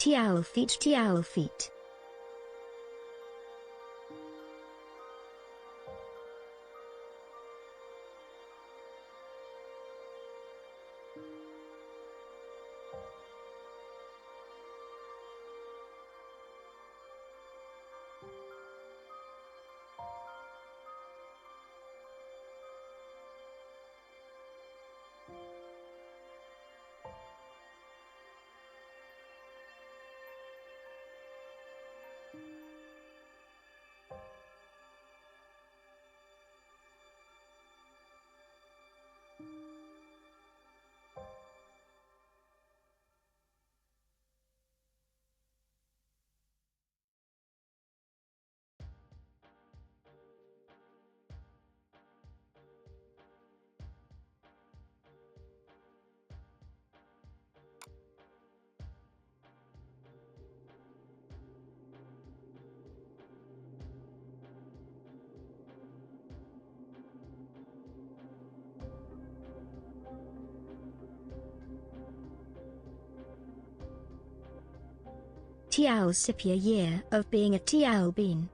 Tial feet, tial feet. Tial Sipia year of being a Tial bean.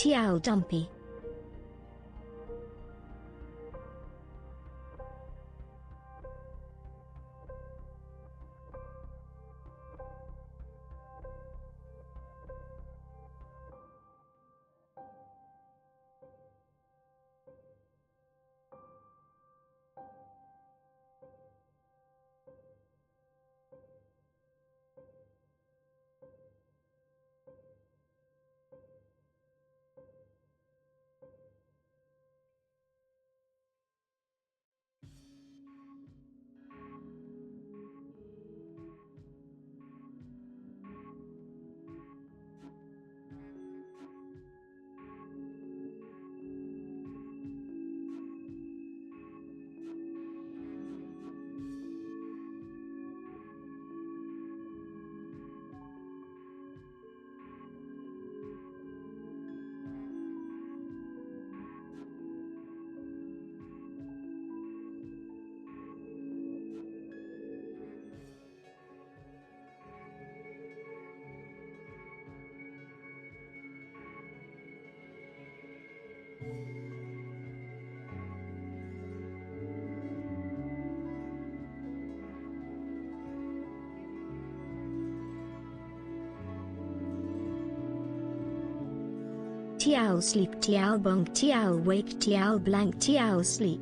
T-owl dumpy. T-owl sleep, T-owl bonk, T-owl wake, T-owl blank, T-owl sleep.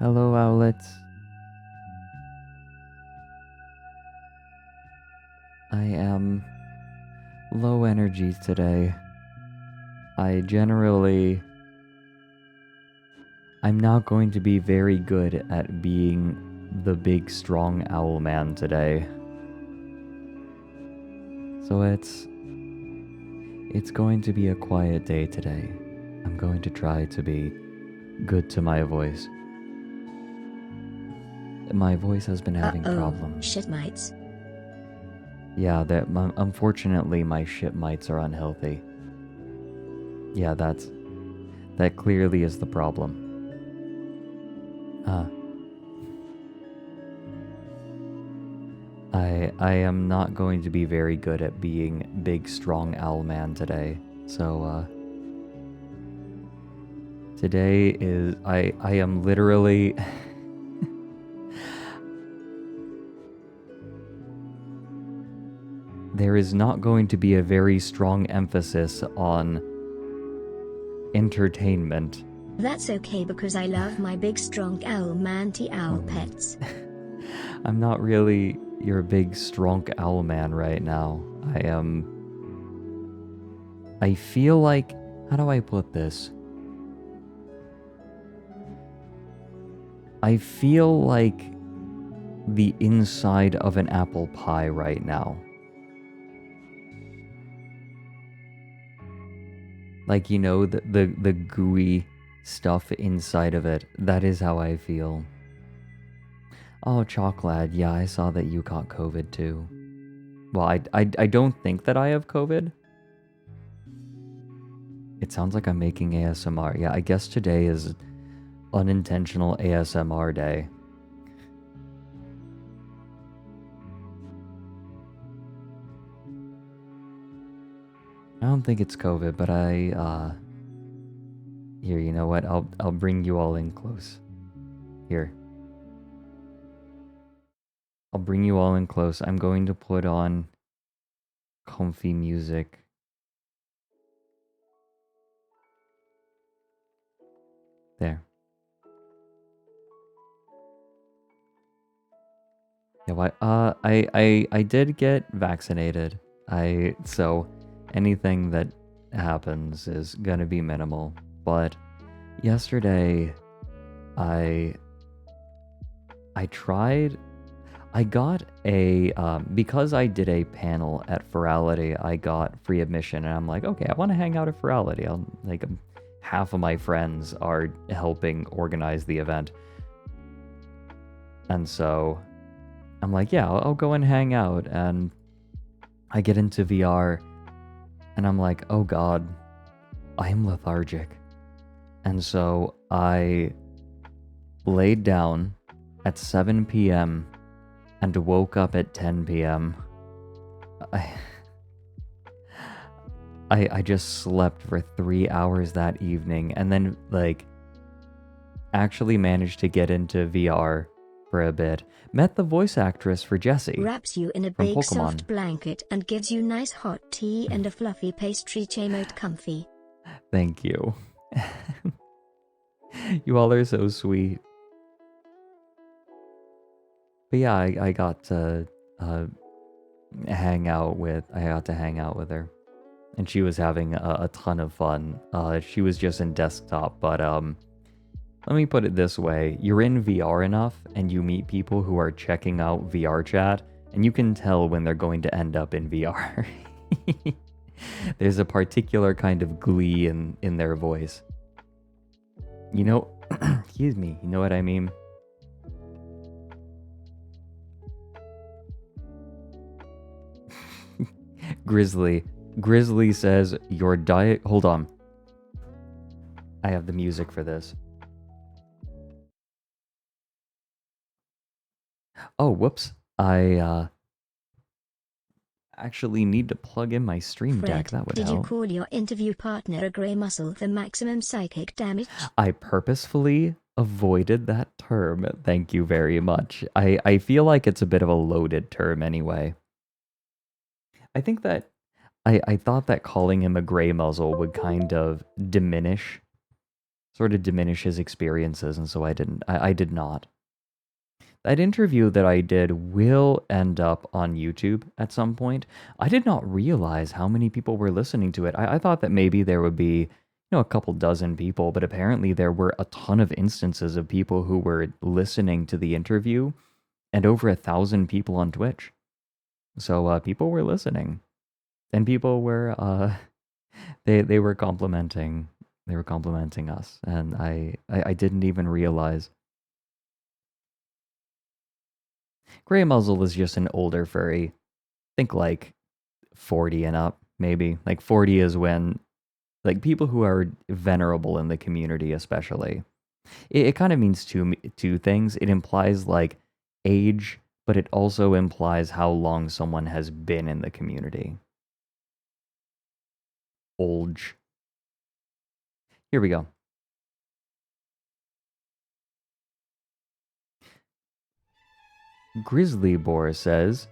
Hello, owlets. I am low energy today. I'm not going to be very good at being the big strong owl man today. So it's going to be a quiet day today. I'm going to try to be good to my voice. My voice has been having problems. Shit mites. Yeah, unfortunately my shit mites are unhealthy. Yeah, that clearly is the problem. I am not going to be very good at being big strong owl man today. So today is I am literally there is not going to be a very strong emphasis on entertainment. That's okay because I love my big strong owl man T-owl pets. I'm not really your big strong owl man right now. I feel like, how do I put this? I feel like the inside of an apple pie right now. Like, you know, the gooey stuff inside of it. That is how I feel. Oh, Chocolate, yeah, I saw that you caught COVID too. Well, I don't think that I have COVID. It sounds like I'm making ASMR. Yeah, I guess today is unintentional ASMR day. I don't think it's COVID, but here, you know what? I'll bring you all in close. Here. I'll bring you all in close. I'm going to put on comfy music. There. Yeah, I did get vaccinated. So anything that happens is gonna be minimal. But yesterday I tried. I got a because I did a panel at Ferality. I got free admission, and I'm like, okay, I want to hang out at Ferality. I'll like half of my friends are helping organize the event, and so I'm like, yeah, I'll go and hang out. And I get into VR, and I'm like, oh god, I'm lethargic, and so I laid down at 7 p.m. and woke up at 10 p.m. I just slept for 3 hours that evening, and then like actually managed to get into VR for a bit. Met the voice actress for Jessie. Wraps you in a from big Pokemon. soft blanket and gives you nice hot tea and a fluffy pastry chamote comfy. Thank you. You all are so sweet. But yeah, I got to hang out with her, and she was having a ton of fun. She was just in desktop, but let me put it this way: you're in VR enough, and you meet people who are checking out VR chat, and you can tell when they're going to end up in VR. There's a particular kind of glee in their voice. You know, excuse me. You know what I mean? Grizzly says your diet. Hold on. I have the music for this. Oh, whoops. I actually need to plug in my stream deck. That would help. Did you call your interview partner a grey muscle for maximum psychic damage? I purposefully avoided that term. Thank you very much. I feel like it's a bit of a loaded term anyway. I think that I thought that calling him a gray muzzle would kind of diminish his experiences, and so I did not. That interview that I did will end up on YouTube at some point. I did not realize how many people were listening to it. I thought that maybe there would be, a couple dozen people, but apparently there were a ton of instances of people who were listening to the interview, and over 1,000 people on Twitch. So people were listening, and people were they were complimenting us, and I didn't even realize. Gray muzzle is just an older furry. Think like 40 and up, maybe. Like 40 is when, like, people who are venerable in the community, especially. It kind of means two things. It implies like age, but it also implies how long someone has been in the community. Olge. Here we go. Grizzly Boar says,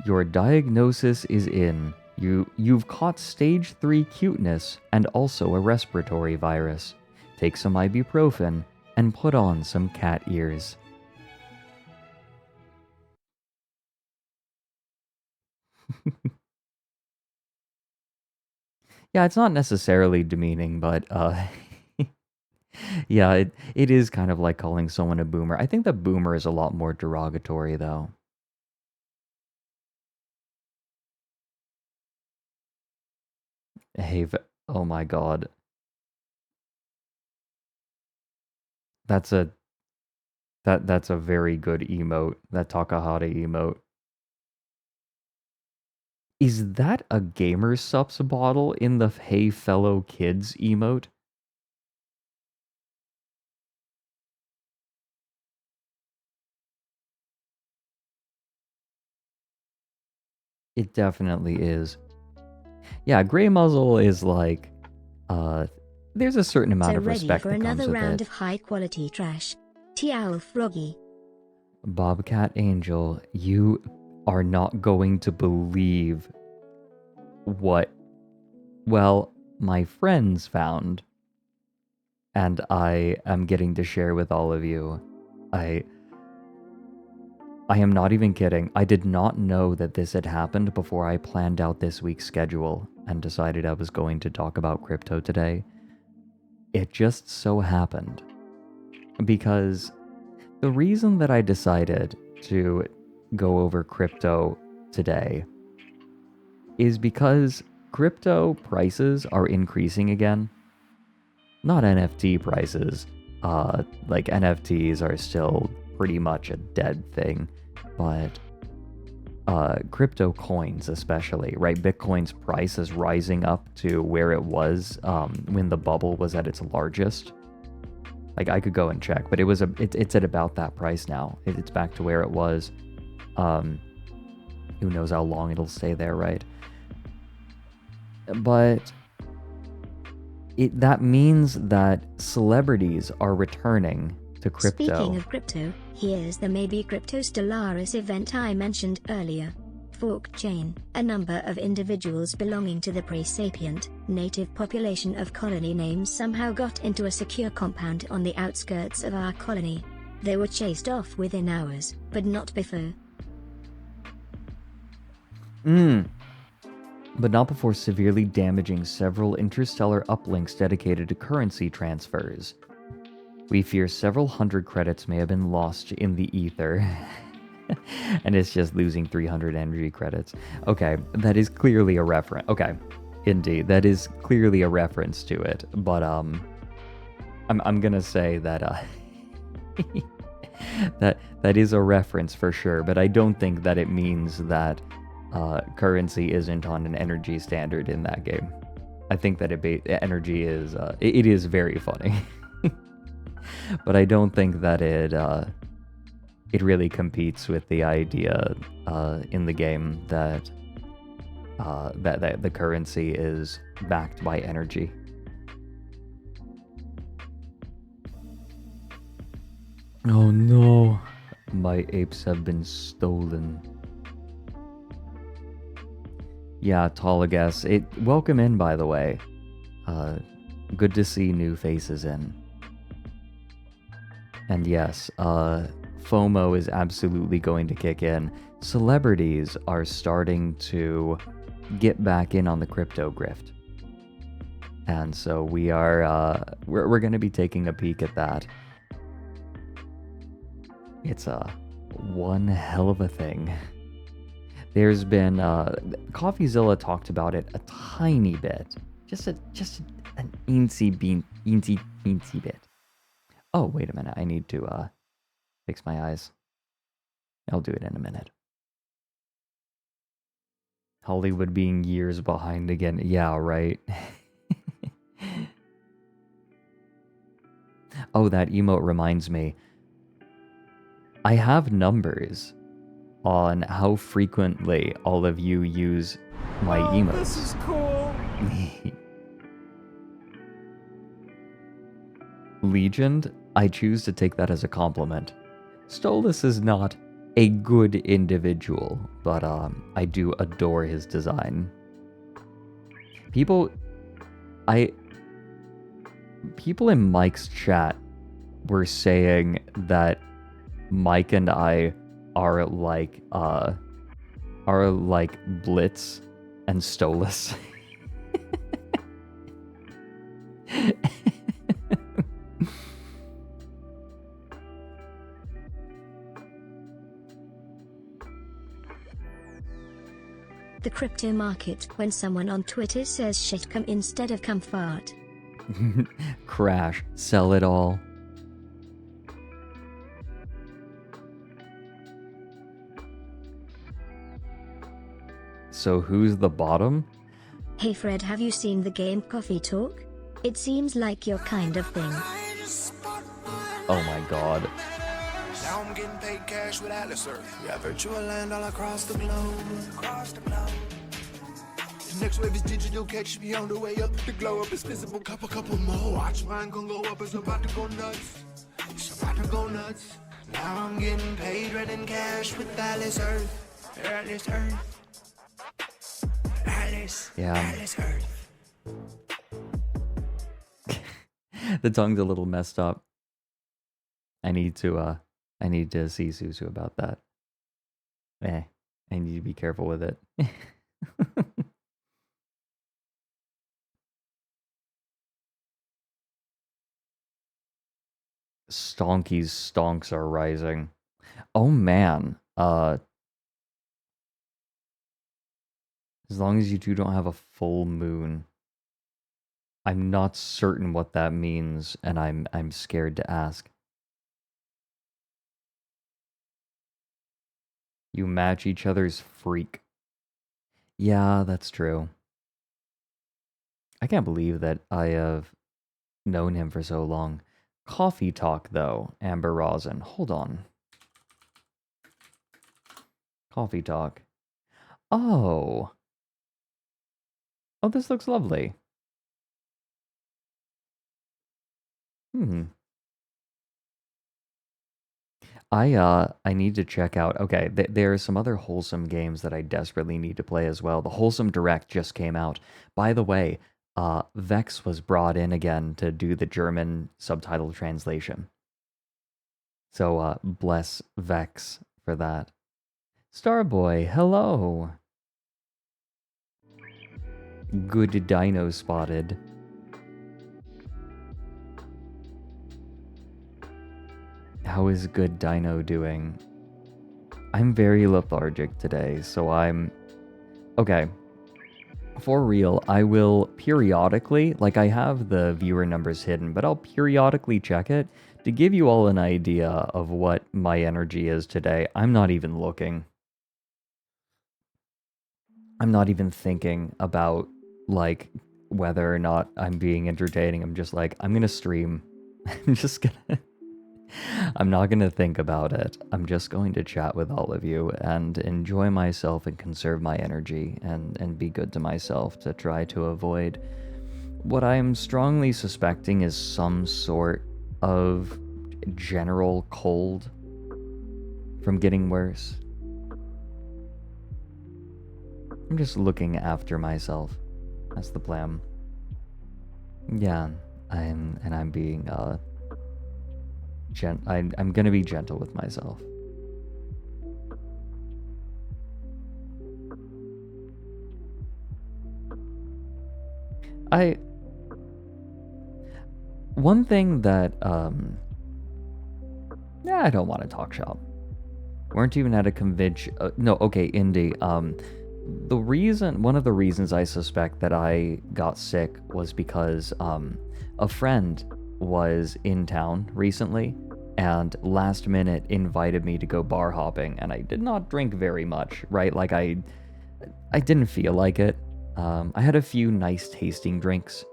your diagnosis is in. You've caught stage 3 cuteness and also a respiratory virus. Take some ibuprofen and put on some cat ears. Yeah, it's not necessarily demeaning, but yeah, it is kind of like calling someone a boomer. I think that boomer is a lot more derogatory, though. Hey, oh my god. That's a very good emote. That Takahata emote. Is that a Gamer Sups bottle in the Hey Fellow Kids emote? It definitely is. Yeah, gray muzzle is like, there's a certain amount of respect that comes with it. So ready for another round of high quality trash. Tiao Froggy. Bobcat Angel, you are not going to believe what, well, my friends found, and I am getting to share with all of you. I am not even kidding. I did not know that this had happened before I planned out this week's schedule and decided I was going to talk about crypto today. It just so happened. Because the reason that I decided to go over crypto today is because crypto prices are increasing again. Not NFT prices. Like NFTs are still pretty much a dead thing, but crypto coins especially, right? Bitcoin's price is rising up to where it was when the bubble was at its largest. Like, I could go and check, but it's at about that price now. It's back to where it was. Who knows how long it'll stay there, right? But that means that celebrities are returning to crypto. Speaking of crypto, here's the Maybe Crypto Stellaris event I mentioned earlier. Fork chain, a number of individuals belonging to the pre-sapient, native population of colony names somehow got into a secure compound on the outskirts of our colony. They were chased off within hours, but not before. But not before severely damaging several interstellar uplinks dedicated to currency transfers. We fear several hundred credits may have been lost in the ether. And it's just losing 300 energy credits. Okay, that is clearly a reference. Okay, indeed, that is clearly a reference to it. But I'm gonna say that that is a reference for sure. But I don't think that it means that currency isn't on an energy standard in that game. I think that energy is it is very funny. But I don't think that it really competes with the idea in the game that that the currency is backed by energy. Oh no, my apes have been stolen. Yeah, Tolagas, welcome in, by the way. Good to see new faces in. And yes, FOMO is absolutely going to kick in. Celebrities are starting to get back in on the crypto grift. And so we are, we're going to be taking a peek at that. It's one hell of a thing. There's been, CoffeeZilla talked about it a tiny bit. Just an eensy bit. Oh, wait a minute. I need to, fix my eyes. I'll do it in a minute. Hollywood being years behind again. Yeah, right. Oh, that emote reminds me. I have numbers on how frequently all of you use my emotes. This is cool. Legend, I choose to take that as a compliment. Stolas is not a good individual, but I do adore his design. People in Mike's chat were saying that Mike and I are like Blitz and Stolas. The crypto market, when someone on Twitter says shit come instead of come fart. Crash, sell it all. So who's the bottom? Hey Fred, have you seen the game Coffee Talk? It seems like your kind of thing. Oh my god. Now I'm getting paid cash with Atlas Earth. We have virtual land all across the globe. The next wave is digital, catch me on the way up. The glow up is visible, couple more. Watch mine gon' go up, it's about to go nuts. It's about to go nuts. Now I'm getting paid, running cash with Alice Earth. Alice Earth. Alice. Yeah. Alice Earth. The tongue's a little messed up. I need to see Susu about that. I need to be careful with it. Stonky's stonks are rising. Oh man. As long as you two don't have a full moon. I'm not certain what that means, and I'm scared to ask. You match each other's freak. Yeah, that's true. I can't believe that I have known him for so long. Coffee talk, though, Amber Rosin. Hold on. Coffee talk. Oh. Oh, this looks lovely. I need to check out. Okay, there are some other wholesome games that I desperately need to play as well. The Wholesome Direct just came out. By the way, Vex was brought in again to do the German subtitle translation. So bless Vex for that. Starboy, hello. Good dino spotted. How is Good Dino doing? I'm very lethargic today, so I'm... Okay. For real, I will periodically, like I have the viewer numbers hidden, but I'll periodically check it to give you all an idea of what my energy is today. I'm not even looking. I'm not even thinking about, like, whether or not I'm being entertaining. I'm just like, I'm gonna stream. I'm just gonna... I'm not going to think about it. I'm just going to chat with all of you and enjoy myself and conserve my energy and be good to myself to try to avoid what I'm strongly suspecting is some sort of general cold from getting worse. I'm just looking after myself. That's the plan. Yeah, I'm being I'm gonna be gentle with myself. One thing that I don't want to talk shop. Weren't even at a convention. No, okay, Indy. One of the reasons I suspect that I got sick was because a friend was in town recently and last minute invited me to go bar hopping, and I did not drink very much, right? Like I didn't feel like it. I had a few nice tasting drinks,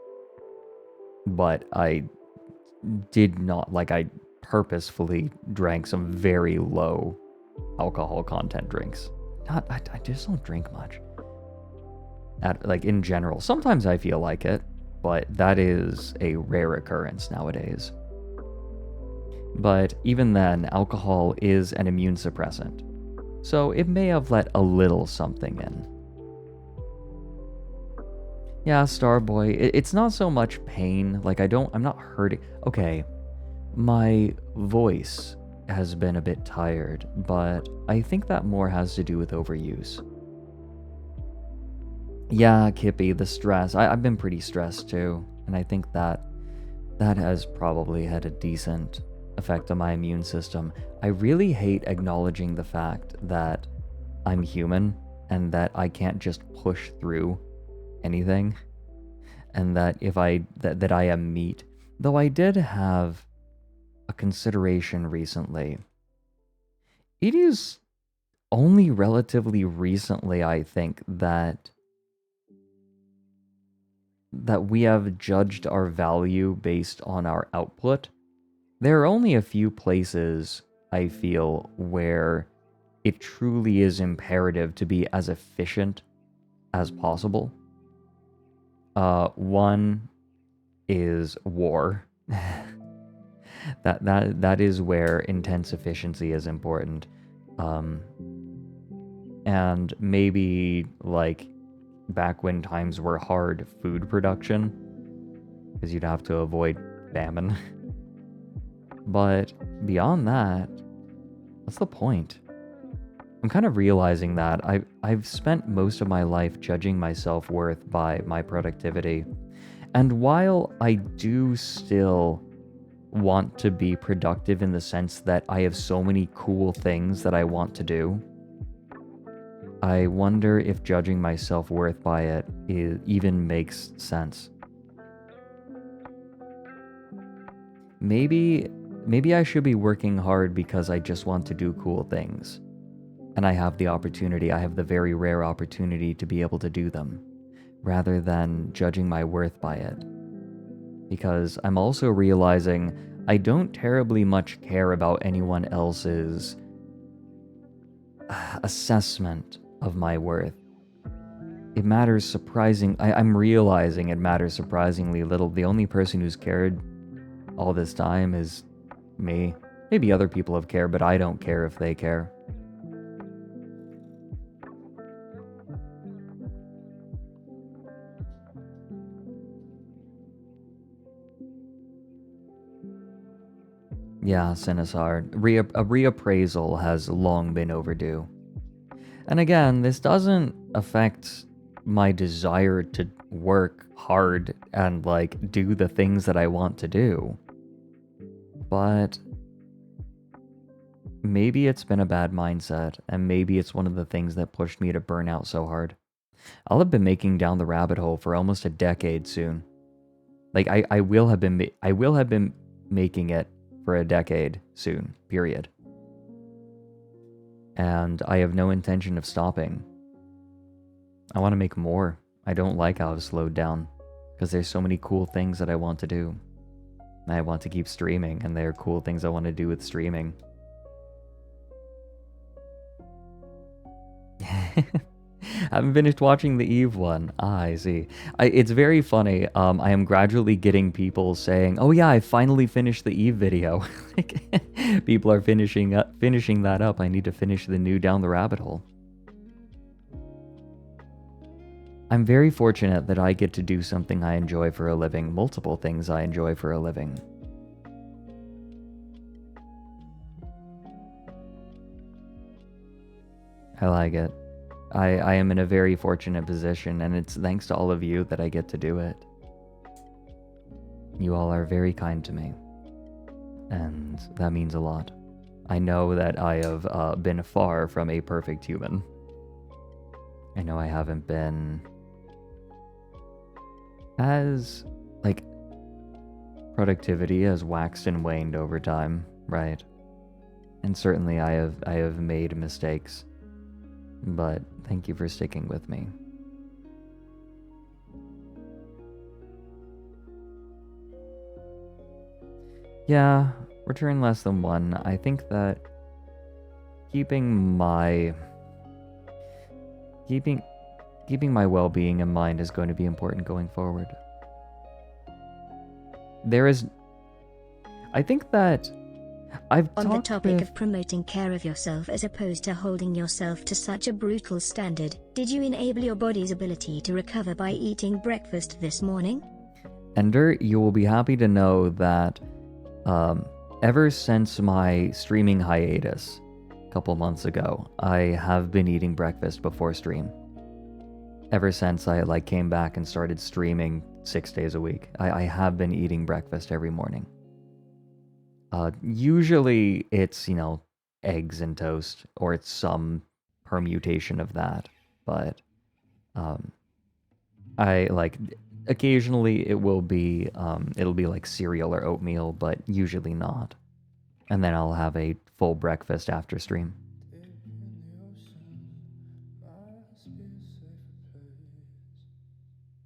but I did not, like, I purposefully drank some very low alcohol content drinks. I just don't drink much. Like in general, sometimes I feel like it, but that is a rare occurrence nowadays. But even then, alcohol is an immune suppressant, so it may have let a little something in. Yeah, Starboy, it's not so much pain, like I'm not hurting. Okay, my voice has been a bit tired, but I think that more has to do with overuse. Yeah, Kippy, the stress. I've been pretty stressed too, and I think that has probably had a decent effect on my immune system. I really hate acknowledging the fact that I'm human and that I can't just push through anything, and that that I am meat. Though I did have a consideration recently. It is only relatively recently, I think, that we have judged our value based on our output. There are only a few places, I feel, where it truly is imperative to be as efficient as possible. One is war. That is where intense efficiency is important. And maybe like back when times were hard, food production, because you'd have to avoid famine. But beyond that, what's the point? I'm kind of realizing that I've spent most of my life judging my self-worth by my productivity. And while I do still want to be productive in the sense that I have so many cool things that I want to do, I wonder if judging my self-worth by it even makes sense. Maybe I should be working hard because I just want to do cool things. And I have the very rare opportunity to be able to do them, rather than judging my worth by it. Because I'm also realizing I don't terribly much care about anyone else's assessment of my worth. I'm realizing it matters surprisingly little. The only person who's cared all this time is me. Maybe other people have cared, but I don't care if they care. Yeah, Sinisar, a reappraisal has long been overdue. And again, this doesn't affect my desire to work hard and like do the things that I want to do. But maybe it's been a bad mindset, and maybe it's one of the things that pushed me to burn out so hard. I'll have been making down the rabbit hole for almost a decade soon. Like I will have been making it for a decade soon, period. And I have no intention of stopping. I want to make more. I don't like how I've slowed down, because there's so many cool things that I want to do. I want to keep streaming, and there are cool things I want to do with streaming. I haven't finished watching the Eve one. I see. It's very funny. I am gradually getting people saying, "Oh yeah, I finally finished the Eve video." Like, people are finishing that up. I need to finish the new Down the Rabbit Hole. I'm very fortunate that I get to do something I enjoy for a living, multiple things I enjoy for a living. I like it. I am in a very fortunate position, and it's thanks to all of you that I get to do it. You all are very kind to me, and that means a lot. I know that I have been far from a perfect human. I know I haven't been as, like, productivity has waxed and waned over time, right? And certainly I have made mistakes. But thank you for sticking with me. Yeah, return less than 1. I think that keeping my well-being in mind is going to be important going forward. I think that On the topic of promoting care of yourself as opposed to holding yourself to such a brutal standard, did you enable your body's ability to recover by eating breakfast this morning? Ender, you will be happy to know that ever since my streaming hiatus a couple months ago, I have been eating breakfast before stream. Ever since I came back and started streaming 6 days a week, I have been eating breakfast every morning. Usually it's, eggs and toast, or it's some permutation of that. But occasionally it'll be like cereal or oatmeal, but usually not. And then I'll have a full breakfast after stream.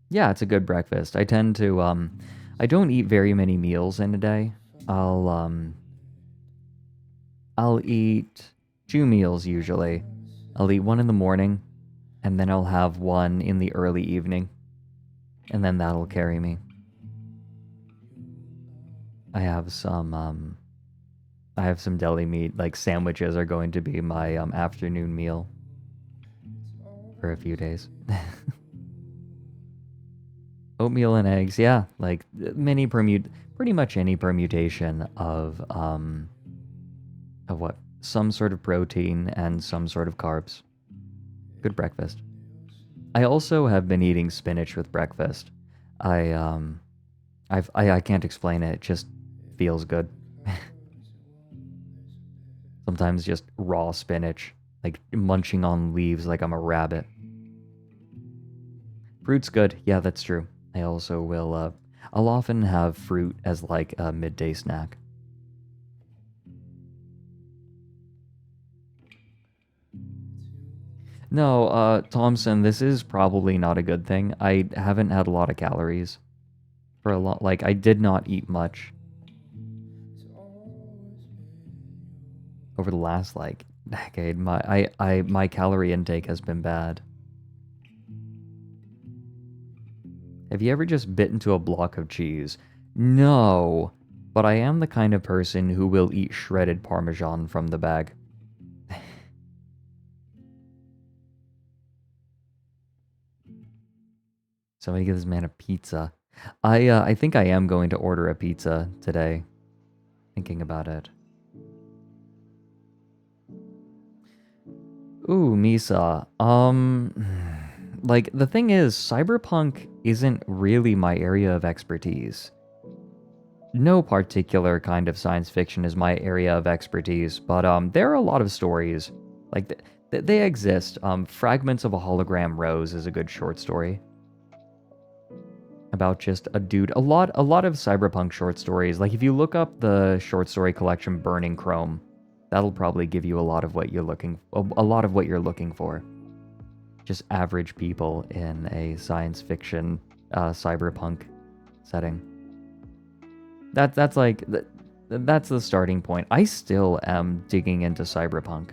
Yeah, it's a good breakfast. I tend to, I don't eat very many meals in a day. I'll eat 2 meals usually. I'll eat one in the morning, and then I'll have one in the early evening. And then that'll carry me. I have some deli meat. Like sandwiches are going to be my afternoon meal for a few days. Oatmeal and eggs, yeah, like pretty much any permutation of what? Some sort of protein and some sort of carbs. Good breakfast. I also have been eating spinach with breakfast. I I can't explain it. It just feels good. Sometimes just raw spinach, like munching on leaves like I'm a rabbit. Fruit's good. Yeah, that's true. I also will I'll often have fruit as like a midday snack. No, Thompson, this is probably not a good thing. I haven't had a lot of calories for a lot. Like, I did not eat much over the last like decade. My calorie intake has been bad. Have you ever just bit into a block of cheese? No, but I am the kind of person who will eat shredded Parmesan from the bag. Somebody give this man a pizza. I think I am going to order a pizza today. Thinking about it. Ooh, Misa. Like, the thing is, cyberpunk isn't really my area of expertise. No particular kind of science fiction is my area of expertise, but there are a lot of stories. Like, they exist. Fragments of a Hologram Rose is a good short story. About just a dude. A lot of cyberpunk short stories. Like, if you look up the short story collection Burning Chrome, that'll probably give you a lot of what you're looking for. Just average people in a science fiction cyberpunk setting. That's the starting point. I still am digging into cyberpunk.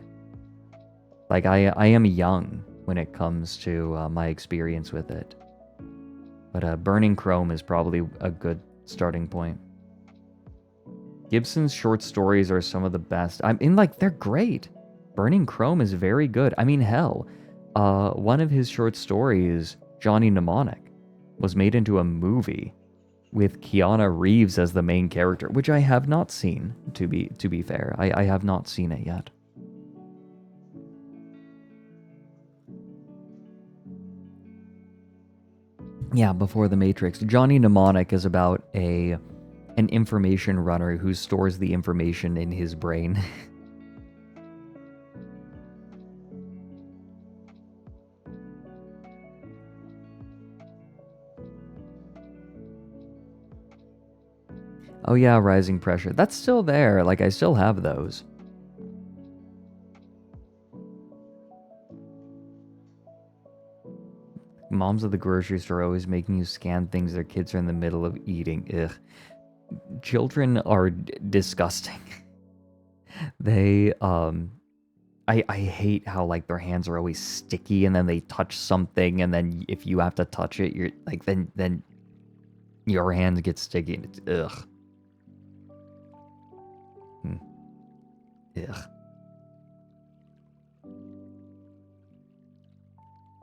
Like, I am young when it comes to my experience with it. But Burning Chrome is probably a good starting point. Gibson's short stories are some of the best. They're great. Burning Chrome is very good. I mean, hell, one of his short stories, Johnny Mnemonic, was made into a movie with Keanu Reeves as the main character, which I have not seen, to be fair. I have not seen it yet. Yeah, before the Matrix. Johnny Mnemonic is about an information runner who stores the information in his brain. Oh yeah, Rising Pressure. That's still there. Like, I still have those. Moms at the grocery store always making you scan things their kids are in the middle of eating. Ugh. Children are disgusting. They, I hate how, like, their hands are always sticky and then they touch something and then if you have to touch it, you're, like, then your hands get sticky and it's, ugh. Ugh.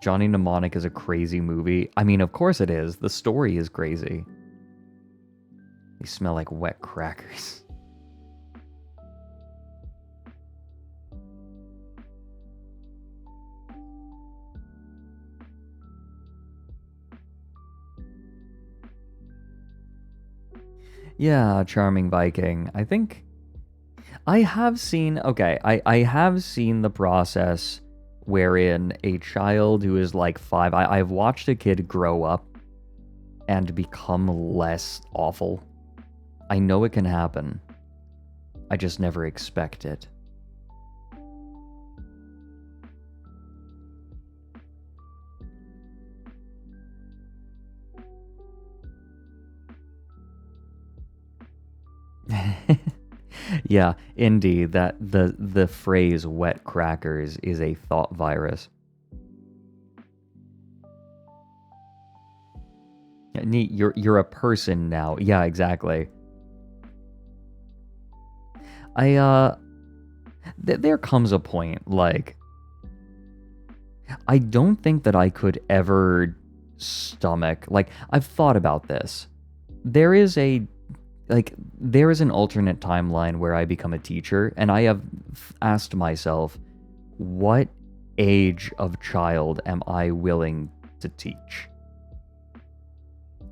Johnny Mnemonic is a crazy movie. I mean, of course it is. The story is crazy. They smell like wet crackers. Yeah, Charming Viking. I think I have seen, okay, I have seen the process wherein a child who is like 5, I've watched a kid grow up and become less awful. I know it can happen. I just never expect it. Yeah, indeed, that the phrase wet crackers is a thought virus. Yeah, neat, you're a person now. Yeah, exactly. There comes a point, like, I don't think that I could ever stomach, like, I've thought about this. There is an alternate timeline where I become a teacher, and I have asked myself, what age of child am I willing to teach?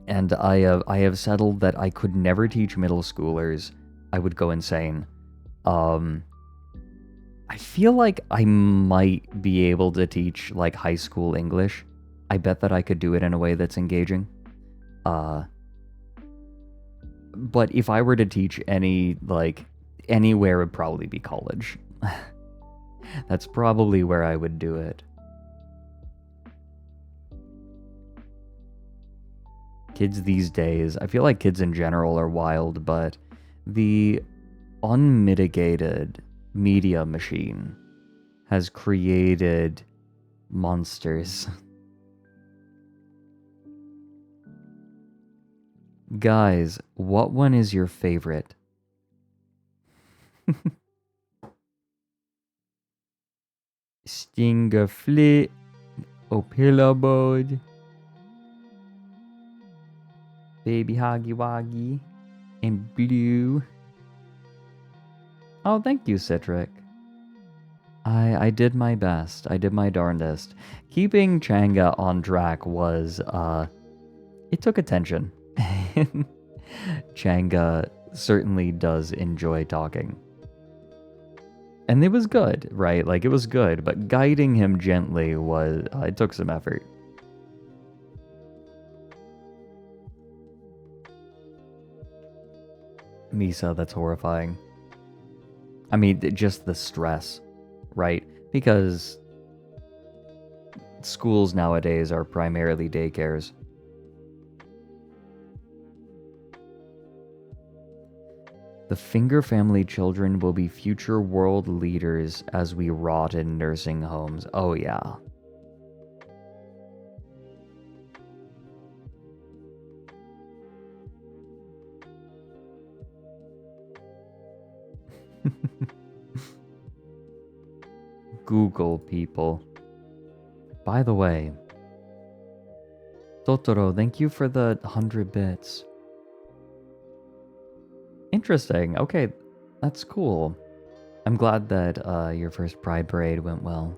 And I have settled that I could never teach middle schoolers. I would go insane. I feel like I might be able to teach like high school English. I bet that I could do it in a way that's engaging. But if I were to teach anywhere, it would probably be college. That's probably where I would do it. Kids these days, I feel like kids in general are wild, but the unmitigated media machine has created monsters. Guys, what one is your favorite? Stinger Flit, Opilla Board, Baby Hoggy Woggy, and Blue. Oh, thank you, Citric. I did my best. I did my darndest. Keeping Changa on track was, it took attention. Changa certainly does enjoy talking. And it was good, right? Like, it was good, but guiding him gently was, it took some effort. Misa, that's horrifying. I mean, just the stress, right? Because schools nowadays are primarily daycares. The Finger family children will be future world leaders as we rot in nursing homes. Oh, yeah. Google people. By the way, Totoro, thank you for the 100 bits. Interesting. Okay, that's cool. I'm glad that your first Pride Parade went well.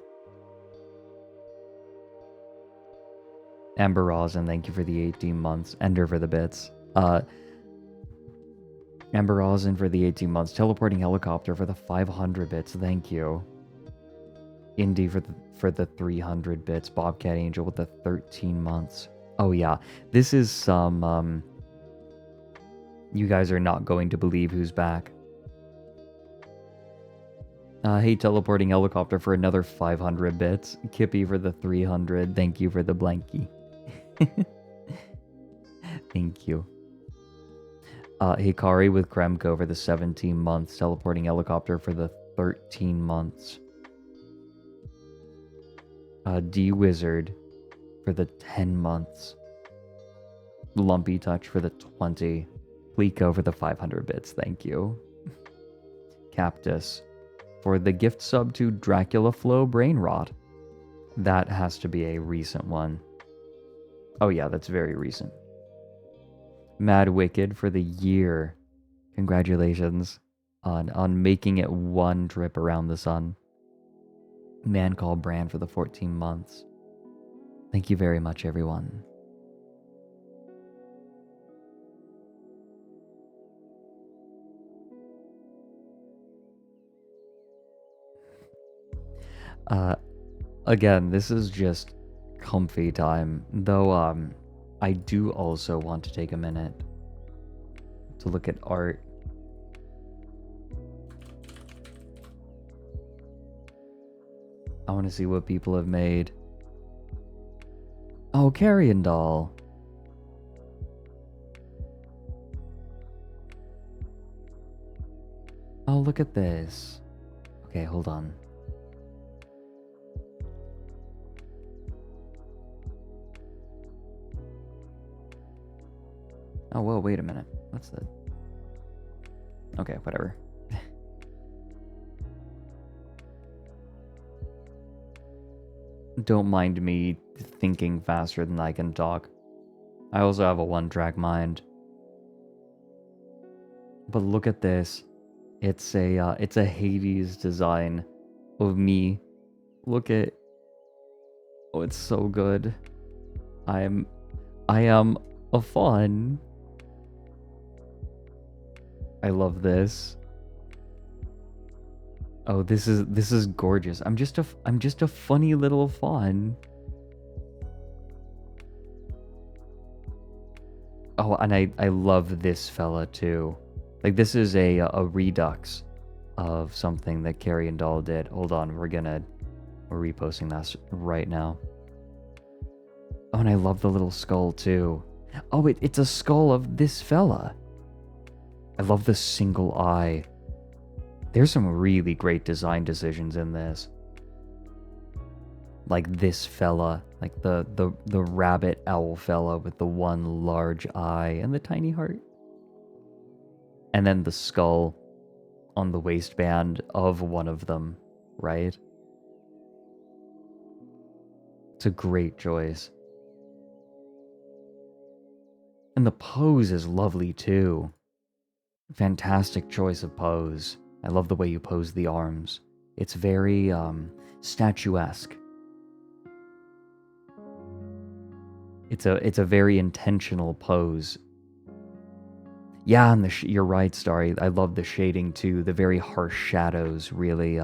Amber Rosin, thank you for the 18 months. Ender for the bits. Amber Rosin for the 18 months. Teleporting Helicopter for the 500 bits. Thank you. Indy for the 300 bits. Bobcat Angel with the 13 months. Oh yeah, this is some you guys are not going to believe who's back. Hey, Teleporting Helicopter for another 500 bits. Kippy for the 300. Thank you for the blankie. Thank you. Hikari with Kremko for the 17 months. Teleporting Helicopter for the 13 months. D-Wizard for the 10 months. Lumpy Touch for the 20. Plico for the 500 bits. Thank you. Cactus for the gift sub to Dracula Flow Brain Rot. That has to be a recent one. Oh yeah, that's very recent. Mad Wicked for the year. Congratulations on making it one trip around the sun. Man Called Brand for the 14 months. Thank you very much, everyone. Again, this is just comfy time, though I do also want to take a minute to look at art. I want to see what people have made. Oh, Carrion Doll. Oh, look at this. Okay, hold on. Oh, whoa, wait a minute. What's the... Okay, whatever. Don't mind me thinking faster than I can talk. I also have a one-track mind. But look at this. It's a Hades design of me. Look at... Oh, it's so good. I am a fawn. I love this. Oh, this is gorgeous. I'm just a funny little fawn. Oh, and I love this fella too. Like, this is a redux of something that Carrie and Doll did. Hold on, we're reposting that right now. Oh, and I love the little skull too. Oh, it's a skull of this fella. I love the single eye. There's some really great design decisions in this. Like this fella, like the rabbit owl fella with the one large eye and the tiny heart. And then the skull on the waistband of one of them, right? It's a great choice. And the pose is lovely too. Fantastic choice of pose. I love the way you pose the arms. It's very statuesque. It's a very intentional pose. Yeah, and you're right, Starry. I love the shading too. The very harsh shadows really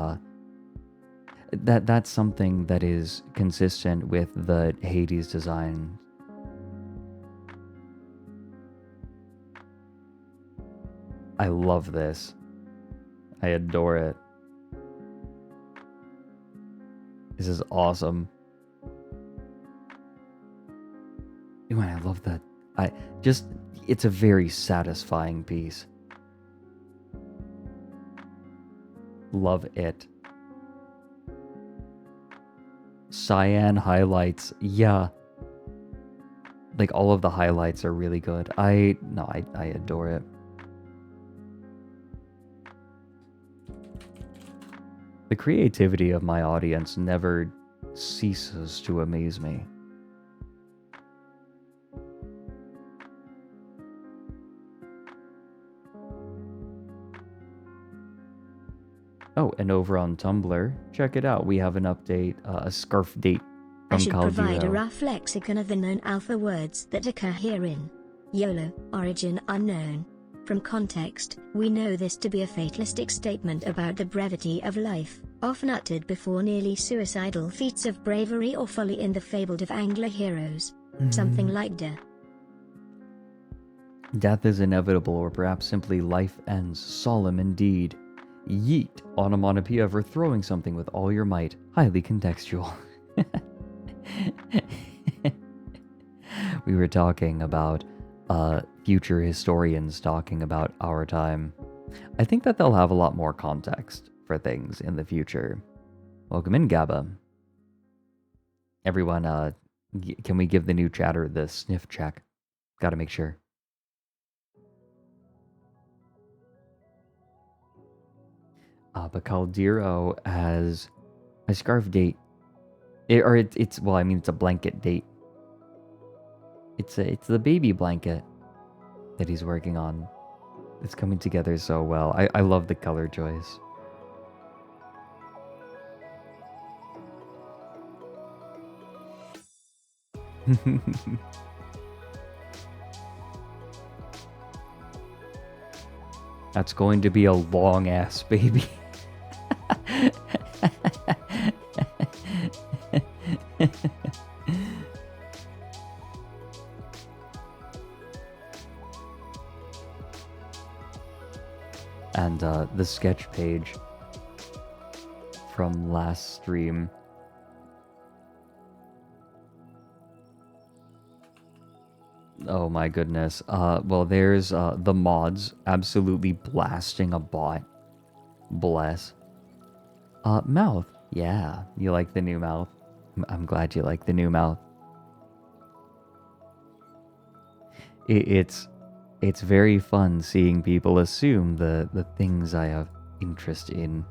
that's something that is consistent with the Hades design. I love this. I adore it. This is awesome. Ew, and I love that. It's a very satisfying piece. Love it. Cyan highlights, yeah. Like, all of the highlights are really good. I adore it. The creativity of my audience never ceases to amaze me. Oh, and over on Tumblr, check it out. We have an update, a scarf date I from should provide a Caldero. rough lexicon of the known alpha words that occur herein. YOLO, origin unknown. From context, we know this to be a fatalistic statement about the brevity of life, often uttered before nearly suicidal feats of bravery or folly in the fabled of Angler heroes. Something like death. Death is inevitable, or perhaps simply life ends, solemn indeed. Yeet, onomatopoeia for throwing something with all your might, highly contextual. We were talking about future historians talking about our time. I think that they'll have a lot more context for things in the future. Welcome in, Gabba. Everyone, can we give the new chatter the sniff check? Gotta make sure. But Caldero has a scarf date. It's well, I mean, it's a blanket date. It's the baby blanket that he's working on. It's coming together so well. I love the color choice. That's going to be a long ass baby. And the sketch page from last stream. Oh my goodness. Well, there's the mods absolutely blasting a bot. Bless. Mouth. Yeah, you like the new mouth. I'm glad you like the new mouth. It's very fun seeing people assume the things I have interest in.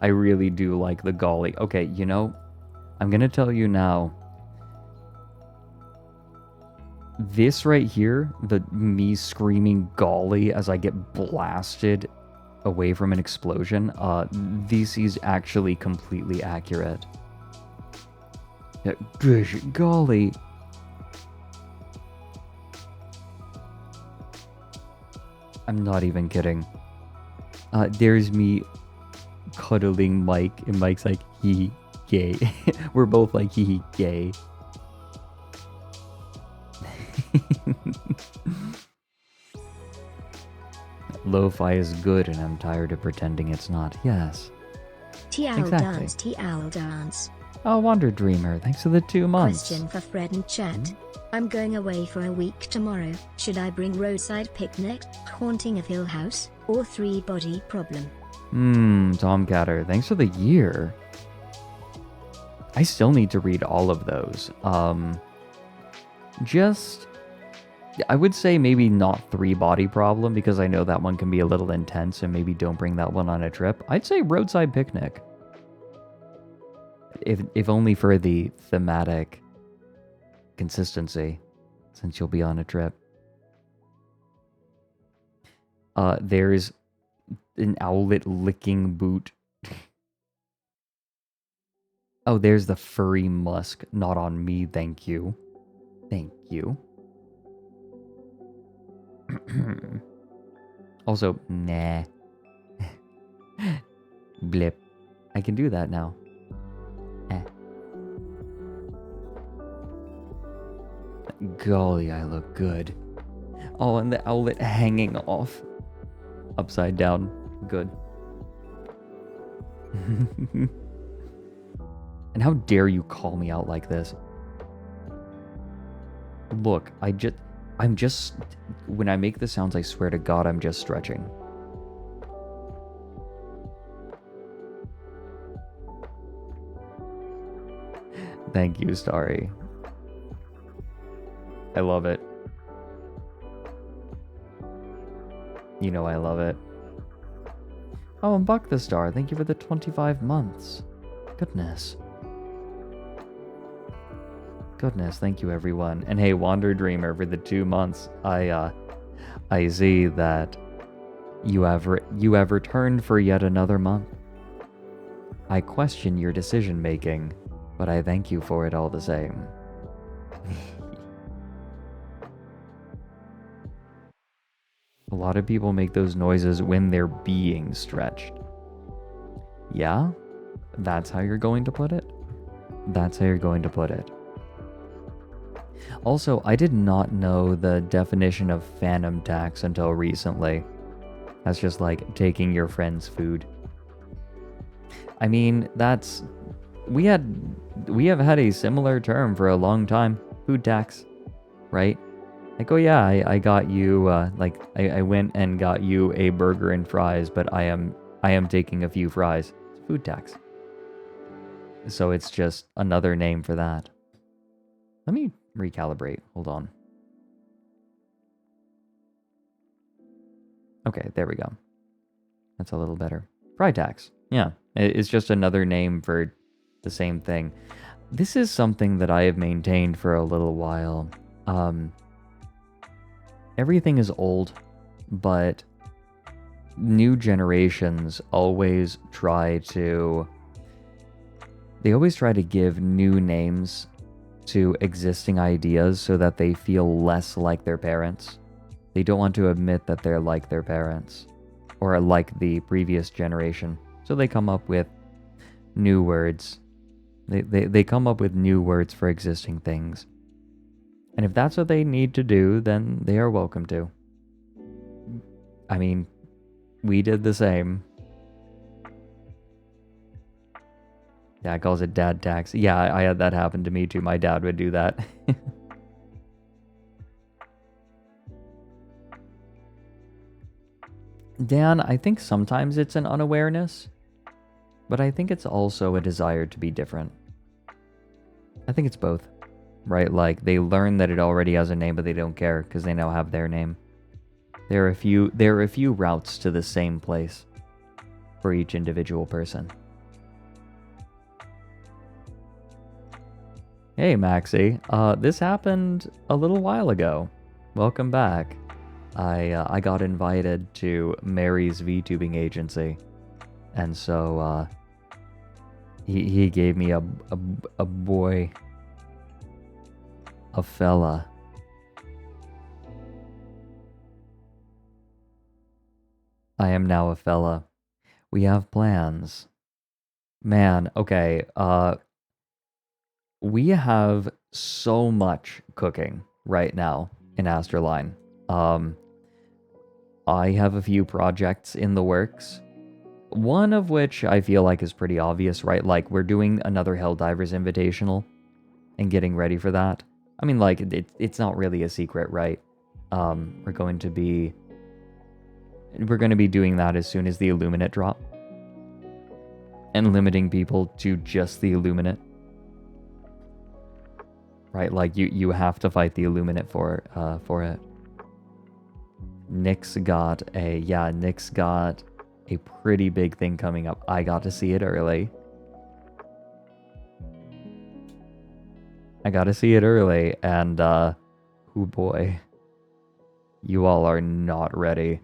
I really do like the golly. Okay, you know, I'm gonna tell you now. This right here, the me screaming golly as I get blasted away from an explosion, this is actually completely accurate. Yeah, golly. I'm not even kidding. There's me cuddling Mike, and Mike's like, hee, gay. We're both like, hee, gay. Lo-fi is good, and I'm tired of pretending it's not. Yes. T-owl Exactly. dance, T-owl dance. Oh, Wander Dreamer, thanks for the 2 months. Question for Fred and chat. I'm going away for a week tomorrow. Should I bring roadside picnic, haunting of Hill House, or 3-body problem? Tomcatter, thanks for the year. I still need to read all of those. I would say maybe not 3-body problem, because I know that one can be a little intense, and maybe don't bring that one on a trip. I'd say roadside picnic. If only for the thematic consistency, since you'll be on a trip. There's an owlet licking boot. Oh, there's the furry musk. Not on me, thank you. Thank you. Also, nah. Blip. I can do that now. Golly, I look good. Oh, and the owlet hanging off. Upside down. Good. And how dare you call me out like this? Look, I'm just, when I make the sounds, I swear to God, I'm just stretching. Thank you, Starry. I love it. You know I love it. Oh, and Buck the Star, thank you for the 25 months. Goodness. Goodness, thank you everyone. And hey, Wander Dreamer for the 2 months. I see that you have returned for yet another month. I question your decision making, but I thank you for it all the same. A lot of people make those noises when they're being stretched. Yeah? That's how you're going to put it? That's how you're going to put it. Also, I did not know the definition of phantom tax until recently. That's just like taking your friend's food. I mean, that's... We have had a similar term for a long time. Food tax. Right? Like, oh yeah, I got you, I went and got you a burger and fries, but I am taking a few fries. It's food tax. So it's just another name for that. Let me recalibrate. Hold on. Okay, there we go. That's a little better. Fry tax. Yeah, it's just another name for the same thing. This is something that I have maintained for a little while. Everything is old, but new generations always try to... They always try to give new names to existing ideas so that they feel less like their parents. They don't want to admit that they're like their parents or like the previous generation. So they come up with new words. They come up with new words for existing things. And if that's what they need to do, then they are welcome to. I mean, we did the same. Dad calls it dad tax. Yeah, I had that happen to me too. My dad would do that. Dan, I think sometimes it's an unawareness, but I think it's also a desire to be different. I think it's both. Right, like they learn that it already has a name, but they don't care because they now have their name. There are a few routes to the same place for each individual person. Hey Maxie, this happened a little while ago. Welcome back. I got invited to Mary's VTubing agency, and so he gave me a boy, a fella. I am now a fella. We have plans. Man, okay, we have so much cooking right now in ASTRALINE. I have a few projects in the works. One of which I feel like is pretty obvious, right? Like, we're doing another Helldivers Invitational and getting ready for that. I mean, like, it's not really a secret, right? We're going to be doing that as soon as the Illuminate drop. And limiting people to just the Illuminate. Right, like, you have to fight the Illuminate for it. Nick's got a pretty big thing coming up. I got to see it early. And, oh boy. You all are not ready.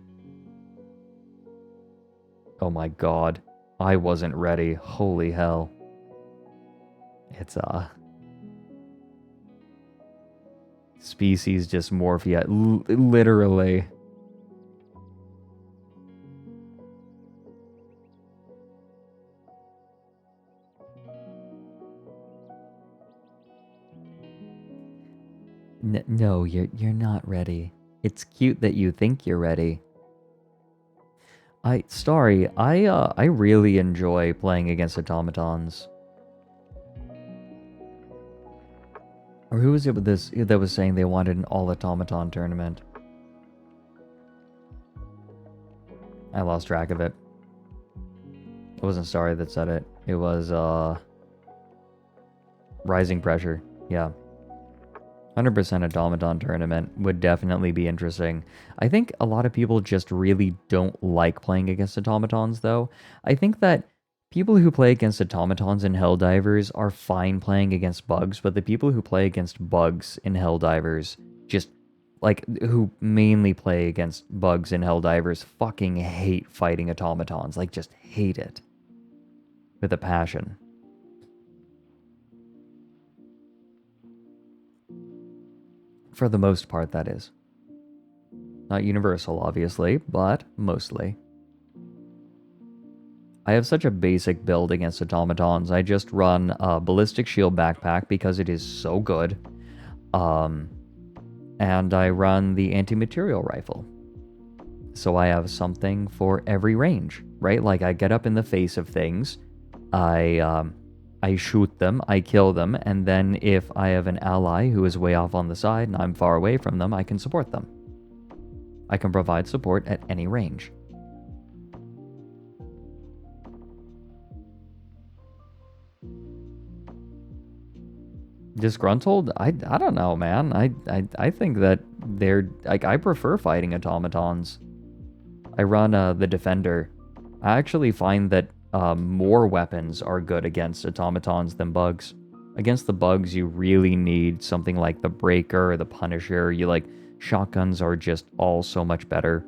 Oh my god. I wasn't ready. Holy hell. It's, species dysmorphia. Literally. No, you're not ready. It's cute that you think you're ready. I really enjoy playing against automatons. Or who was it with this that was saying they wanted an all-automaton tournament? I lost track of it. It wasn't Starry that said it. It was, Rising Pressure. Yeah. 100% automaton tournament would definitely be interesting. I think a lot of people just really don't like playing against automatons, though. I think that people who play against automatons in Helldivers are fine playing against bugs, but the people who play against bugs in Helldivers, just, like, who mainly play against bugs in Helldivers, fucking hate fighting automatons. Like, just hate it. With a passion. For the most part, that is. Not universal, obviously, but mostly. I have such a basic build against automatons. I just run a ballistic shield backpack because it is so good. And I run the anti-material rifle. So I have something for every range, right? Like, I get up in the face of things. I shoot them, I kill them, and then if I have an ally who is way off on the side and I'm far away from them, I can support them. I can provide support at any range. Disgruntled? I don't know, man. I think that they're, like, I prefer fighting automatons. I run the Defender. I actually find that more weapons are good against automatons than bugs. Against the bugs, you really need something like the Breaker or the Punisher. Shotguns are just all so much better.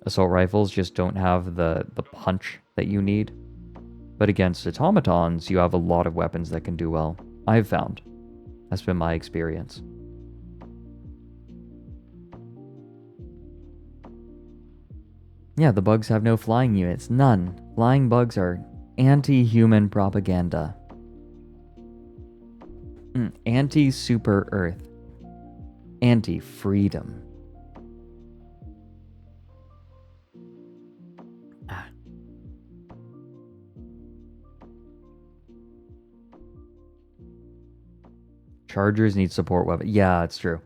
Assault rifles just don't have the punch that you need. But against automatons, you have a lot of weapons that can do well. I've found. That's been my experience. Yeah, the bugs have no flying units. None. Flying bugs are anti-human propaganda. Anti-super Earth. Anti-freedom. Chargers need support weapons. Yeah, it's true.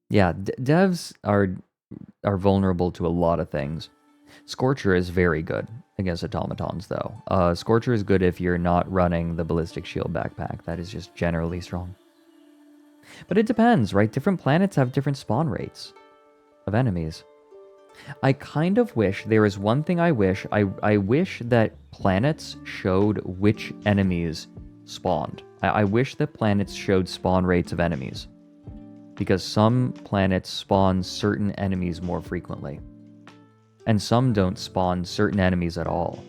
Yeah, devs are vulnerable to a lot of things. Scorcher is very good against automatons, though. Scorcher is good if you're not running the ballistic shield backpack. That is just generally strong. But it depends, right? Different planets have different spawn rates of enemies. I kind of wish, there is one thing I wish, I wish that planets showed which enemies spawned. I wish that planets showed spawn rates of enemies. Because some planets spawn certain enemies more frequently. And some don't spawn certain enemies at all.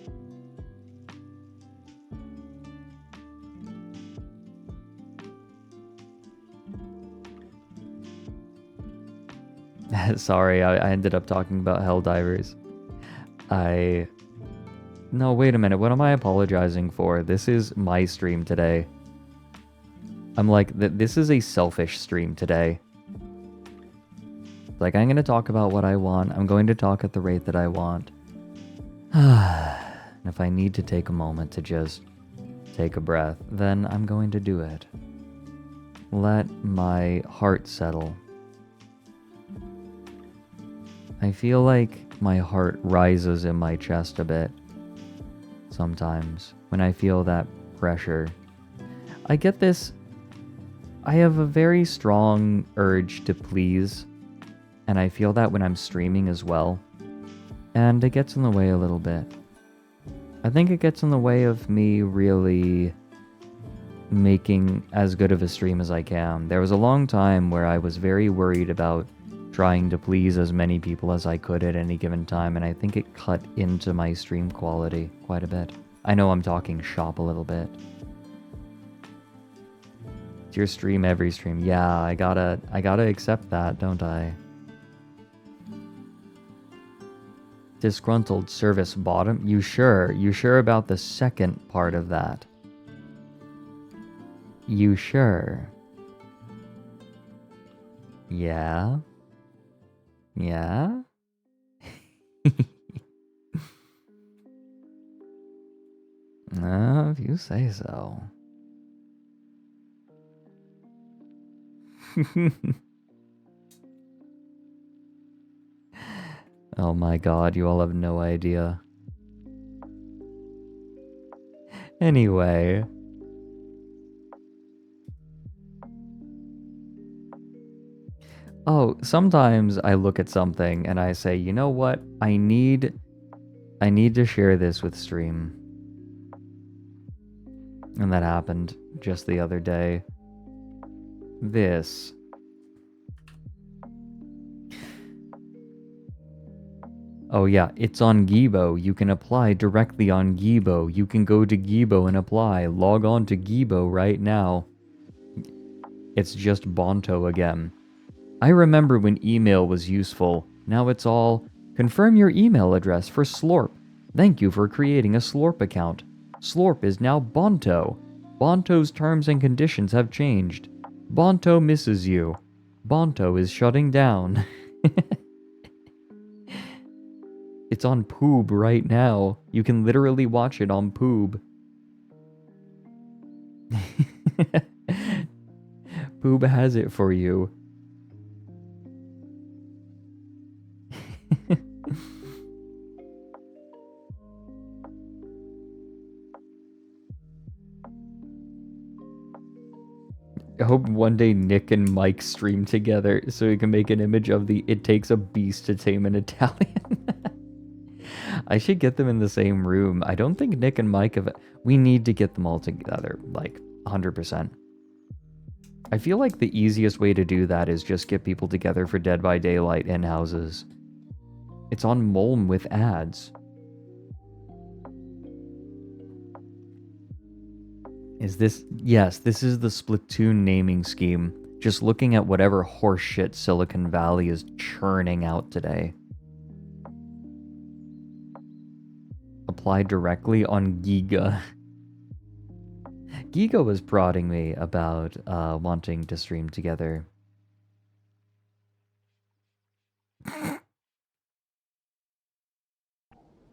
Sorry, I ended up talking about Helldivers. No, wait a minute, what am I apologizing for? This is my stream today. I'm like, this is a selfish stream today. Like, I'm going to talk about what I want. I'm going to talk at the rate that I want. And if I need to take a moment to just take a breath, then I'm going to do it. Let my heart settle. I feel like my heart rises in my chest a bit sometimes when I feel that pressure. I get this. I have a very strong urge to please, and I feel that when I'm streaming as well, and it gets in the way a little bit. I think it gets in the way of me really making as good of a stream as I can. There was a long time where I was very worried about trying to please as many people as I could at any given time, and I think it cut into my stream quality quite a bit. I know I'm talking shop a little bit. It's your stream, every stream. Yeah, I gotta accept that, don't I? Disgruntled service bottom? You sure? You sure about the second part of that? You sure? Yeah? Yeah? If you say so. Oh my god, you all have no idea. Anyway. Oh, sometimes I look at something and I say, you know what? I need to share this with stream. And that happened just the other day. This. Oh yeah, it's on Gibo. You can apply directly on Gibo. You can go to Gibo and apply. Log on to Gibo right now. It's just Bonto again. I remember when email was useful. Now it's all, confirm your email address for Slorp. Thank you for creating a Slorp account. Slorp is now Bonto. Bonto's terms and conditions have changed. Bonto misses you. Bonto is shutting down. It's on Poob right now. You can literally watch it on Poob. Poob has it for you. I hope one day Nick and Mike stream together so we can make an image of the "It takes a beast to tame an Italian." I should get them in the same room. I don't think Nick and Mike have... We need to get them all together, like, 100%. I feel like the easiest way to do that is just get people together for Dead by Daylight in houses. It's on Mulm with ads. Is this... Yes, this is the Splatoon naming scheme. Just looking at whatever horseshit Silicon Valley is churning out today. Apply directly on Giga. Giga was prodding me about wanting to stream together.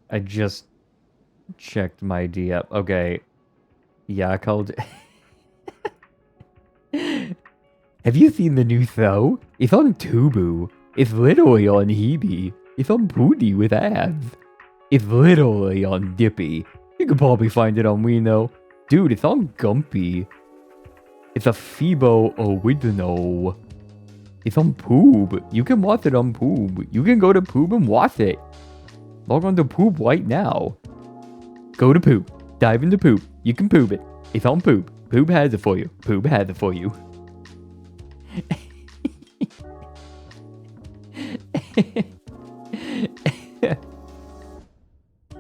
I just checked my DM. Okay. Yeah, I called... Have you seen the new show? It's on Tubu. It's literally on Hebe. It's on Pooty with ads. It's literally on Dippy. You could probably find it on Wino. Dude, it's on Gumpy. It's a Fibo original. It's on Poob. You can watch it on Poob. You can go to Poob and watch it. Log on to Poob right now. Go to Poob. Dive into Poob. You can Poob it. It's on Poob. Poob has it for you. Poob has it for you.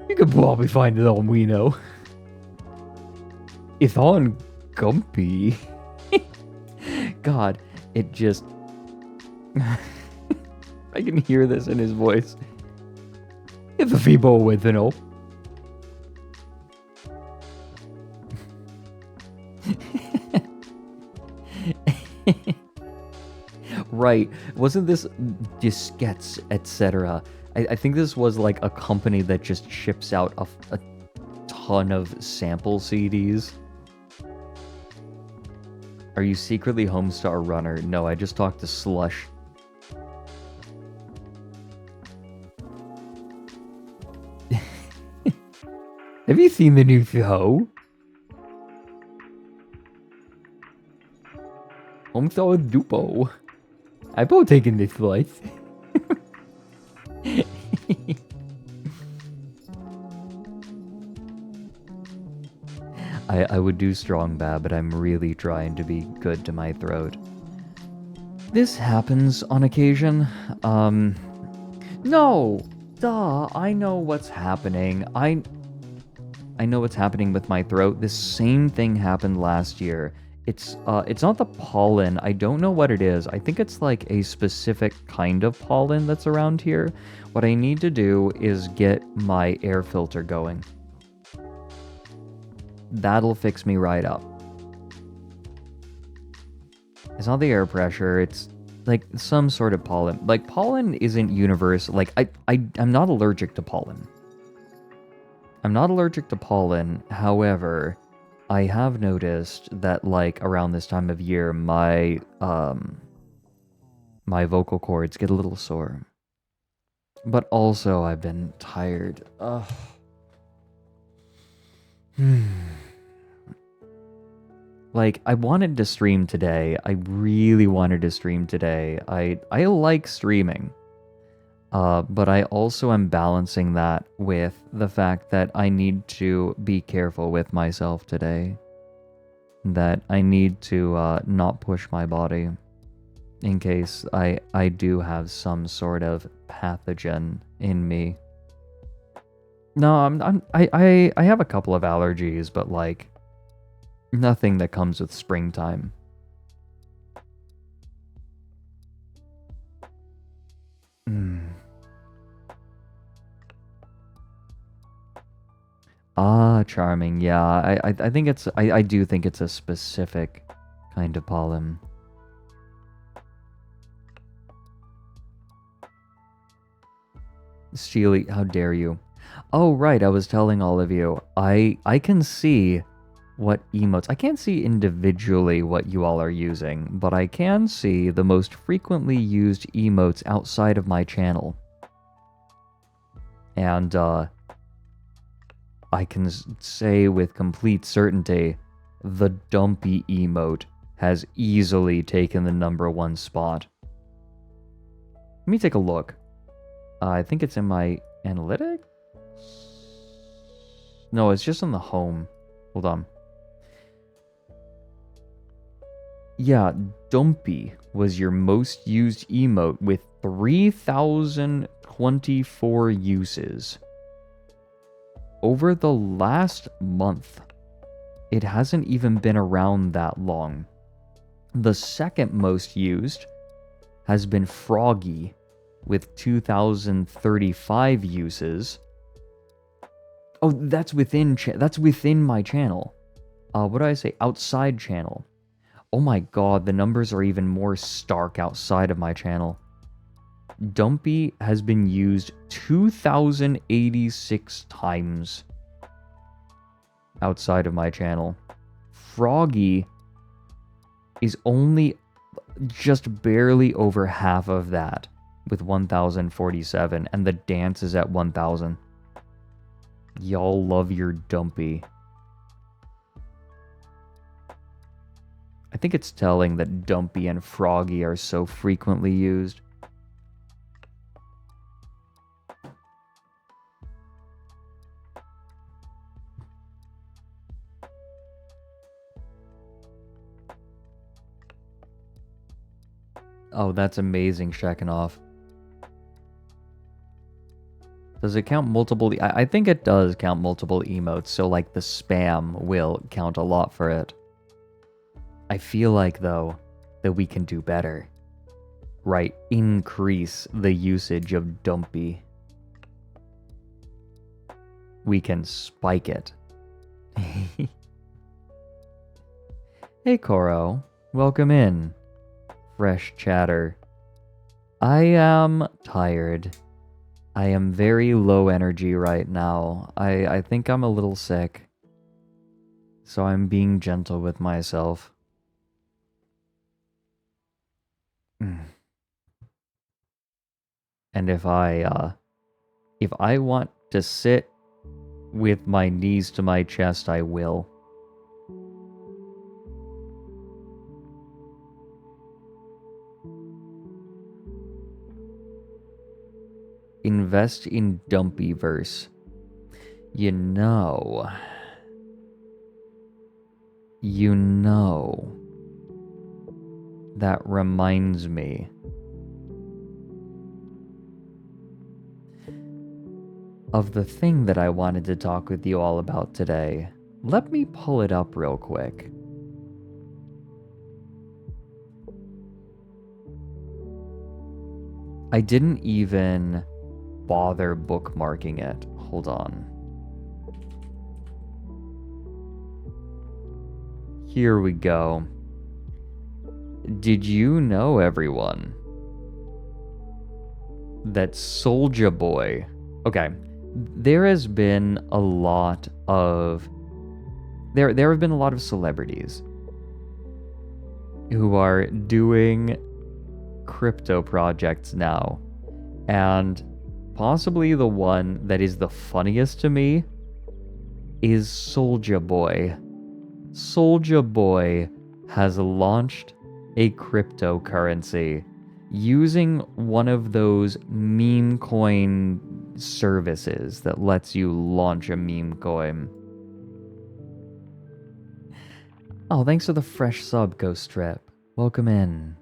You could probably find it on Wino. It's on Gumpy. God, it just... I can hear this in his voice. It's a Fibo original. Right. Wasn't this diskettes, etc.? I think this was like a company that just ships out a ton of sample CDs. Are you secretly Homestar Runner? No, I just talked to Slush. Have you seen the new show? Homestar Dupo. I partake in this life. I would do strong bad, but I'm really trying to be good to my throat. This happens on occasion. No! Duh, I know what's happening. I know what's happening with my throat. This same thing happened last year. It's not the pollen. I don't know what it is. I think it's like a specific kind of pollen that's around here. What I need to do is get my air filter going. That'll fix me right up. It's not the air pressure, it's like some sort of pollen. Like, pollen isn't universal. Like, I'm not allergic to pollen. I'm not allergic to pollen, however, I have noticed that, like, around this time of year, my vocal cords get a little sore. But also, I've been tired. Ugh. Like, I wanted to stream today. I really wanted to stream today. I like streaming. But I also am balancing that with the fact that I need to be careful with myself today. That I need to not push my body in case I do have some sort of pathogen in me. No, I have a couple of allergies, but like nothing that comes with springtime. Ah, charming. Yeah, I think it's I do think it's a specific kind of pollen. Steely, how dare you? Oh, right, I was telling all of you. I can see what emotes... I can't see individually what you all are using, but I can see the most frequently used emotes outside of my channel. And, I can say with complete certainty, the dumpy emote has easily taken the #1 spot. Let me take a look. I think it's in my analytics? No, it's just in the home. Hold on. Yeah, Dumpy was your most used emote with 3,024 uses. Over the last month, it hasn't even been around that long. The second most used has been Froggy with 2,035 uses. Oh, that's within my channel. What did I say? Outside channel. Oh my god, the numbers are even more stark outside of my channel. Dumpy has been used 2,086 times outside of my channel. Froggy is only just barely over half of that with 1,047, and the dance is at 1,000. Y'all love your Dumpy. I think it's telling that Dumpy and Froggy are so frequently used. Oh, that's amazing, Shekanoff. Does it count multiple? I think it does count multiple emotes, so like the spam will count a lot for it. I feel like, though, that we can do better. Right, increase the usage of Dumpy. We can spike it. Hey, Koro. Welcome in. Fresh chatter. I am tired. I am very low energy right now. I think I'm a little sick. So I'm being gentle with myself. And if I want to sit with my knees to my chest, I will. Invest in Dumpyverse. You know. That reminds me. Of the thing that I wanted to talk with you all about today. Let me pull it up real quick. I didn't even bother bookmarking it. Hold on. Here we go. Did you know, everyone, that Soulja Boy... Okay, there has been a lot of... There have been a lot of celebrities who are doing crypto projects now. And possibly the one that is the funniest to me is Soulja Boy. Soulja Boy has launched a cryptocurrency using one of those meme coin services that lets you launch a meme coin. Oh, thanks for the fresh sub, Ghost Trip. Welcome in.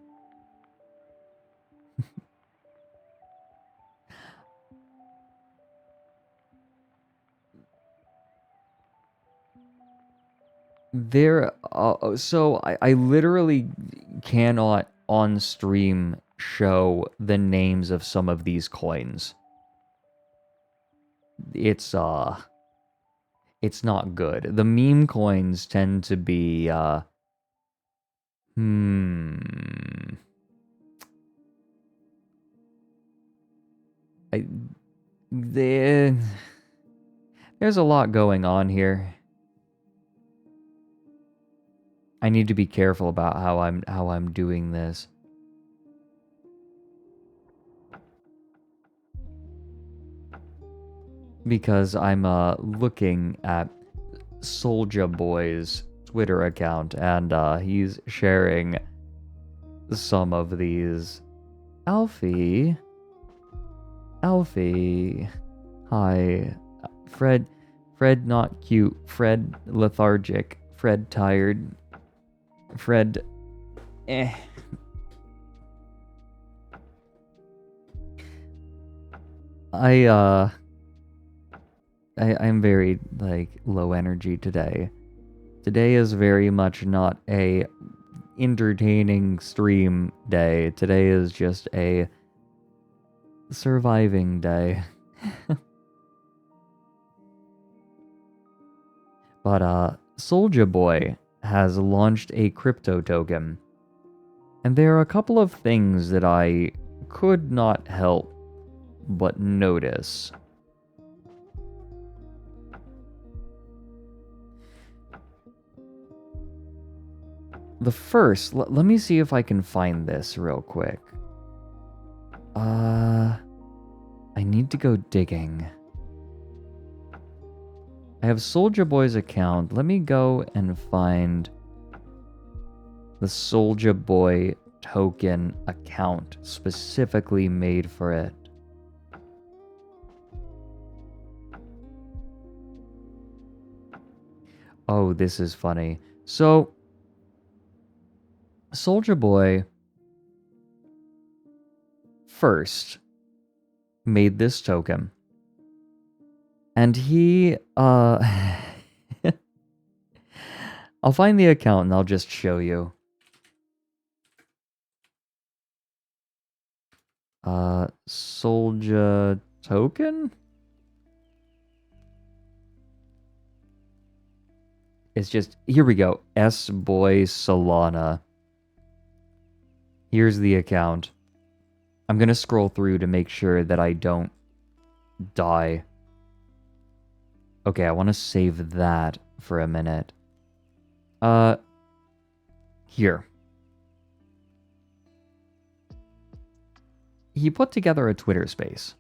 So I literally cannot on stream show the names of some of these coins. It's not good. The meme coins tend to be there's a lot going on here. I need to be careful about how I'm doing this. Because I'm looking at Soulja Boy's Twitter account, and he's sharing some of these. Alfie, hi. Fred not cute, Fred lethargic, Fred tired, Fred I'm very, low energy today. Today is very much not a entertaining stream day. Today is just a surviving day. But, Soulja Boy has launched a crypto token. And there are a couple of things that I could not help but notice. The first, let me see if I can find this real quick. I need to go digging. I have Soulja Boy's account. Let me go and find the Soulja Boy token account specifically made for it. Oh, this is funny. So, Soulja Boy first made this token, and he, I'll find the account and I'll just show you. Soulja token? It's just, here we go, S-Boy Solana. Here's the account. I'm gonna scroll through to make sure that I don't die. Okay, I want to save that for a minute. Here. He put together a Twitter space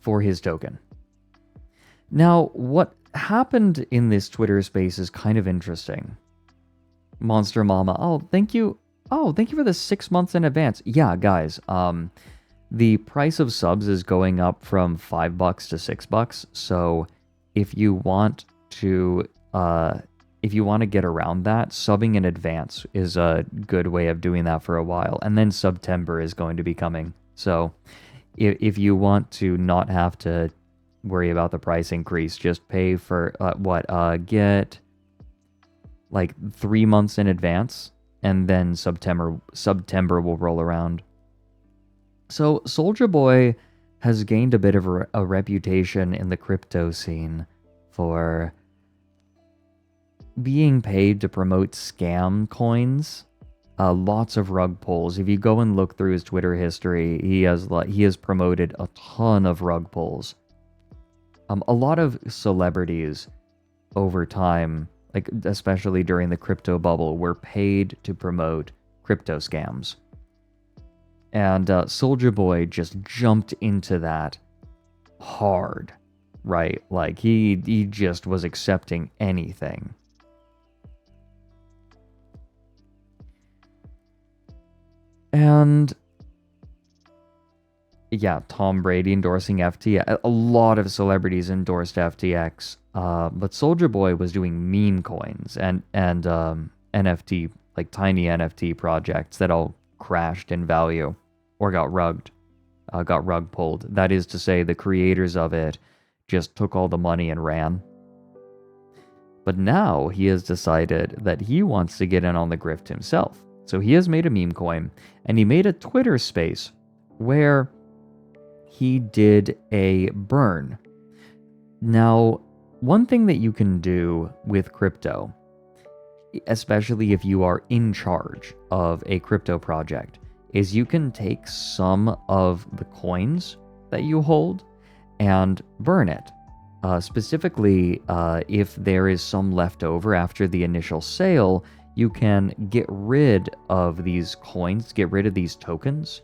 for his token. Now, what happened in this Twitter space is kind of interesting. Monster Mama, oh, thank you. Oh, thank you for the 6 months in advance. Yeah, guys, the price of subs is going up from $5 to $6. So if you want to get around that, subbing in advance is a good way of doing that for a while. And then September is going to be coming. So if you want to not have to worry about the price increase, just pay for get like 3 months in advance, and then September will roll around. So Soulja Boy has gained a bit of a reputation in the crypto scene for being paid to promote scam coins. Lots of rug pulls. If you go and look through his Twitter history, he has promoted a ton of rug pulls. A lot of celebrities over time, like especially during the crypto bubble, were paid to promote crypto scams. And Soulja Boy just jumped into that hard, right? Like he just was accepting anything. And yeah, Tom Brady endorsing FTX. A lot of celebrities endorsed FTX. But Soulja Boy was doing meme coins and NFT, like tiny NFT projects that all crashed in value or got rug pulled. That is to say, the creators of it just took all the money and ran. But now he has decided that he wants to get in on the grift himself. So he has made a meme coin, and he made a Twitter space where he did a burn. Now, one thing that you can do with crypto, especially if you are in charge of a crypto project, is you can take some of the coins that you hold and burn it. Specifically, if there is some left over after the initial sale, you can get rid of these coins, get rid of these tokens,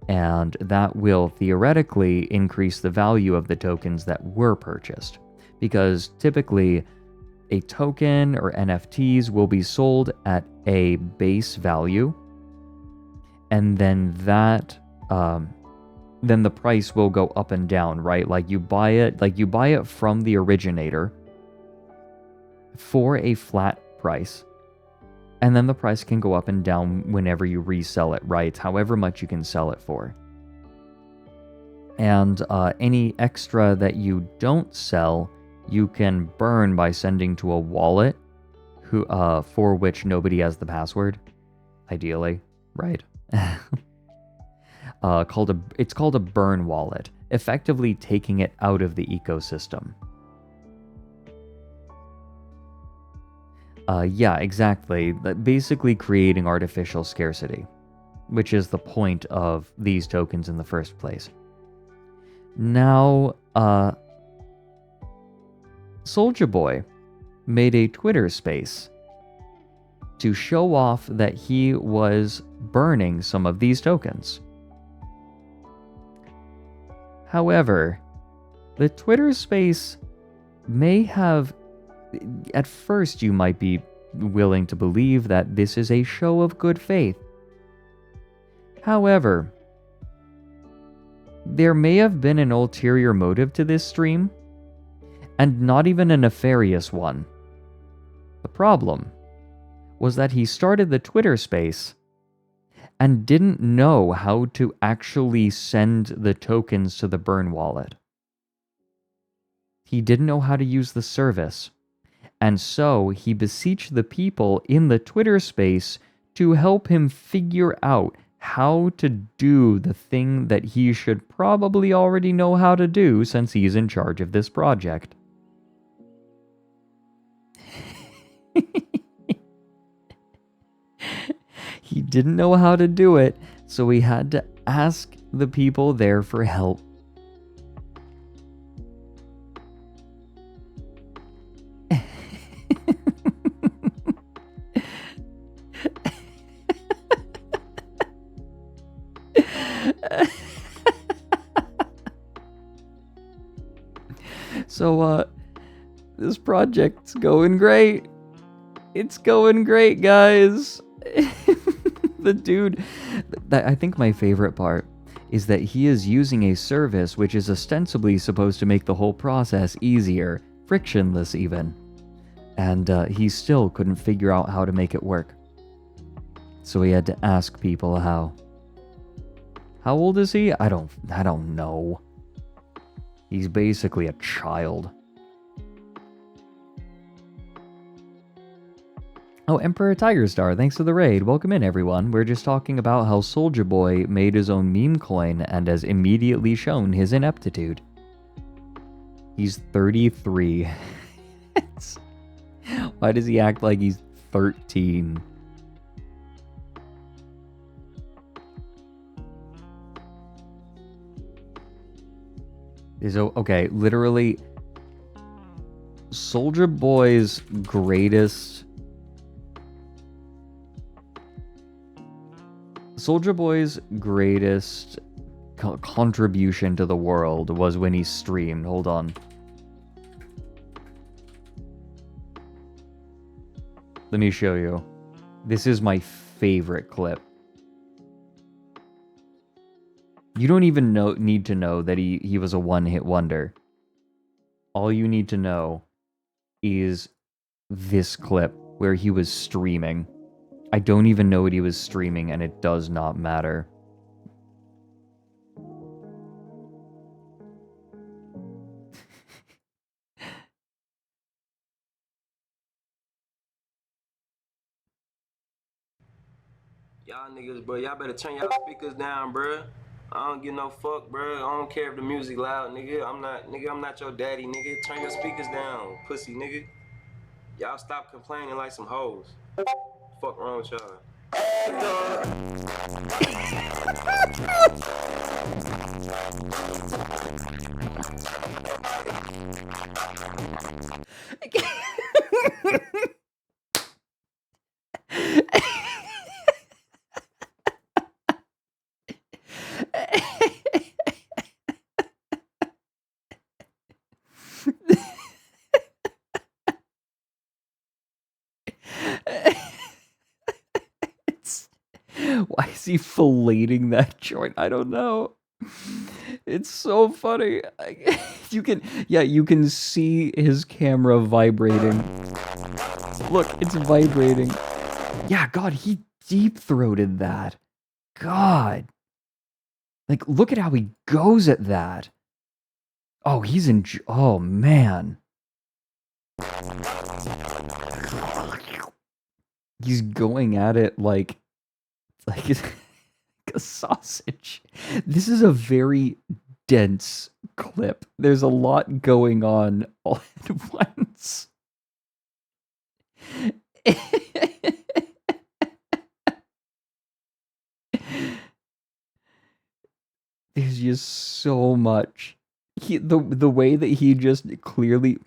and that will theoretically increase the value of the tokens that were purchased. Because typically, a token or NFTs will be sold at a base value, and then then the price will go up and down, right? Like you buy it from the originator for a flat price, and then the price can go up and down whenever you resell it, right? However much you can sell it for. And any extra that you don't sell, you can burn by sending to a wallet for which nobody has the password, ideally, right? It's called a burn wallet, effectively taking it out of the ecosystem. Yeah, exactly. Basically creating artificial scarcity, which is the point of these tokens in the first place. Now, Soulja Boy made a Twitter space to show off that he was burning some of these tokens. However, the Twitter space may have, at first you might be willing to believe that this is a show of good faith. However, there may have been an ulterior motive to this stream, and not even a nefarious one. The problem was that he started the Twitter space and didn't know how to actually send the tokens to the burn wallet. He didn't know how to use the service, and so he beseeched the people in the Twitter space to help him figure out how to do the thing that he should probably already know how to do since he's in charge of this project. He didn't know how to do it, so he had to ask the people there for help. So, this project's going great. It's going great, guys. The dude, I think my favorite part is that he is using a service which is ostensibly supposed to make the whole process easier, frictionless even. And he still couldn't figure out how to make it work. So he had to ask people how. How old is he? I don't know. He's basically a child. Oh, Emperor Tiger Star, thanks for the raid. Welcome in, everyone. We're just talking about how Soulja Boy made his own meme coin and has immediately shown his ineptitude. He's 33. Why does he act like he's 13? Okay, literally, Soulja Boy's greatest contribution to the world was when he streamed. Hold on. Let me show you. This is my favorite clip. You don't even need to know that he was a one-hit wonder. All you need to know is this clip where he was streaming. I don't even know what he was streaming, and it does not matter. Y'all niggas, bro, y'all better turn y'all speakers down, bro. I don't give no fuck, bro. I don't care if the music loud, nigga. I'm not your daddy, nigga. Turn your speakers down, pussy, nigga. Y'all stop complaining like some hoes. Fuck wrong with y'all. Why is he filleting that joint? I don't know. It's so funny. You can see his camera vibrating. Look, it's vibrating. Yeah, God, he deep-throated that. God. Like, look at how he goes at that. Oh, oh, man. He's going at it like a sausage. This is a very dense clip. There's a lot going on all at once. There's just so much. The way that he just clearly,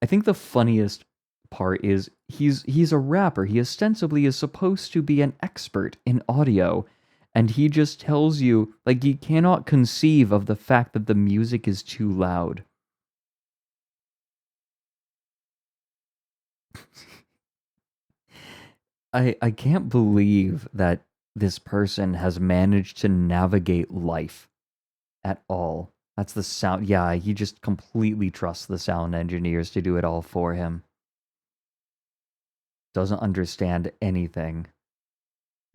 I think the funniest part is he's a rapper. He ostensibly is supposed to be an expert in audio, and he just tells you, like, he cannot conceive of the fact that the music is too loud. I can't believe that this person has managed to navigate life at all. That's the sound. Yeah, he just completely trusts the sound engineers to do it all for him. Doesn't understand anything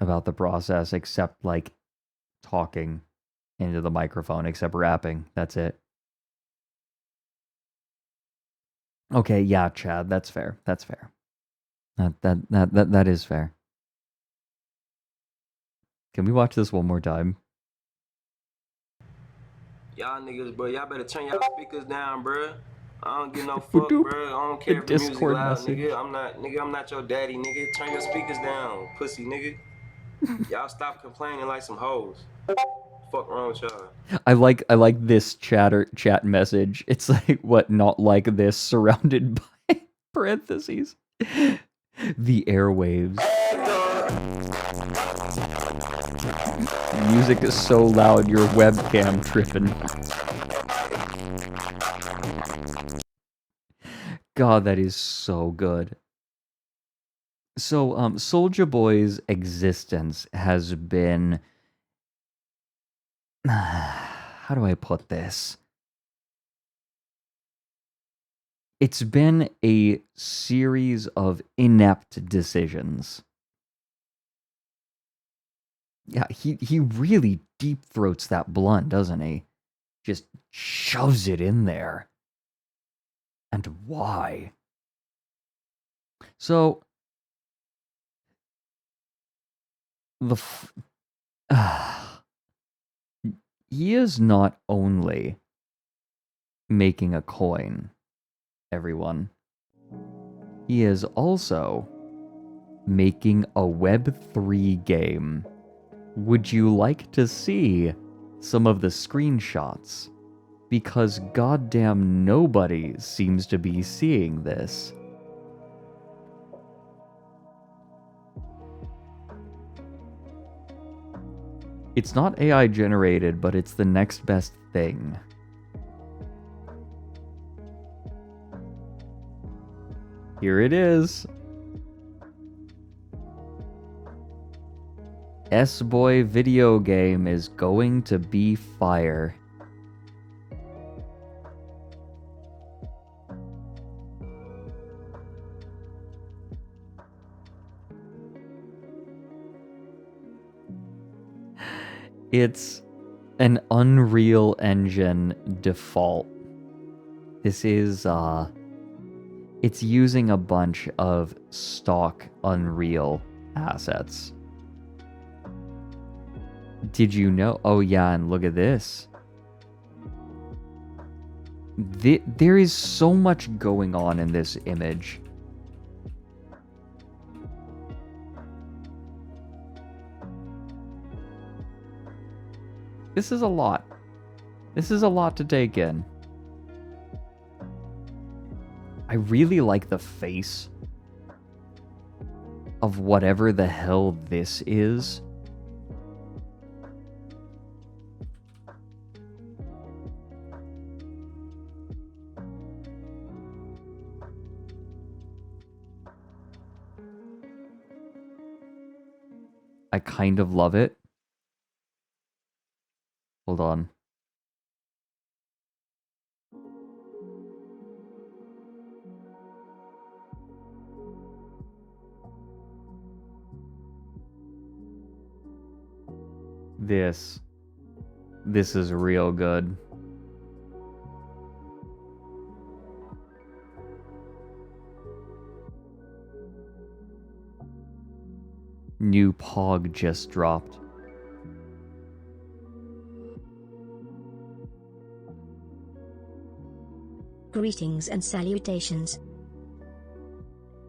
about the process except like talking into the microphone, except rapping. That's it. Okay, yeah, Chad, that's fair. That's fair. That is fair. Can we watch this one more time? Y'all niggas, bro, y'all better turn y'all speakers down, bro. I don't give no fuck, bro. I don't care if the music Discord loud, message. nigga, I'm not your daddy, nigga. Turn your speakers down, pussy, nigga. Y'all stop complaining like some hoes. Fuck wrong with y'all. I like this chat message. It's like what not like this surrounded by parentheses. The airwaves. Music is so loud your webcam tripping. God, that is so good. So, Soulja Boy's existence has been... How do I put this? It's been a series of inept decisions. Yeah, he really deep throats that blunt, doesn't he? Just shoves it in there. And why? So, he is not only making a coin, everyone. He is also making a Web3 game. Would you like to see some of the screenshots? Because goddamn nobody seems to be seeing this. It's not AI generated, but it's the next best thing. Here it is. S-Boy video game is going to be fire. It's an Unreal Engine default. This is, it's using a bunch of stock Unreal assets. Did you know? Oh yeah, and look at this. There is so much going on in this image. This is a lot. This is a lot to take in. I really like the face of whatever the hell this is. I kind of love it. Hold on. This is real good. New Pog just dropped. Greetings and salutations.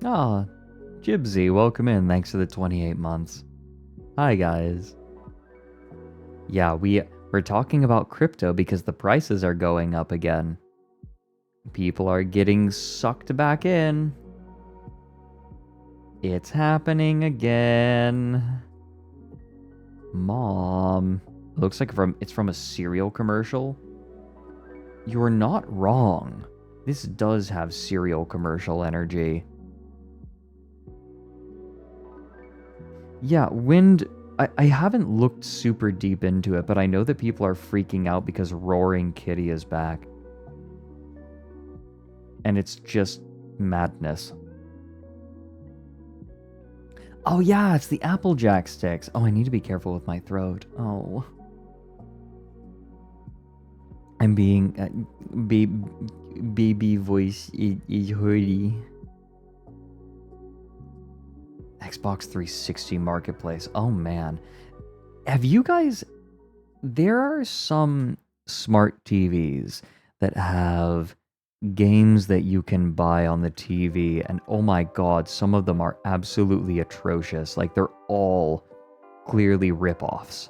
Ah, Jibsy, welcome in. Thanks for the 28 months. Hi, guys. Yeah, we're talking about crypto because the prices are going up again. People are getting sucked back in. It's happening again. Mom. Looks like it's from a cereal commercial. You're not wrong. This does have cereal commercial energy. Yeah, Wind, I haven't looked super deep into it, but I know that people are freaking out because Roaring Kitty is back. And it's just madness. Oh yeah, it's the Applejack sticks. Oh, I need to be careful with my throat. Oh. I'm being... baby voice is hurty. Xbox 360 Marketplace. Oh man. Have you guys... There are some smart TVs that have games that you can buy on the TV, and oh my god, some of them are absolutely atrocious. Like, they're all clearly rip-offs.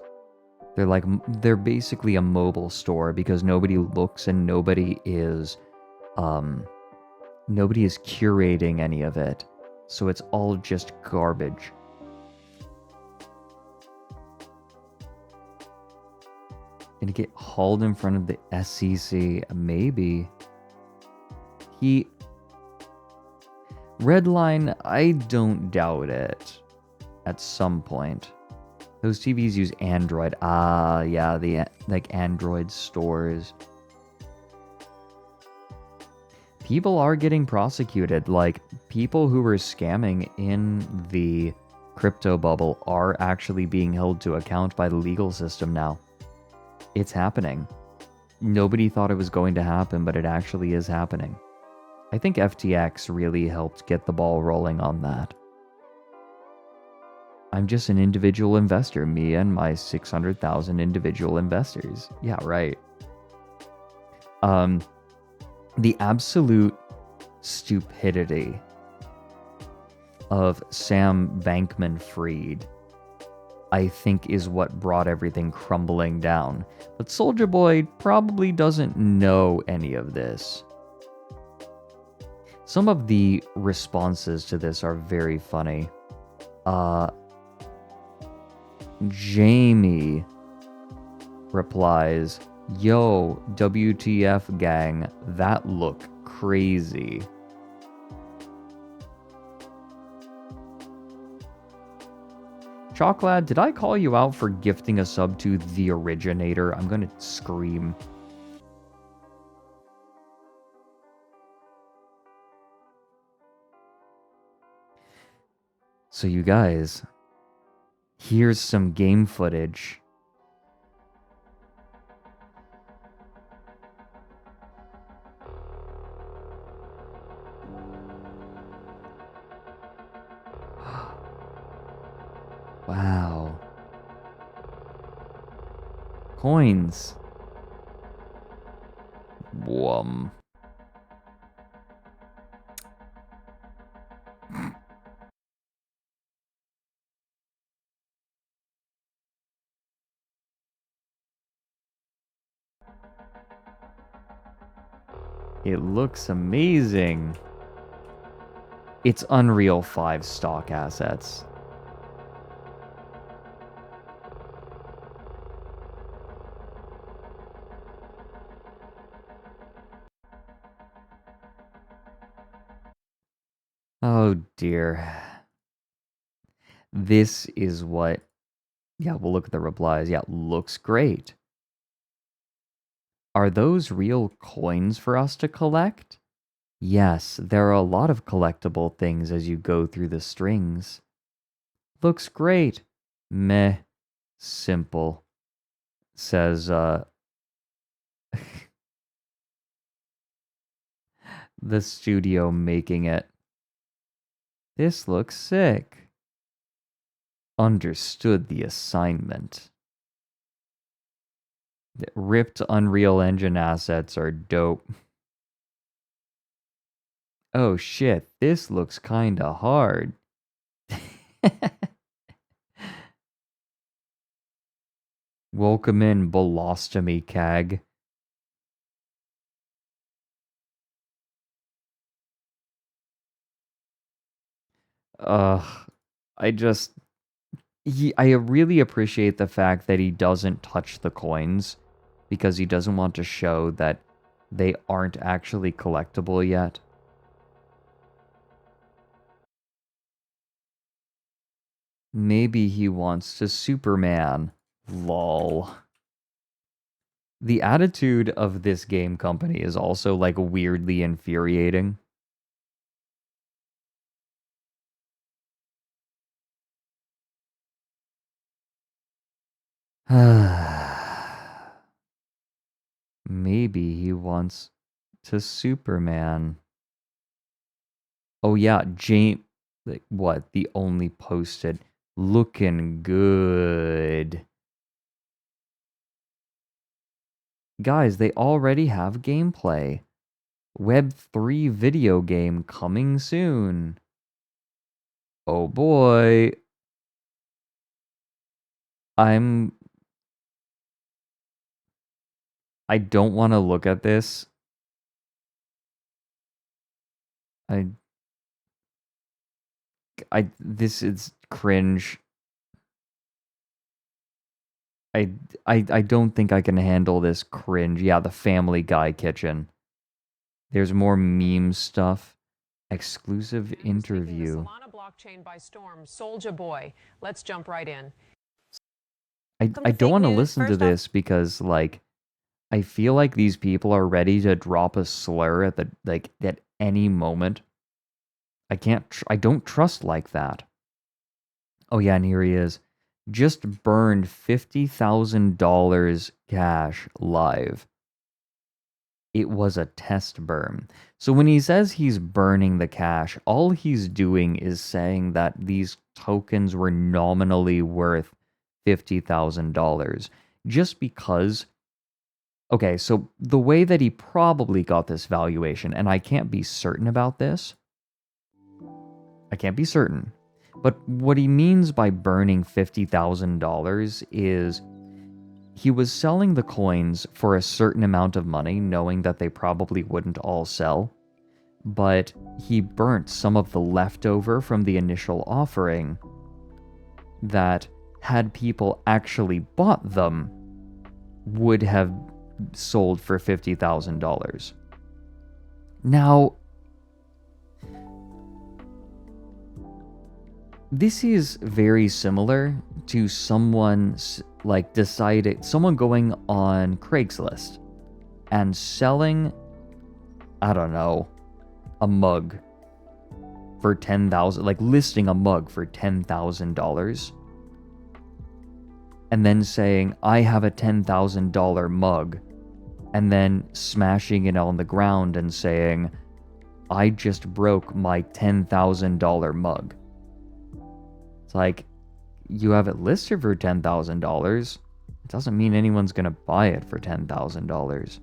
They're basically a mobile store because nobody looks and nobody is curating any of it. So it's all just garbage. Gonna get hauled in front of the SEC. Maybe. Redline, I don't doubt it. At some point. Those TVs use Android. Ah, yeah, the Android stores. People are getting prosecuted. Like, people who were scamming in the crypto bubble are actually being held to account by the legal system now. It's happening. Nobody thought it was going to happen, but it actually is happening. I think FTX really helped get the ball rolling on that. I'm just an individual investor, me and my 600,000 individual investors. Yeah, right. The absolute stupidity of Sam Bankman-Fried, I think, is what brought everything crumbling down. But Soulja Boy probably doesn't know any of this. Some of the responses to this are very funny. Jamie replies, "Yo, WTF gang, that look crazy." Chalklad, did I call you out for gifting a sub to The Originator? I'm gonna scream. So you guys, here's some game footage. Wow. Coins. Whum. It looks amazing. It's Unreal 5 stock assets. Oh dear. This is what... Yeah, we'll look at the replies. Yeah, looks great. Are those real coins for us to collect? Yes, there are a lot of collectible things as you go through the strings. Looks great. Meh. Simple. Says, the studio making it. This looks sick. Understood the assignment. The ripped Unreal Engine assets are dope. Oh shit, this looks kinda hard. Welcome in, Bolostomy Cag. I just... I really appreciate the fact that he doesn't touch the coins because he doesn't want to show that they aren't actually collectible yet. Maybe he wants to Superman. Lol. The attitude of this game company is also like weirdly infuriating. Maybe he wants to Superman. Oh yeah, James, like, what? The only posted. Looking good. Guys, they already have gameplay. Web3 video game coming soon. Oh boy. I don't want to look at this. This is cringe. I don't think I can handle this cringe. Yeah, the Family Guy kitchen. There's more meme stuff. Exclusive interview. Solana blockchain by storm, Soulja Boy. Let's jump right in. I don't want to listen to this because like I feel like these people are ready to drop a slur at at any moment. I don't trust like that. Oh yeah, and here he is. Just burned $50,000 cash live. It was a test burn. So when he says he's burning the cash, all he's doing is saying that these tokens were nominally worth $50,000. Just because. Okay, so the way that he probably got this valuation, and I can't be certain about this. I can't be certain. But what he means by burning $50,000 is he was selling the coins for a certain amount of money, knowing that they probably wouldn't all sell. But he burnt some of the leftover from the initial offering that, had people actually bought them, would have sold for $50,000. Now, this is very similar to someone going on Craigslist and selling, I don't know, a mug for $10,000, like listing a mug for $10,000 and then saying, I have a $10,000 mug, and then smashing it on the ground and saying, I just broke my $10,000 mug. It's like, you have it listed for $10,000. It doesn't mean anyone's going to buy it for $10,000.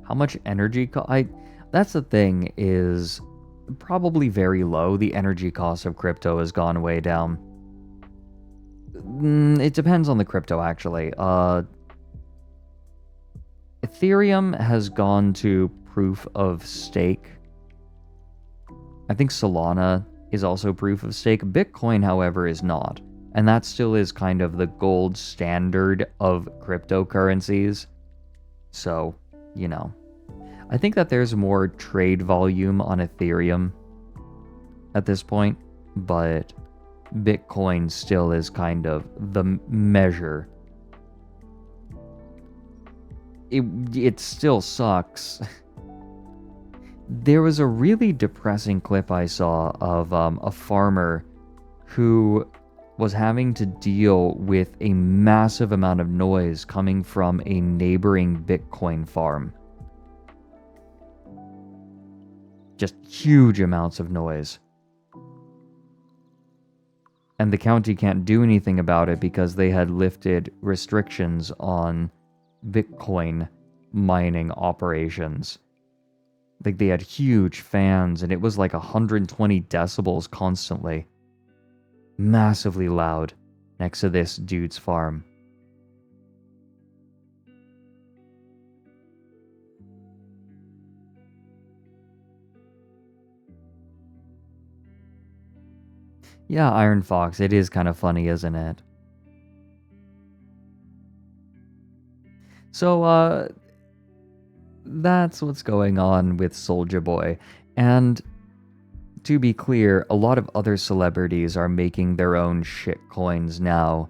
How much energy that's the thing, is probably very low. The energy cost of crypto has gone way down. It depends on the crypto, actually. Ethereum has gone to proof of stake. I think Solana is also proof of stake. Bitcoin, however, is not. And that still is kind of the gold standard of cryptocurrencies. So, you know. I think that there's more trade volume on Ethereum at this point, but Bitcoin still is kind of the measure. It still sucks. There was a really depressing clip I saw of a farmer who was having to deal with a massive amount of noise coming from a neighboring Bitcoin farm. Just huge amounts of noise. And the county can't do anything about it because they had lifted restrictions on Bitcoin mining operations. Like, they had huge fans, and it was like 120 decibels constantly. Massively loud next to this dude's farm. Yeah, Iron Fox, it is kind of funny, isn't it? So, That's what's going on with Soulja Boy. And to be clear, a lot of other celebrities are making their own shit coins now.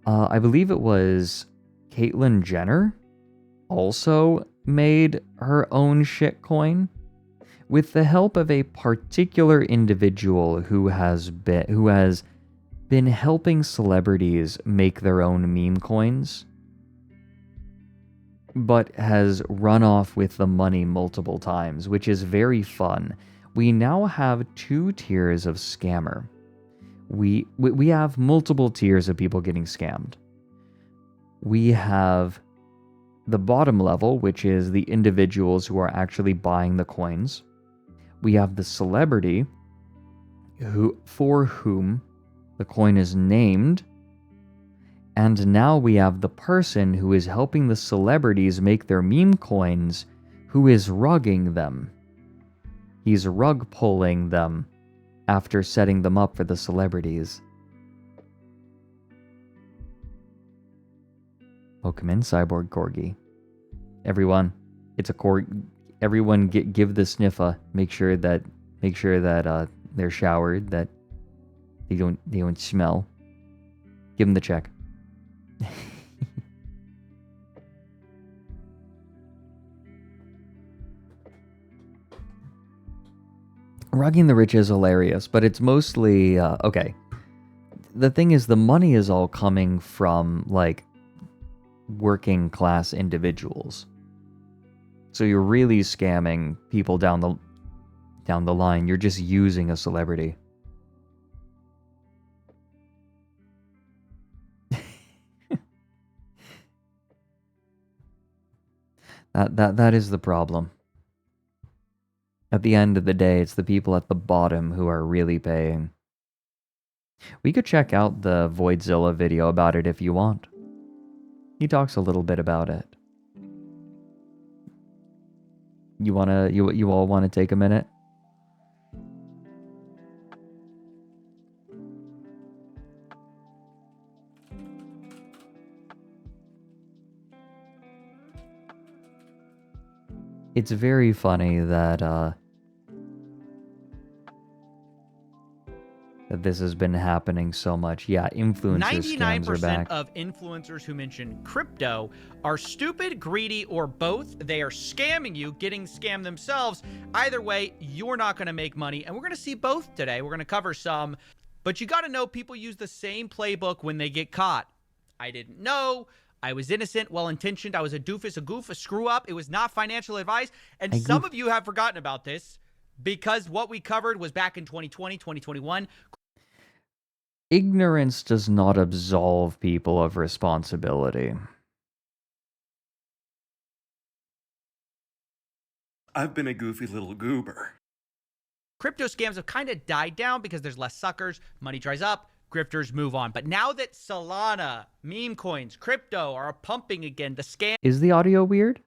I believe it was Caitlyn Jenner also made her own shit coin with the help of a particular individual who has been helping celebrities make their own meme coins, but has run off with the money multiple times, which is very fun. We now have 2 tiers of scammer. We have multiple tiers of people getting scammed. We have the bottom level, which is the individuals who are actually buying the coins. We have the celebrity for whom the coin is named. And now we have the person who is helping the celebrities make their meme coins, who is rugging them. He's rug pulling them after setting them up for the celebrities. Welcome in, Cyborg Corgi. Everyone, it's a corgi. Everyone, give the sniffa. Make sure that they're showered, that they don't smell. Give them the check. Rugging the rich is hilarious, but it's mostly okay. The thing is, the money is all coming from like working class individuals. So you're really scamming people down the line. You're just using a celebrity. That is the problem. At the end of the day, it's the people at the bottom who are really paying. We could check out the Voidzilla video about it if you want. He talks a little bit about it. You all wanna take a minute? It's very funny that that this has been happening so much. Yeah, influencer scams are back. 99% of influencers who mention crypto are stupid, greedy, or both. They are scamming you, getting scammed themselves. Either way, you're not going to make money. And we're going to see both today. We're going to cover some. But you got to know people use the same playbook when they get caught. I didn't know. I was innocent, well-intentioned. I was a doofus, a goof, a screw-up. It was not financial advice. And some of you have forgotten about this because what we covered was back in 2020, 2021. Ignorance does not absolve people of responsibility. I've been a goofy little goober. Crypto scams have kind of died down because there's less suckers, money dries up, grifters move on. But now that Solana, meme coins, crypto are pumping again, the scams... Is the audio weird?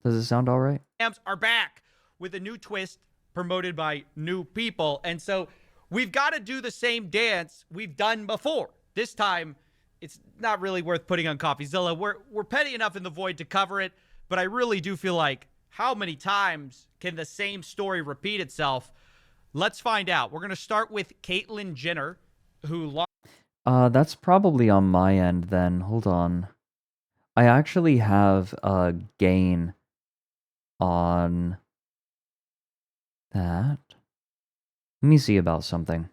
Does it sound all right? Scams are back with a new twist promoted by new people. And so we've got to do the same dance we've done before. This time, it's not really worth putting on CoffeeZilla. We're petty enough in the void to cover it, but I really do feel like, how many times can the same story repeat itself? Let's find out. We're going to start with Caitlyn Jenner, who lost... That's probably on my end then. Hold on. I actually have a gain on that. Let me see about something.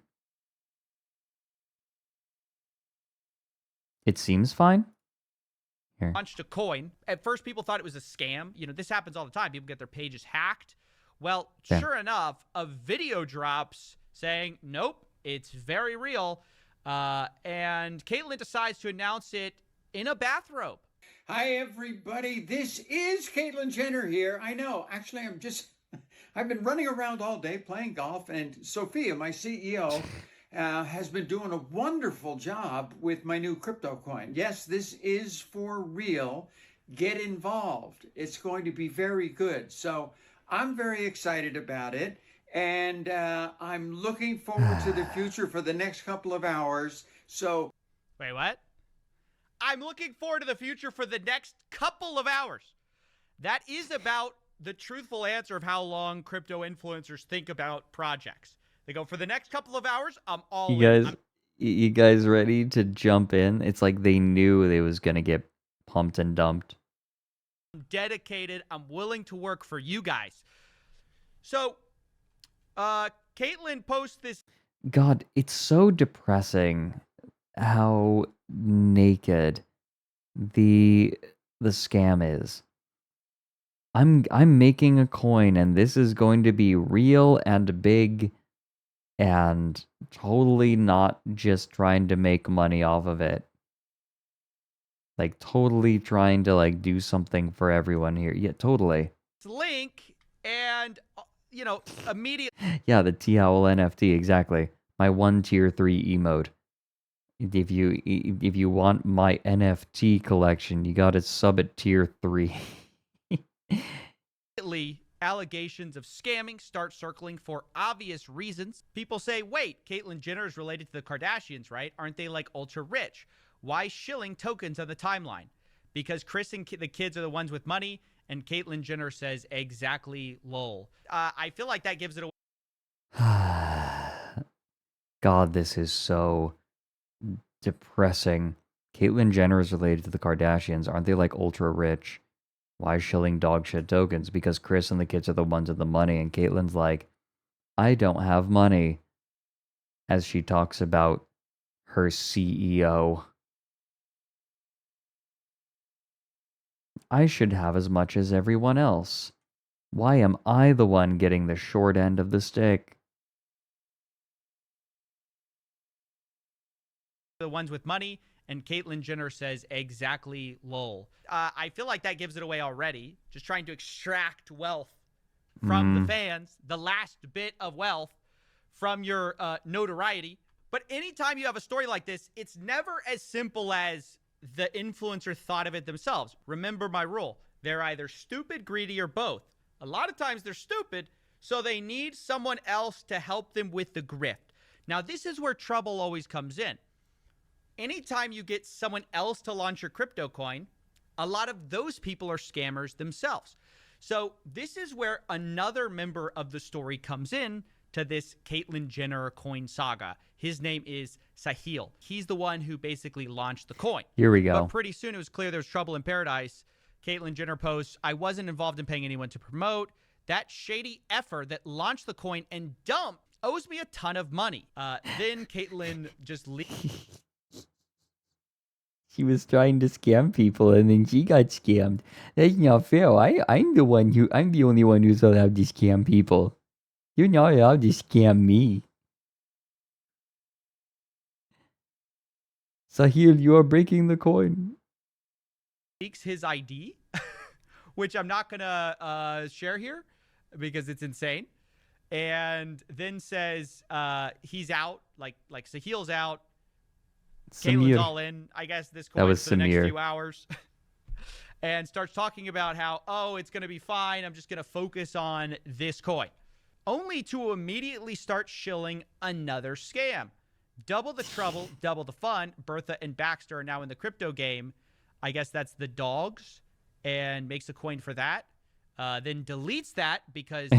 It seems fine. Here. Launched a coin. At first, people thought it was a scam. You know, this happens all the time. People get their pages hacked. Well, sure enough, a video drops saying, nope, it's very real. And Caitlyn decides to announce it in a bathrobe. Hi, everybody. This is Caitlyn Jenner here. I know. Actually, I've been running around all day playing golf, and Sophia, my CEO, has been doing a wonderful job with my new crypto coin. Yes, this is for real. Get involved. It's going to be very good. So I'm very excited about it, and I'm looking forward to the future for the next couple of hours. So, wait, what? I'm looking forward to the future for the next couple of hours. That is about the truthful answer of how long crypto influencers think about projects. They go, for the next couple of hours, I'm all in. You guys ready to jump in? It's like they knew they was gonna get pumped and dumped. I'm dedicated. I'm willing to work for you guys. So, Caitlin posts this. God, it's so depressing how naked the scam is. I'm making a coin and this is going to be real and big and totally not just trying to make money off of it. Like totally trying to like do something for everyone here. Yeah, totally. Link and immediately. Yeah, the T-Owl NFT, exactly. My 1 tier 3 emote. If you want my NFT collection, you gotta sub at tier 3. Allegations of scamming start circling for obvious reasons. People say, wait, Caitlyn Jenner is related to the Kardashians, right? Aren't they like ultra rich? Why shilling tokens on the timeline? Because Chris and the kids are the ones with money, and Caitlyn Jenner says exactly lol. I feel like that gives it away. God, this is so depressing. Caitlyn Jenner is related to the Kardashians. Aren't they like ultra rich? Why shilling dog shit tokens? Because Chris and the kids are the ones with the money, and Caitlyn's like, I don't have money. As she talks about her CEO. I should have as much as everyone else. Why am I the one getting the short end of the stick? The ones with money, and Caitlyn Jenner says exactly lol. I feel like that gives it away already. Just trying to extract wealth from the fans, the last bit of wealth from your notoriety. But anytime you have a story like this, it's never as simple as the influencer thought of it themselves. Remember my rule. They're either stupid, greedy, or both. A lot of times they're stupid, so they need someone else to help them with the grift. Now, this is where trouble always comes in. Anytime you get someone else to launch your crypto coin, a lot of those people are scammers themselves. So this is where another member of the story comes in to this Caitlyn Jenner coin saga. His name is Sahil. He's the one who basically launched the coin. Here we go. But pretty soon it was clear there's trouble in paradise. Caitlyn Jenner posts, I wasn't involved in paying anyone to promote. That shady effer that launched the coin and dumped owes me a ton of money. Then Caitlyn just leaves. She was trying to scam people and then she got scammed. That's not fair. I'm the only one who's allowed to scam people. You're not allowed to scam me. Sahil, you are breaking the coin. Leaks his ID, which I'm not gonna share here because it's insane. And then says he's out, like Sahil's out. Caitlin's all in. I guess this coin for the next few hours. And starts talking about how, oh, it's going to be fine. I'm just going to focus on this coin. Only to immediately start shilling another scam. Double the trouble, double the fun. Bertha and Baxter are now in the crypto game. I guess that's the dogs. And makes a coin for that. Then deletes that because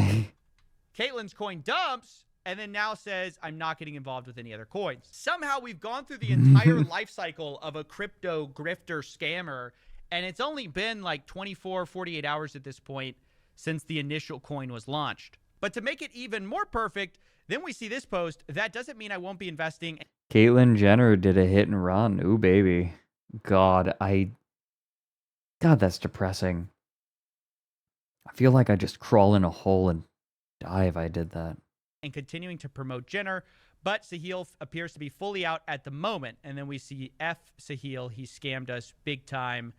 Caitlyn's coin dumps. And then now says, I'm not getting involved with any other coins. Somehow we've gone through the entire life cycle of a crypto grifter scammer. And it's only been like 24, 48 hours at this point since the initial coin was launched. But to make it even more perfect, then we see this post. That doesn't mean I won't be investing. Caitlyn Jenner did a hit and run. Ooh, baby. God, that's depressing. I feel like I just crawl in a hole and die if I did that. And continuing to promote Jenner, but Sahil appears to be fully out at the moment. And then we see F. Sahil, he scammed us big time.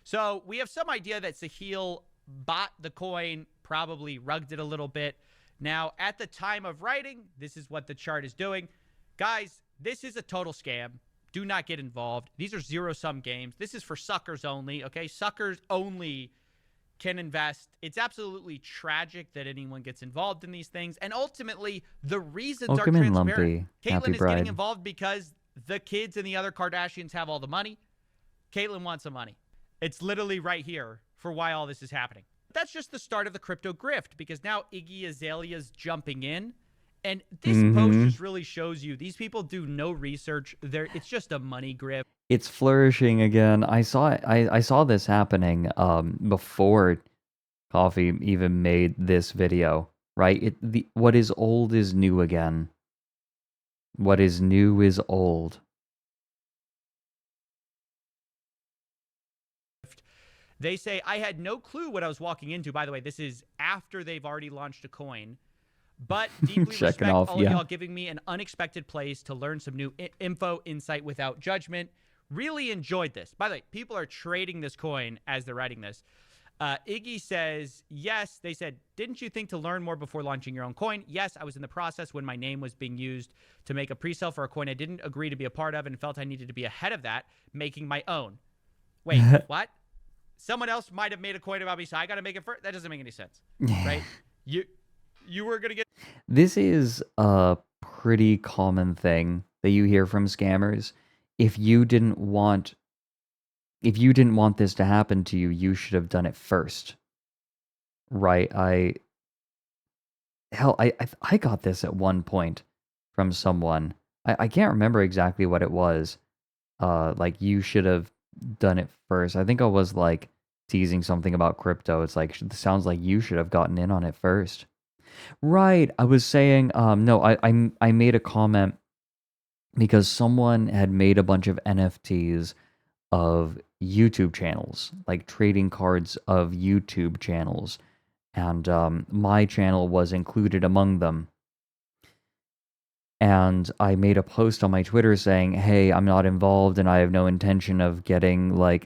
So we have some idea that Sahil bought the coin, probably rugged it a little bit. Now, at the time of writing, this is what the chart is doing. Guys, this is a total scam. Do not get involved. These are zero-sum games. This is for suckers only, okay? Suckers only can invest. It's absolutely tragic that anyone gets involved in these things. And ultimately, the reasons are transparent. Lumpy. Caitlyn is getting involved because the kids and the other Kardashians have all the money. Caitlyn wants some money. It's literally right here for why all this is happening. That's just the start of the crypto grift, because now Iggy Azalea's jumping in. And this post just really shows you these people do no research. It's just a money grift. It's flourishing again. I saw this happening before Coffee even made this video, right? What is old is new again. What is new is old. They say, I had no clue what I was walking into. By the way, this is after they've already launched a coin. But deeply respect all of y'all giving me an unexpected place to learn some new info, insight without judgment. Really enjoyed this. By the way, people are trading this coin as they're writing this. Iggy says, yes. They said, didn't you think to learn more before launching your own coin? Yes, I was in the process when my name was being used to make a pre-sale for a coin I didn't agree to be a part of and felt I needed to be ahead of that, making my own. Wait, what? Someone else might have made a coin about me, so I got to make it first? That doesn't make any sense, right? You were going to get... This is a pretty common thing that you hear from scammers. If you didn't want this to happen to you, you should have done it first. Right? I got this at one point from someone. I can't remember exactly what it was. Like, you should have done it first. I think I was like teasing something about crypto. It's like, it sounds like you should have gotten in on it first. Right. I was saying, no, I made a comment because someone had made a bunch of NFTs of YouTube channels, like trading cards of YouTube channels. And my channel was included among them. And I made a post on my Twitter saying, hey, I'm not involved and I have no intention of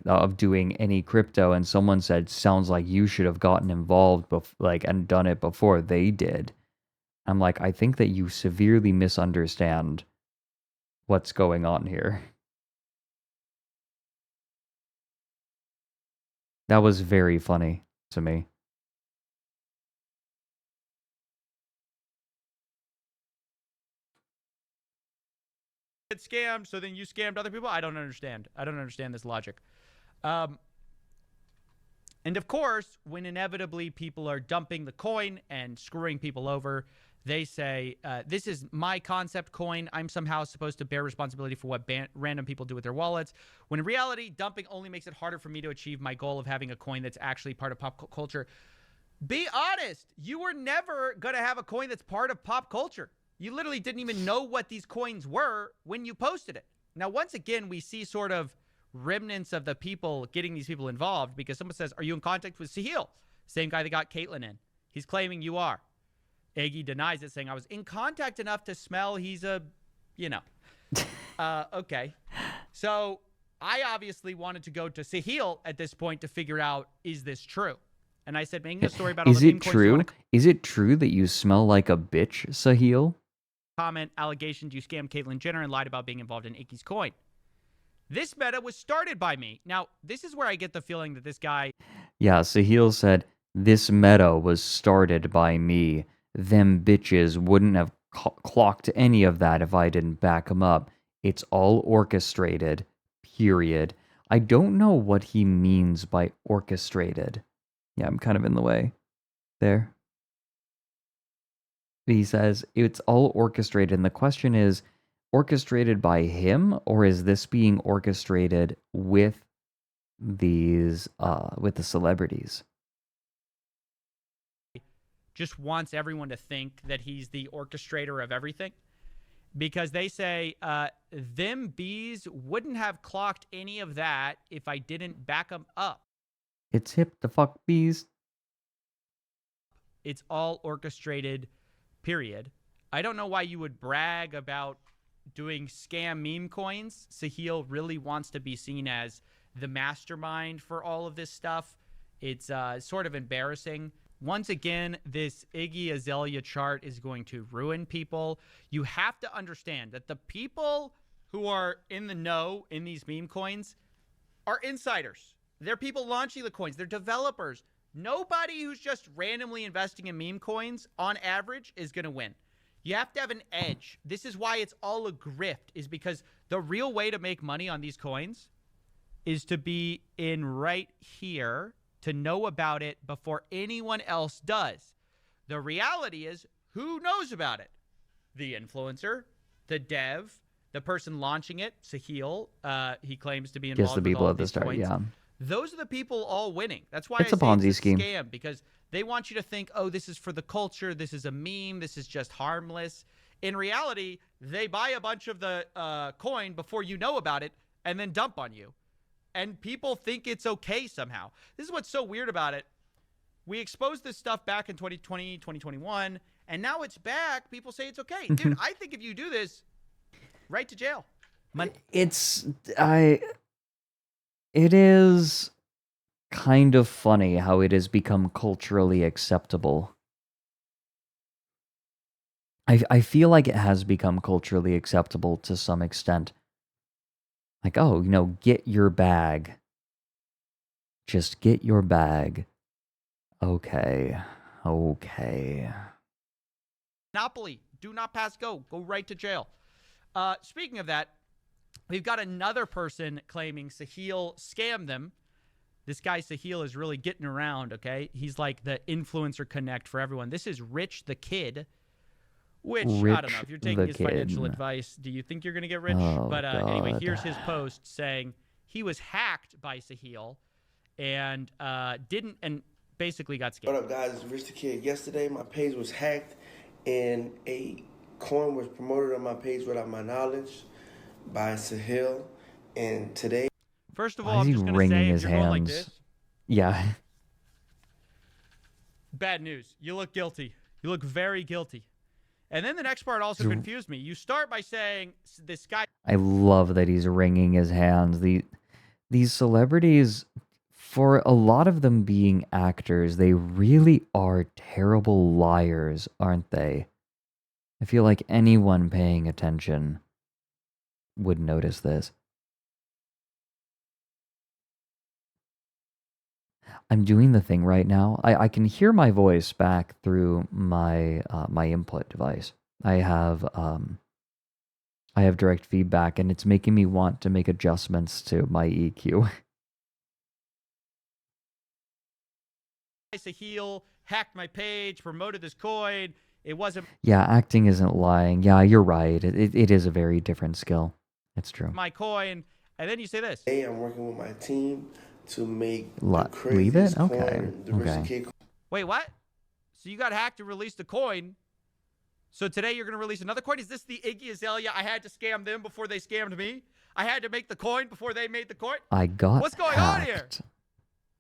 of doing any crypto. And someone said, sounds like you should have gotten involved and done it before they did. I'm like, I think that you severely misunderstand what's going on here. That was very funny to me. Get scammed, so then you scammed other people? I don't understand. I don't understand this logic. And of course, when inevitably people are dumping the coin and screwing people over, they say, this is my concept coin. I'm somehow supposed to bear responsibility for what random people do with their wallets. When in reality, dumping only makes it harder for me to achieve my goal of having a coin that's actually part of pop culture. Be honest. You were never going to have a coin that's part of pop culture. You literally didn't even know what these coins were when you posted it. Now, once again, we see sort of remnants of the people getting these people involved because someone says, are you in contact with Sahil? Same guy that got Caitlyn in. He's claiming you are. Iggy denies it, saying I was in contact enough to smell he's a, okay. So I obviously wanted to go to Sahil at this point to figure out, is this true? And I said, making a story about all the meme coins. Is it true? Is it true that you smell like a bitch, Sahil? Comment, allegations you scammed Caitlyn Jenner and lied about being involved in Iggy's coin. This meta was started by me. Now, this is where I get the feeling that this guy... Yeah, Sahil said, this meta was started by me. Them bitches wouldn't have clocked any of that if I didn't back them up. It's all orchestrated, period. I don't know what he means by orchestrated. Yeah, I'm kind of in the way there. He says, it's all orchestrated. And the question is, orchestrated by him, or is this being orchestrated with the celebrities? Just wants everyone to think that he's the orchestrator of everything. Because they say, them bees wouldn't have clocked any of that if I didn't back them up. It's hip to fuck bees. It's all orchestrated, period. I don't know why you would brag about doing scam meme coins. Sahil really wants to be seen as the mastermind for all of this stuff. It's sort of embarrassing. Once again, this Iggy Azalea chart is going to ruin people. You have to understand that the people who are in the know in these meme coins are insiders. They're people launching the coins. They're developers. Nobody who's just randomly investing in meme coins on average is going to win. You have to have an edge. This is why it's all a grift, is because the real way to make money on these coins is to be in right here to know about it before anyone else does. The reality is, who knows about it? The influencer, the dev, the person launching it, Sahil, he claims to be involved Just the with people all at the these start, coins. yeah. Those are the people all winning. That's why It's I a say Ponzi it's a scheme. scam, because they want you to think, oh, this is for the culture. This is a meme. This is just harmless. In reality, they buy a bunch of the coin before you know about it and then dump on you. And people think it's okay somehow. This is what's so weird about it. We exposed this stuff back in 2020, 2021, and now it's back. People say it's okay. Dude, I think if you do this, right to jail. It is kind of funny how it has become culturally acceptable. I feel like it has become culturally acceptable to some extent. Like, oh, get your bag. Just get your bag. Okay. Monopoly. Do not pass go. Go right to jail. Speaking of that, we've got another person claiming Sahil scammed them. This guy Sahil is really getting around, okay? He's like the influencer connect for everyone. This is Rich the Kid, which, I don't know. If you're taking his financial advice, do you think you're going to get rich? Oh, But anyway, God. here's his post saying he was hacked by Sahil and basically got scammed. What up, guys? It's Rich the Kid. Yesterday, my page was hacked and a coin was promoted on my page without my knowledge by Sahil. And today... First of Why all, is I'm he just going to wringing say, if his you're going like hands? this, Yeah. bad news. You look guilty. You look very guilty. And then the next part also confused me. You start by saying this guy... I love that he's wringing his hands. These celebrities, for a lot of them being actors, they really are terrible liars, aren't they? I feel like anyone paying attention would notice this. I'm doing the thing right now. I can hear my voice back through my my input device. I have direct feedback, and it's making me want to make adjustments to my EQ. Sahil hacked my page, promoted this coin. It wasn't... Yeah, acting isn't lying. Yeah, you're right. It is a very different skill. It's true. my coin. And then you say this. Today, I'm working with my team to make the Leave it? craziest Okay. coin, the Rich the Okay. Kid Wait, what? So you got hacked and released a coin. So today you're going to release another coin? Is this the Iggy Azalea? I had to scam them before they scammed me? I had to make the coin before they made the coin? I got What's going hacked. on here?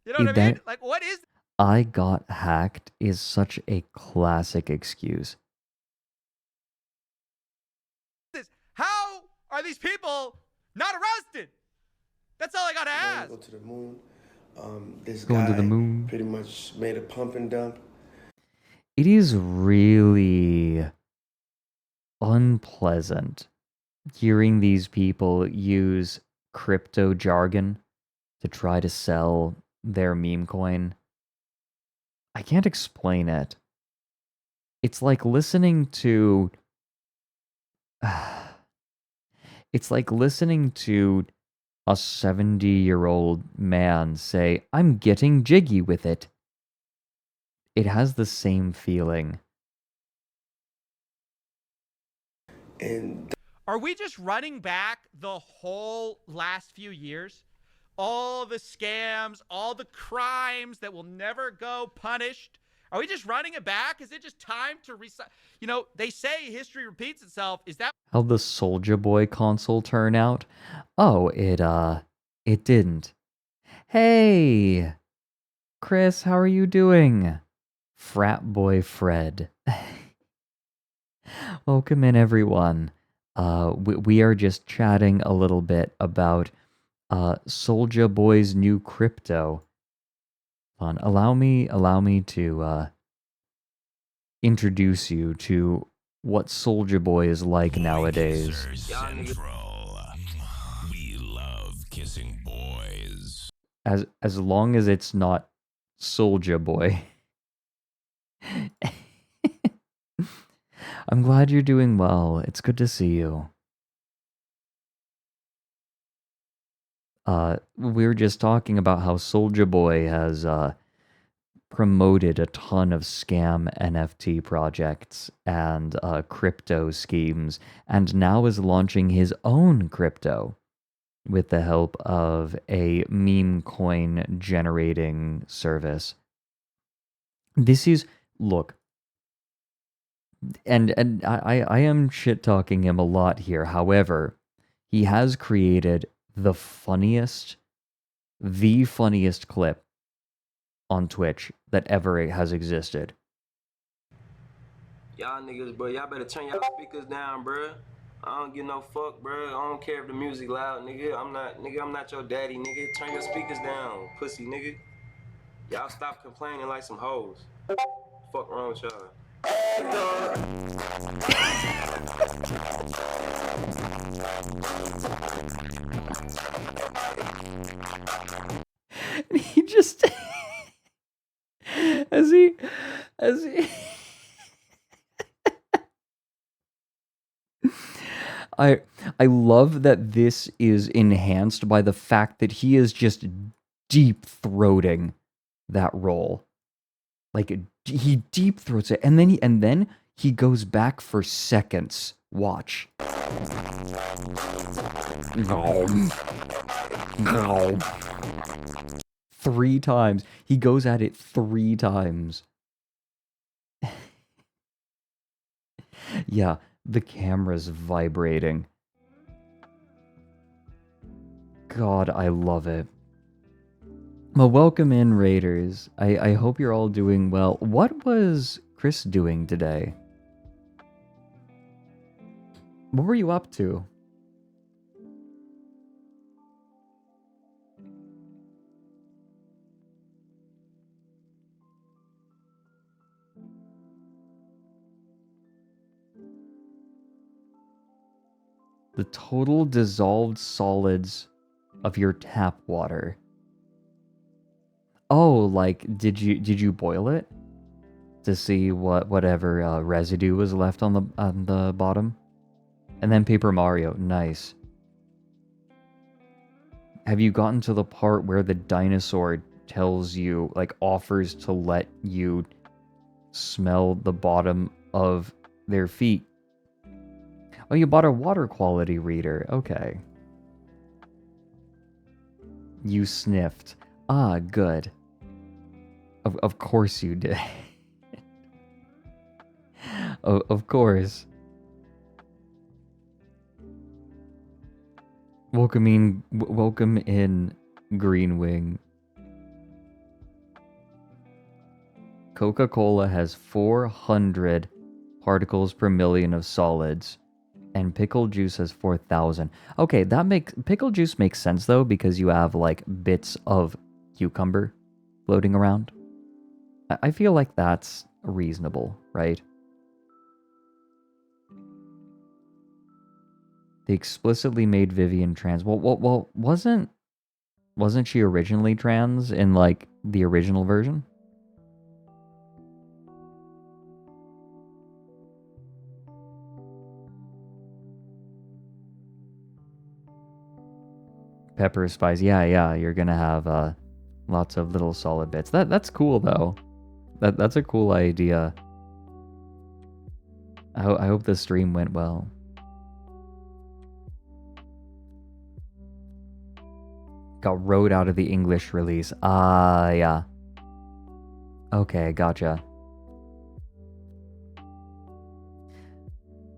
You know what I mean? Like, what is I got hacked is such a classic excuse. this? How are these people not arrested? That's all I got to ask. go to the moon. This Going guy to the moon. pretty much made a pump and dump. It is really unpleasant hearing these people use crypto jargon to try to sell their meme coin. I can't explain it. It's like listening to... It's like listening to a 70-year-old man say, "I'm getting jiggy with it." It has the same feeling. And Are we just running back the whole last few years? All the scams, all the crimes that will never go punished? Are we just running it back? Is it just time to reset? You know, they say history repeats itself. Is that... How'd the Soulja Boy console turn out? Oh, it didn't. Hey, Chris, how are you doing? Frat boy Fred. Welcome in, everyone. We are just chatting a little bit about Soulja Boy's new crypto. Allow me to introduce you to what Soulja Boy is like nowadays. We love kissing boys. As long as it's not Soulja Boy. I'm glad you're doing well. It's good to see you. We were just talking about how Soulja Boy has promoted a ton of scam NFT projects and crypto schemes, and now is launching his own crypto with the help of a meme coin generating service. This is, look, and I am shit talking him a lot here. However, he has created the funniest clip on Twitch that ever has existed. Y'all niggas, bro, y'all better turn y'all speakers down, bro. I don't give no fuck, bro. I don't care if the music loud, nigga. I'm not your daddy, nigga. Turn your speakers down, pussy, nigga. Y'all stop complaining like some hoes. Fuck wrong with y'all. He just as he I love that this is enhanced by the fact that he is just deep throating that role. Like he deep throats it, and then he goes back for seconds. Watch. No. 3 times. He goes at it 3 times. Yeah, the camera's vibrating. God, I love it. Well, welcome in, Raiders. I hope you're all doing well. What was Chris doing today? What were you up to? The total dissolved solids of your tap water. Oh, like did you boil it to see whatever residue was left on the bottom? And then Paper Mario, nice. Have you gotten to the part where the dinosaur tells you, like, offers to let you smell the bottom of their feet? Oh, you bought a water quality reader. Okay. You sniffed. Ah, good. Of course you did. Of course. Welcome in, Green Wing. Coca-Cola has 400 particles per million of solids, and pickle juice has 4,000. Okay, pickle juice makes sense though, because you have like bits of cucumber floating around. I feel like that's reasonable, right? They explicitly made Vivian trans. Well, wasn't she originally trans in like the original version? Pepper spice. Yeah, you're gonna have lots of little solid bits. That's cool though. That's a cool idea. I hope the stream went well. Got wrote out of the English release. Ah, yeah. Okay, gotcha.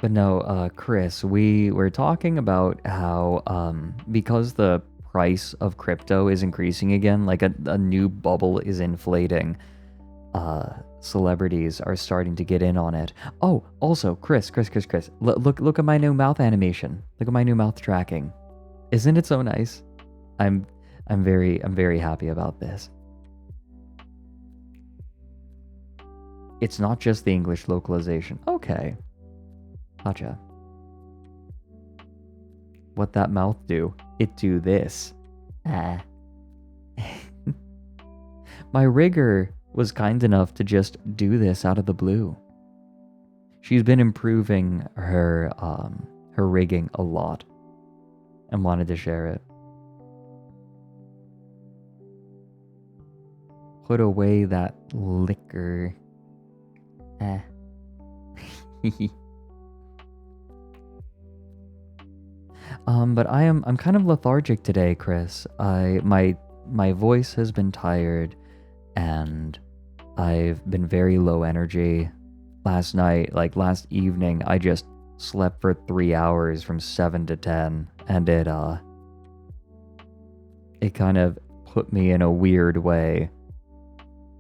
But no, Chris, we were talking about how because the price of crypto is increasing again, like a new bubble is inflating, celebrities are starting to get in on it. Oh, also, Chris, look at my new mouth animation. Look at my new mouth tracking. Isn't it so nice? I'm very happy about this. It's not just the English localization. Okay. Gotcha. What that mouth do? It do this. Ah. My rigger was kind enough to just do this out of the blue. She's been improving her rigging a lot and wanted to share it. put away that liquor. But I'm kind of lethargic today, Chris. My voice has been tired, and I've been very low energy. Last evening, I just slept for 3 hours from 7 to 10, and it kind of put me in a weird way.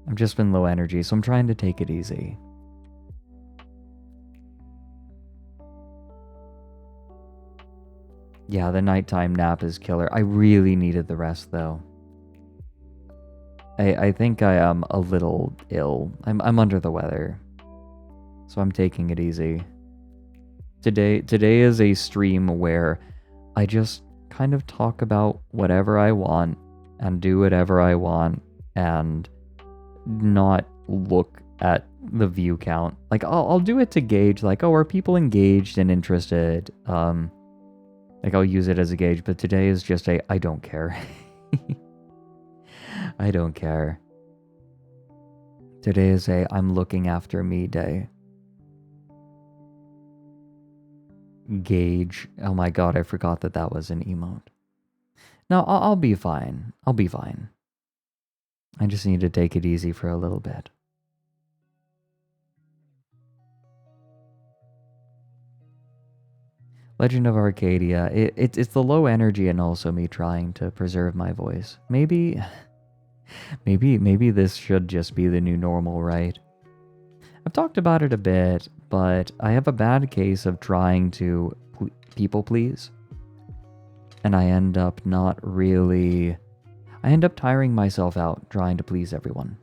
I've just been low energy, so I'm trying to take it easy. Yeah, the nighttime nap is killer. I really needed the rest, though. I think I am a little ill. I'm under the weather, so I'm taking it easy. Today is a stream where I just kind of talk about whatever I want and do whatever I want and not look at the view count. Like I'll do it to gauge, like, oh, are people engaged and interested? Like I'll use it as a gauge, but today is just I don't care. I don't care. Today is I'm looking after me day. Gauge. Oh my god, I forgot that was an emote. No, I'll be fine. I'll be fine. I just need to take it easy for a little bit. Legend of Arcadia. It's the low energy and also me trying to preserve my voice. Maybe this should just be the new normal, right? I've talked about it a bit, but I have a bad case of trying to people please. And I end up tiring myself out trying to please everyone.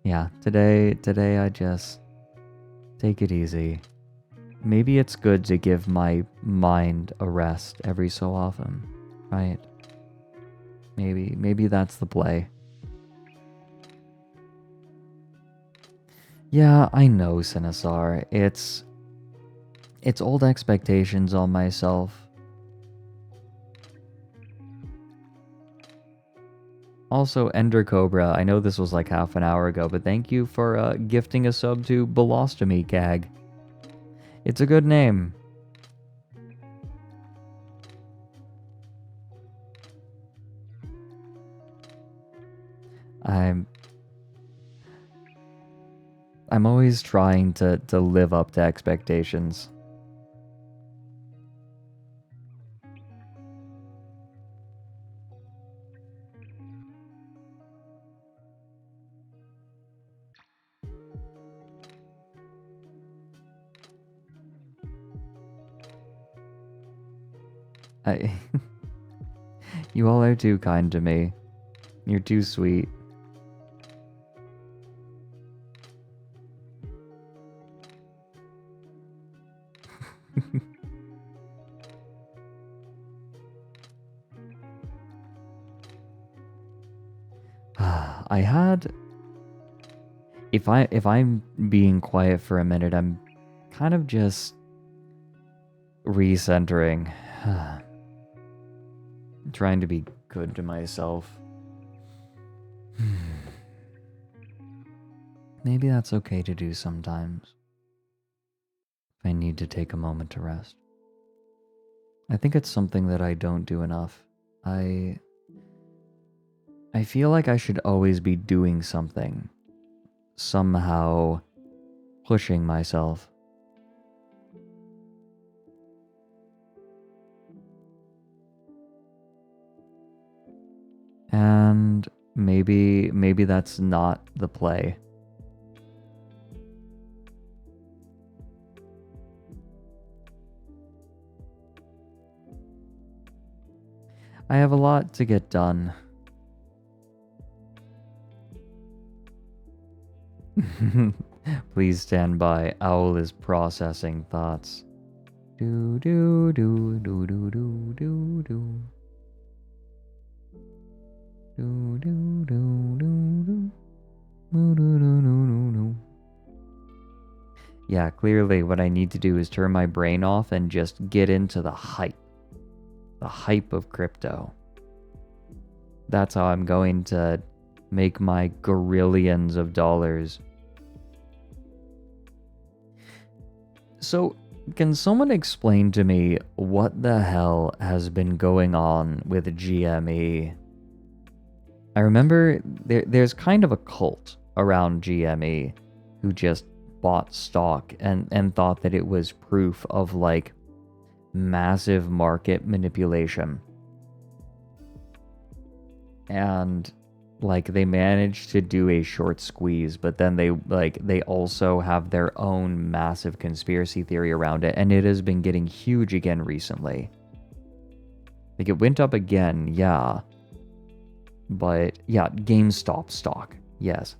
Yeah, today I just take it easy. Maybe it's good to give my mind a rest every so often, right? Maybe that's the play. Yeah, I know, Sinisar. It's old expectations on myself. Also, Ender Cobra, I know this was like half an hour ago, but thank you for gifting a sub to Belostomy Gag. It's a good name. I'm always trying to live up to expectations. You all are too kind to me. You're too sweet. If I'm being quiet for a minute, I'm kind of just recentering. Trying to be good to myself. Maybe that's okay to do sometimes. If I need to take a moment to rest. I think it's something that I don't do enough. I feel like I should always be doing something. Somehow pushing myself. And maybe that's not the play. I have a lot to get done. Please stand by. Owl is processing thoughts. Do do do do do do do do. Do do do do do. Do do do do do. Yeah, clearly what I need to do is turn my brain off and just get into the hype. The hype of crypto. That's how I'm going to make my gorillions of dollars. So, can someone explain to me what the hell has been going on with GME? I remember there's kind of a cult around GME who just bought stock and thought that it was proof of like massive market manipulation. And like they managed to do a short squeeze, but then they also have their own massive conspiracy theory around it, and it has been getting huge again recently. Like it went up again, yeah. But yeah, GameStop stock, yes.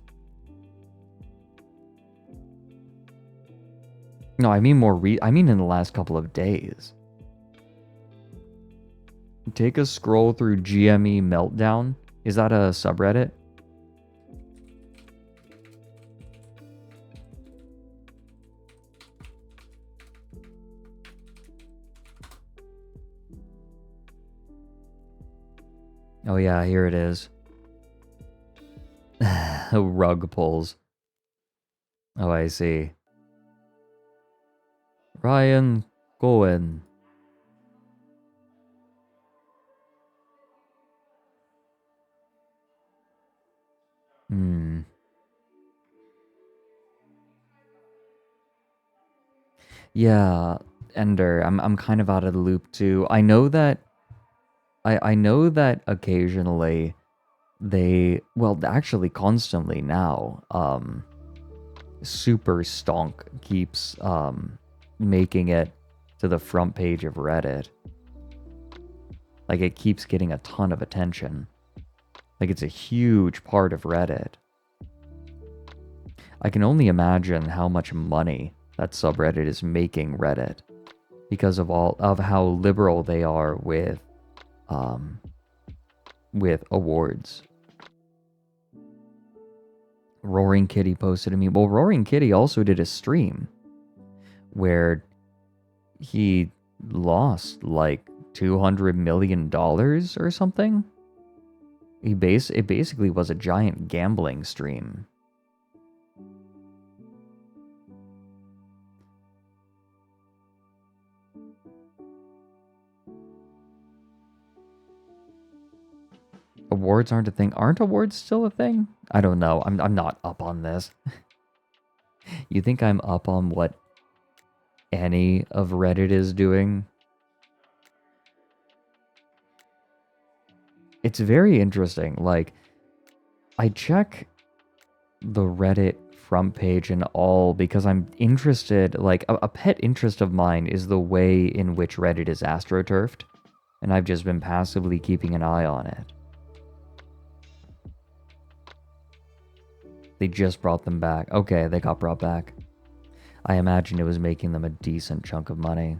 No, I mean I mean in the last couple of days. Take a scroll through GME Meltdown. Is that a subreddit? Oh yeah, here it is. Rug pulls. Oh, I see. Ryan Cohen. Yeah, Ender, I'm kind of out of the loop too. I know that I know that occasionally well, actually constantly now, Super Stonk keeps making it to the front page of Reddit. Like it keeps getting a ton of attention. Like it's a huge part of Reddit. I can only imagine how much money that subreddit is making Reddit because of how liberal they are with awards. Roaring Kitty posted to me. Well, Roaring Kitty also did a stream where he lost like $200 million or something. It basically was a giant gambling stream. Awards aren't a thing. Aren't awards still a thing? I don't know. I'm not up on this. You think I'm up on what any of Reddit is doing? It's very interesting. Like, I check the Reddit front page and all because I'm interested. Like, a pet interest of mine is the way in which Reddit is astroturfed, and I've just been passively keeping an eye on it. They just brought them back. Okay, they got brought back. I imagine it was making them a decent chunk of money.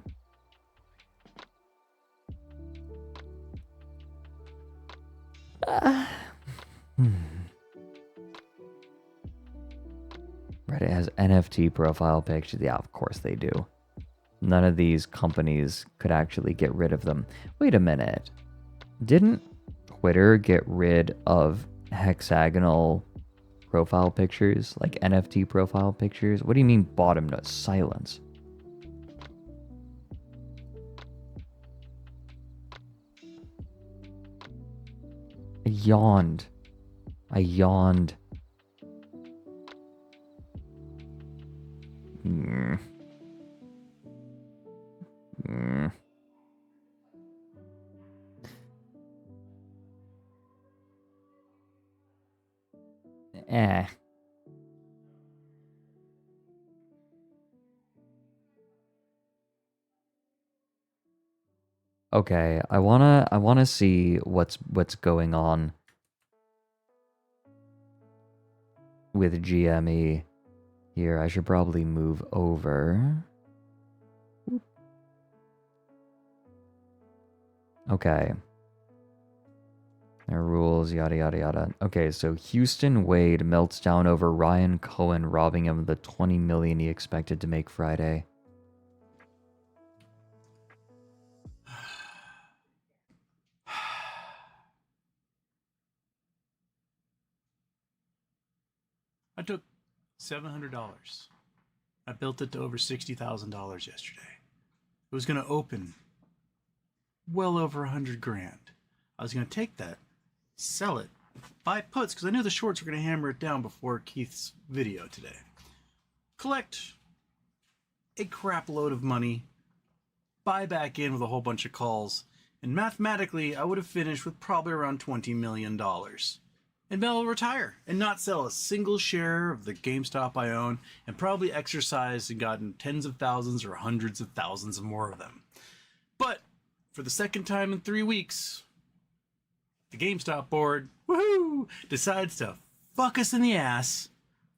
Reddit has NFT profile pictures. Yeah, of course they do. None of these companies could actually get rid of them. Wait a minute. Didn't Twitter get rid of hexagonal profile pictures, like NFT profile pictures? What do you mean bottom note? Silence. I yawned. Eh. Okay, I wanna see what's going on with GME here. I should probably move over. Okay. Their rules, yada yada yada. Okay, so Houston Wade melts down over Ryan Cohen robbing him of the $20 million he expected to make Friday. I took $700. I built it to over $60,000 yesterday. It was going to open well over $100,000. I was going to take that, sell it, buy puts, because I knew the shorts were going to hammer it down before Keith's video today. Collect a crap load of money, buy back in with a whole bunch of calls, and mathematically I would have finished with probably around $20 million. And then I'll retire and not sell a single share of the GameStop I own, and probably exercised and gotten tens of thousands or hundreds of thousands of more of them. But for the second time in 3 weeks, the GameStop board, woohoo, decides to fuck us in the ass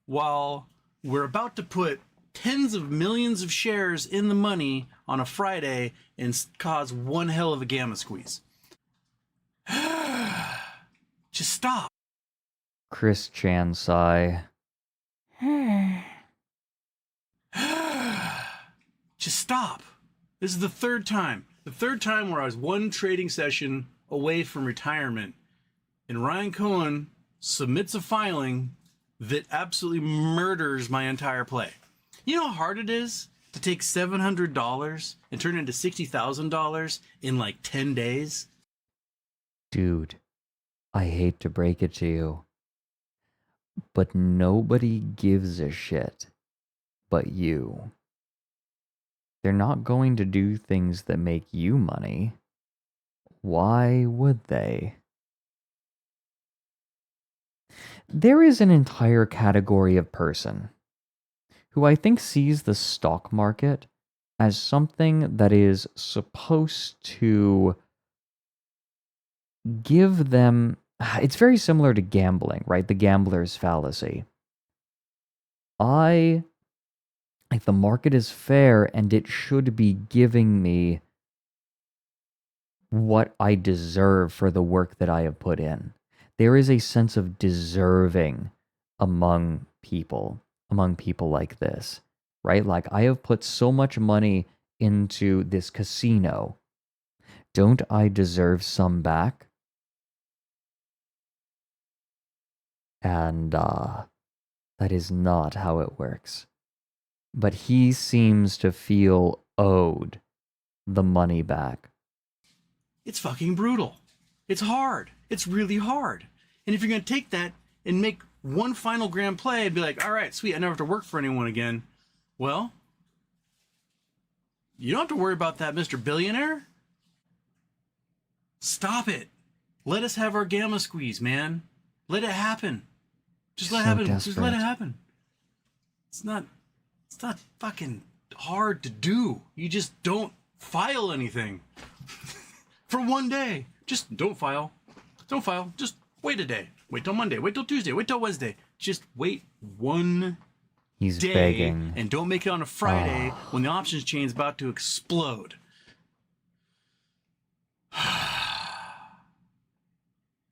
while we're about to put tens of millions of shares in the money on a Friday and cause one hell of a gamma squeeze. Just stop. Chris Chan sigh. Just stop. This is the third time. The third time where I was one trading session away from retirement, and Ryan Cohen submits a filing that absolutely murders my entire play. You know how hard it is to take $700 and turn it into $60,000 in like 10 days? Dude, I hate to break it to you, but nobody gives a shit but you. They're not going to do things that make you money. Why would they? There is an entire category of person who I think sees the stock market as something that is supposed to give them... It's very similar to gambling, right? The gambler's fallacy. Like, the market is fair and it should be giving me what I deserve for the work that I have put in. There is a sense of deserving among people like this, right? Like, I have put so much money into this casino. Don't I deserve some back? And that is not how it works. But he seems to feel owed the money back. It's fucking brutal. It's hard. It's really hard. And if you're going to take that and make one final grand play and be like, all right, sweet, I never have to work for anyone again. Well, you don't have to worry about that, Mr. Billionaire. Stop it. Let us have our gamma squeeze, man. Let it happen. Just let it happen. Just let it happen. It's not fucking hard to do. You just don't file anything for one day. Just don't file. Don't file. Just wait a day. Wait till Monday. Wait till Tuesday. Wait till Wednesday. Just wait one He's day begging. And don't make it on a Friday when the options chain is about to explode.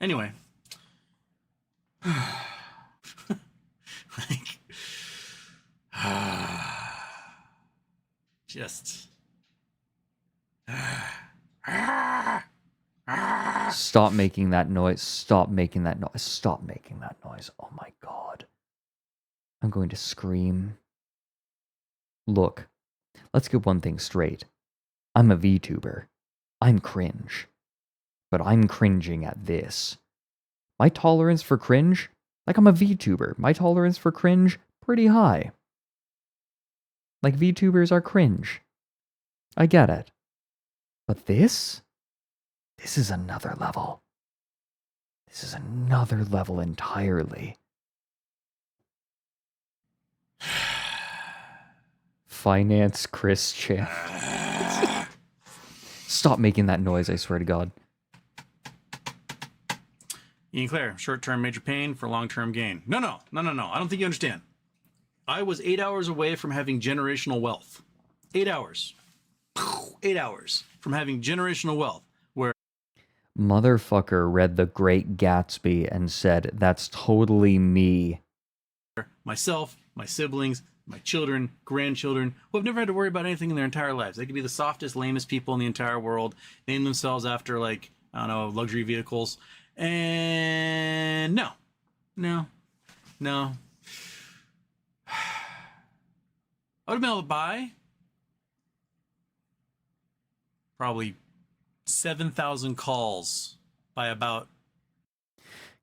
Anyway. Like, just stop making that noise. Stop making that noise. Stop making that noise. Oh my God. I'm going to scream. Look, let's get one thing straight. I'm a VTuber. I'm cringe. But I'm cringing at this. My tolerance for cringe, like, I'm a VTuber. My tolerance for cringe, pretty high. Like, VTubers are cringe. I get it. But this is another level. This is another level entirely. Finance Christian. Stop making that noise, I swear to God. Ian Clare, short-term major pain for long-term gain. No. I don't think you understand. I was 8 hours away from having generational wealth. 8 hours. 8 hours from having generational wealth. Where Motherfucker read The Great Gatsby and said, that's totally me. myself, my siblings, my children, grandchildren, who have never had to worry about anything in their entire lives. They could be the softest, lamest people in the entire world, name themselves after, like, I don't know, luxury vehicles. And no. I would have been able to buy probably 7,000 calls by about...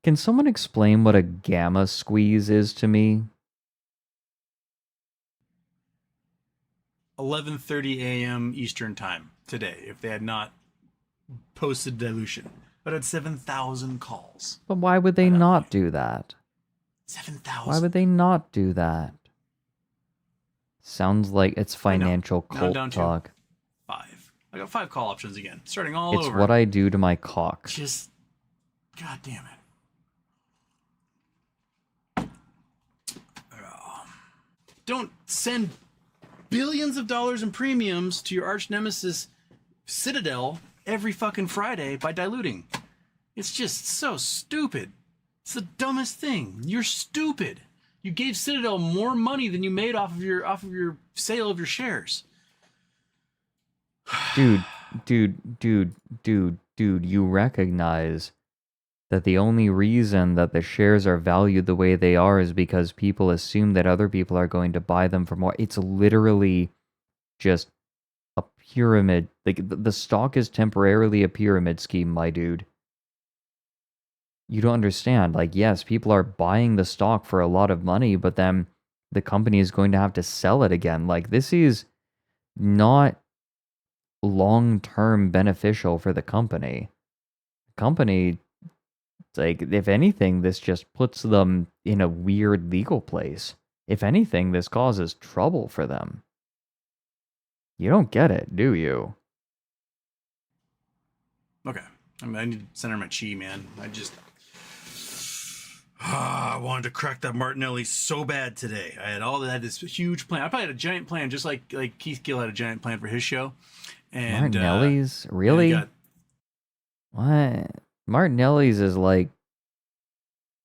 Can someone explain what a gamma squeeze is to me? 11:30 a.m. Eastern time today, if they had not posted dilution. But at 7,000 calls. But why would they not do that? 7,000. Why would they not do that? Sounds like it's financial cult talk. 5. I got 5 call options again, starting all over. It's what I do to my cock. Just, god damn it. Don't send billions of dollars in premiums to your arch nemesis Citadel every fucking Friday by diluting. It's just so stupid. It's the dumbest thing. You're stupid. You gave Citadel more money than you made off of your sale of your shares. Dude, you recognize that the only reason that the shares are valued the way they are is because people assume that other people are going to buy them for more. It's literally just a pyramid. Like, the stock is temporarily a pyramid scheme, my dude. You don't understand. Like, yes, people are buying the stock for a lot of money, but then the company is going to have to sell it again. Like, this is not long-term beneficial for the company. Company, like, if anything, this just puts them in a weird legal place. If anything, this causes trouble for them. You don't get it, do you? Okay. I need to center my chi, man. I wanted to crack that Martinelli so bad today. I had this huge plan. I probably had a giant plan, just like Keith Gill had a giant plan for his show. And Martinelli's? Really? What? Martinelli's is like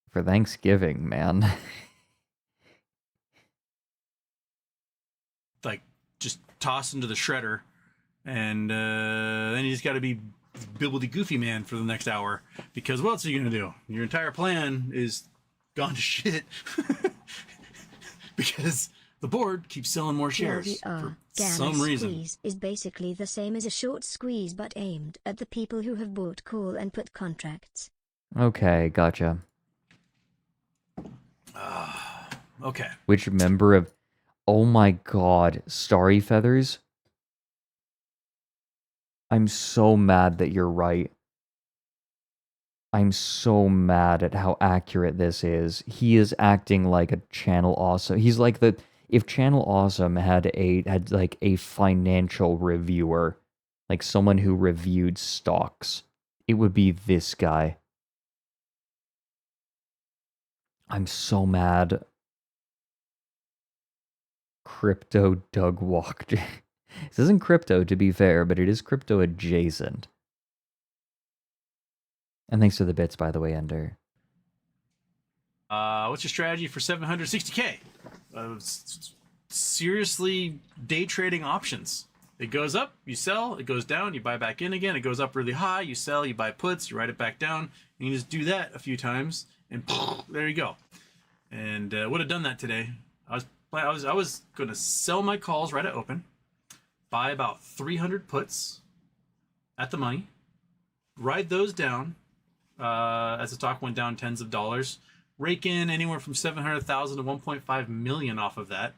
for Thanksgiving, man. Like, just toss into the shredder, and then you just got to be Bibbledy Goofy Man for the next hour, because what else are you going to do? Your entire plan is gone to shit because the board keeps selling more shares for some reason. Squeeze is basically the same as a short squeeze but aimed at the people who have bought call and put contracts. Okay, gotcha. Okay. Which member of... Oh my god, Starry Feathers? I'm so mad that you're right. I'm so mad at how accurate this is. He is acting like a Channel Awesome. He's like the... If Channel Awesome had like a financial reviewer, like someone who reviewed stocks, it would be this guy. I'm so mad. Crypto Doug Walk. This isn't crypto, to be fair, but it is crypto adjacent. And thanks to the bits, by the way, Ender. What's your strategy for 760K? Seriously, day trading options. It goes up, you sell. It goes down, you buy back in again. It goes up really high, you sell, you buy puts, you write it back down. And you just do that a few times, and there you go. And would have done that today. I was going to sell my calls right at open, buy about 300 puts at the money, ride those down as the stock went down tens of dollars, rake in anywhere from 700,000 to 1.5 million off of that,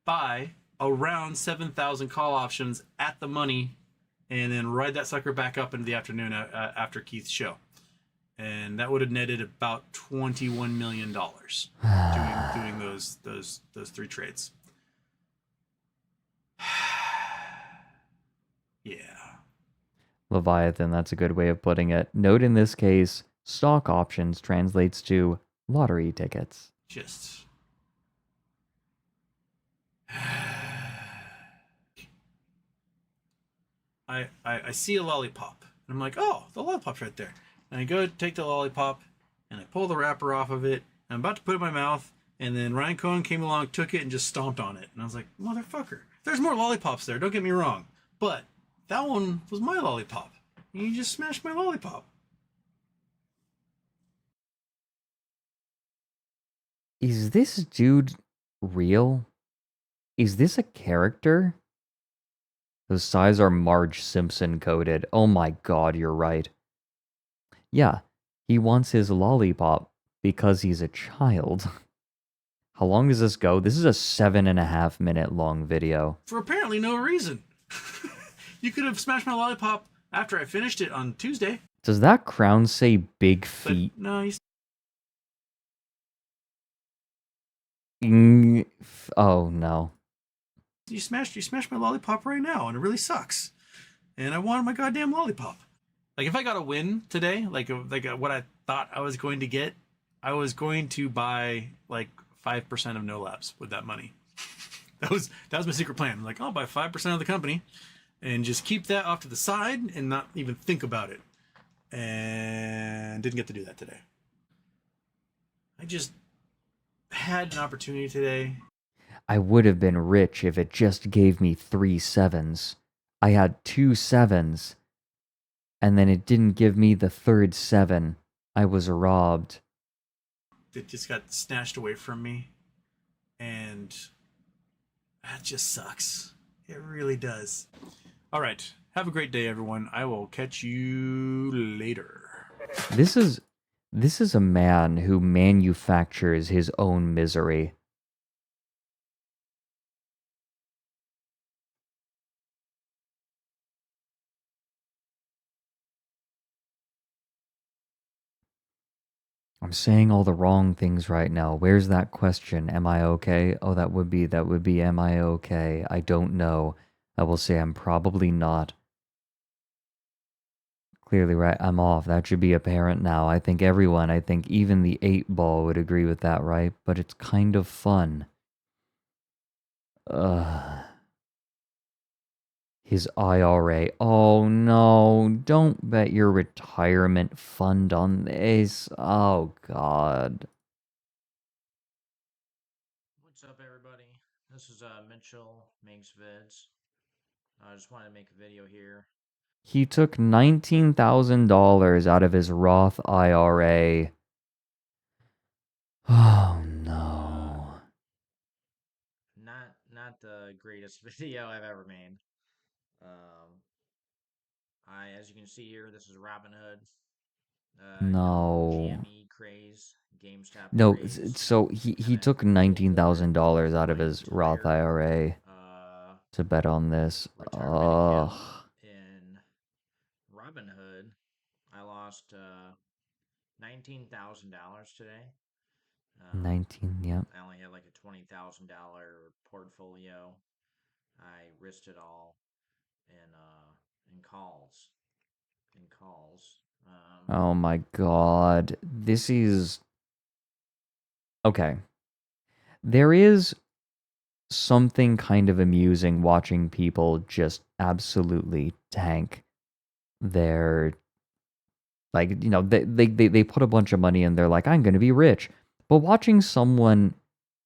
buy around 7,000 call options at the money, and then ride that sucker back up into the afternoon after Keith's show. And that would have netted about $21 million doing those 3 trades. Yeah. Leviathan, that's a good way of putting it. Note in this case, stock options translates to lottery tickets. Just... I see a lollipop, and I'm like, oh, the lollipop's right there. And I go take the lollipop, and I pull the wrapper off of it, and I'm about to put it in my mouth, and then Ryan Cohen came along, took it, and just stomped on it. And I was like, motherfucker, there's more lollipops there, don't get me wrong. But that one was my lollipop. And you just smashed my lollipop. Is this dude real? Is this a character? Those sighs are Marge Simpson coded. Oh my god, you're right. Yeah, he wants his lollipop because he's a child. How long does this go? This is a 7.5 minute long video. For apparently no reason. You could have smashed my lollipop after I finished it on Tuesday. Does that crown say big feet? But no, Oh no. You smashed my lollipop right now, and it really sucks. And I wanted my goddamn lollipop. Like, if I got a win today, what I thought I was going to get, I was going to buy like 5% of No Labs with that money. That was my secret plan. Like, I'll buy 5% of the company and just keep that off to the side and not even think about it. And didn't get to do that today. I just had an opportunity today. I would have been rich if it just gave me 3 7s. I had 2 7s, and then it didn't give me the third 7. I was robbed. It just got snatched away from me, and that just sucks. It really does. All right. Have a great day, everyone. I will catch you later. This is a man who manufactures his own misery. I'm saying all the wrong things right now. Where's that question? Am I okay? Oh, that would be am I okay? I don't know. I will say I'm probably not. Clearly right, I'm off. That should be apparent now. I think even the 8-ball would agree with that, right? But it's kind of fun. His IRA. Oh no, don't bet your retirement fund on this. Oh god. What's up, everybody? This is Mitchell Makes Vids. I just wanted to make a video here. He took $19,000 out of his Roth IRA. Oh no. Not the greatest video I've ever made. As you can see here, this is Robinhood. No. GME craze, GameStop No, craze. so he took $19,000 out of his Roth IRA to bet on this. Ugh. In Robinhood, I lost $19,000 today. 19, yeah. I only had like a $20,000 portfolio. I risked it all in calls. Oh my god. This is... Okay. There is something kind of amusing watching people just absolutely tank their... Like, you know, they put a bunch of money in, they're like, I'm going to be rich. But watching someone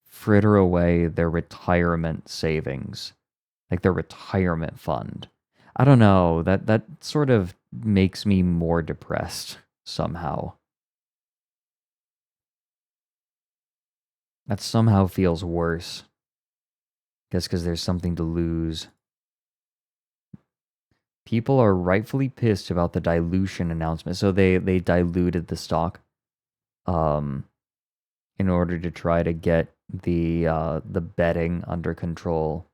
fritter away their retirement savings, like their retirement fund, I don't know, that sort of makes me more depressed somehow. That somehow feels worse. Guess because there's something to lose. People are rightfully pissed about the dilution announcement. So they diluted the stock in order to try to get the betting under control.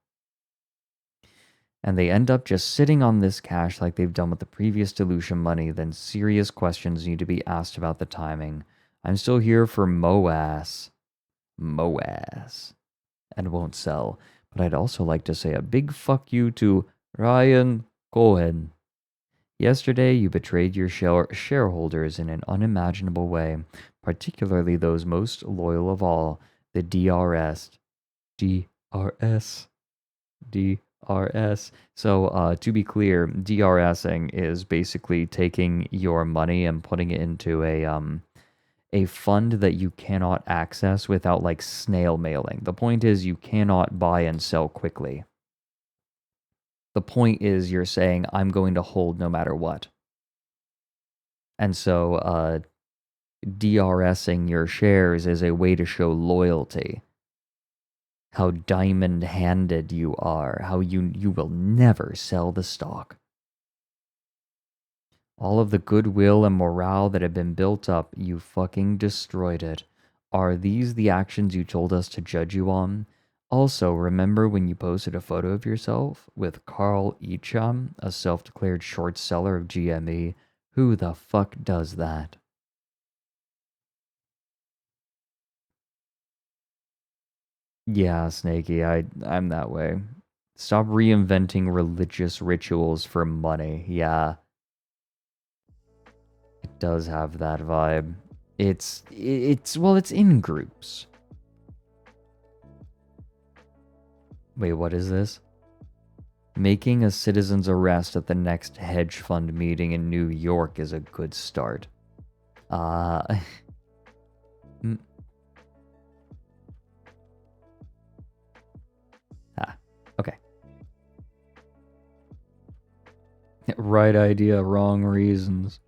And they end up just sitting on this cash like they've done with the previous dilution money. Then serious questions need to be asked about the timing. I'm still here for MOAS. And won't sell. But I'd also like to say a big fuck you to Ryan Cohen. Yesterday, you betrayed your shareholders in an unimaginable way, particularly those most loyal of all, the DRS. DRS. So, to be clear, DRSing is basically taking your money and putting it into a fund that you cannot access without like snail mailing. The point is you cannot buy and sell quickly. The point is you're saying I'm going to hold no matter what. And so DRSing your shares is a way to show loyalty. how diamond-handed you are, how you will never sell the stock. All of the goodwill and morale that had been built up, you fucking destroyed it. Are these the actions you told us to judge you on? Also, remember when you posted a photo of yourself with Carl Echam, a self-declared short seller of GME? Who the fuck does that? Yeah, Snakey, I'm that way. Stop reinventing religious rituals for money. Yeah. It does have that vibe. It's in groups. Wait, what is this? Making a citizen's arrest at the next hedge fund meeting in New York is a good start. Okay. Right idea, wrong reasons.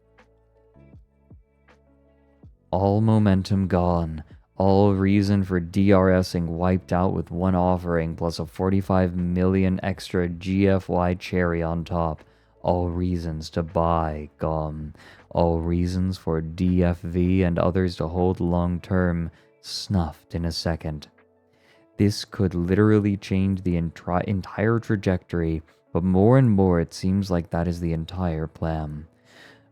All momentum gone. All reason for DRSing wiped out with one offering plus a 45 million extra GFY cherry on top. All reasons to buy gone. All reasons for DFV and others to hold long term snuffed in a second. This could literally change the entire trajectory, but more and more it seems like that is the entire plan.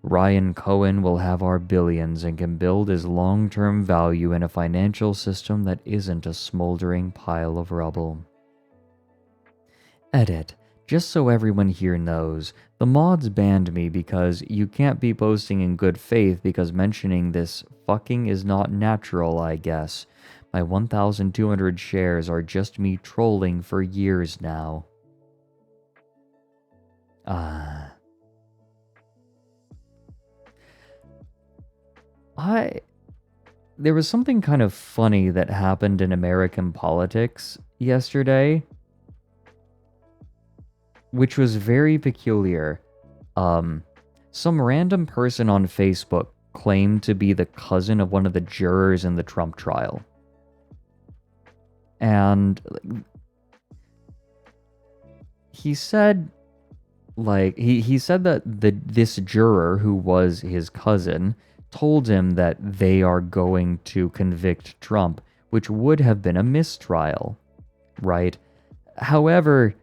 Ryan Cohen will have our billions and can build his long-term value in a financial system that isn't a smoldering pile of rubble. Edit. Just so everyone here knows, the mods banned me because you can't be posting in good faith because mentioning this fucking is not natural, I guess. My 1,200 shares are just me trolling for years now. There was something kind of funny that happened in American politics yesterday, which was very peculiar. Some random person on Facebook claimed to be the cousin of one of the jurors in the Trump trial. And he said, he said that this juror, who was his cousin, told him that they are going to convict Trump, which would have been a mistrial, right? However,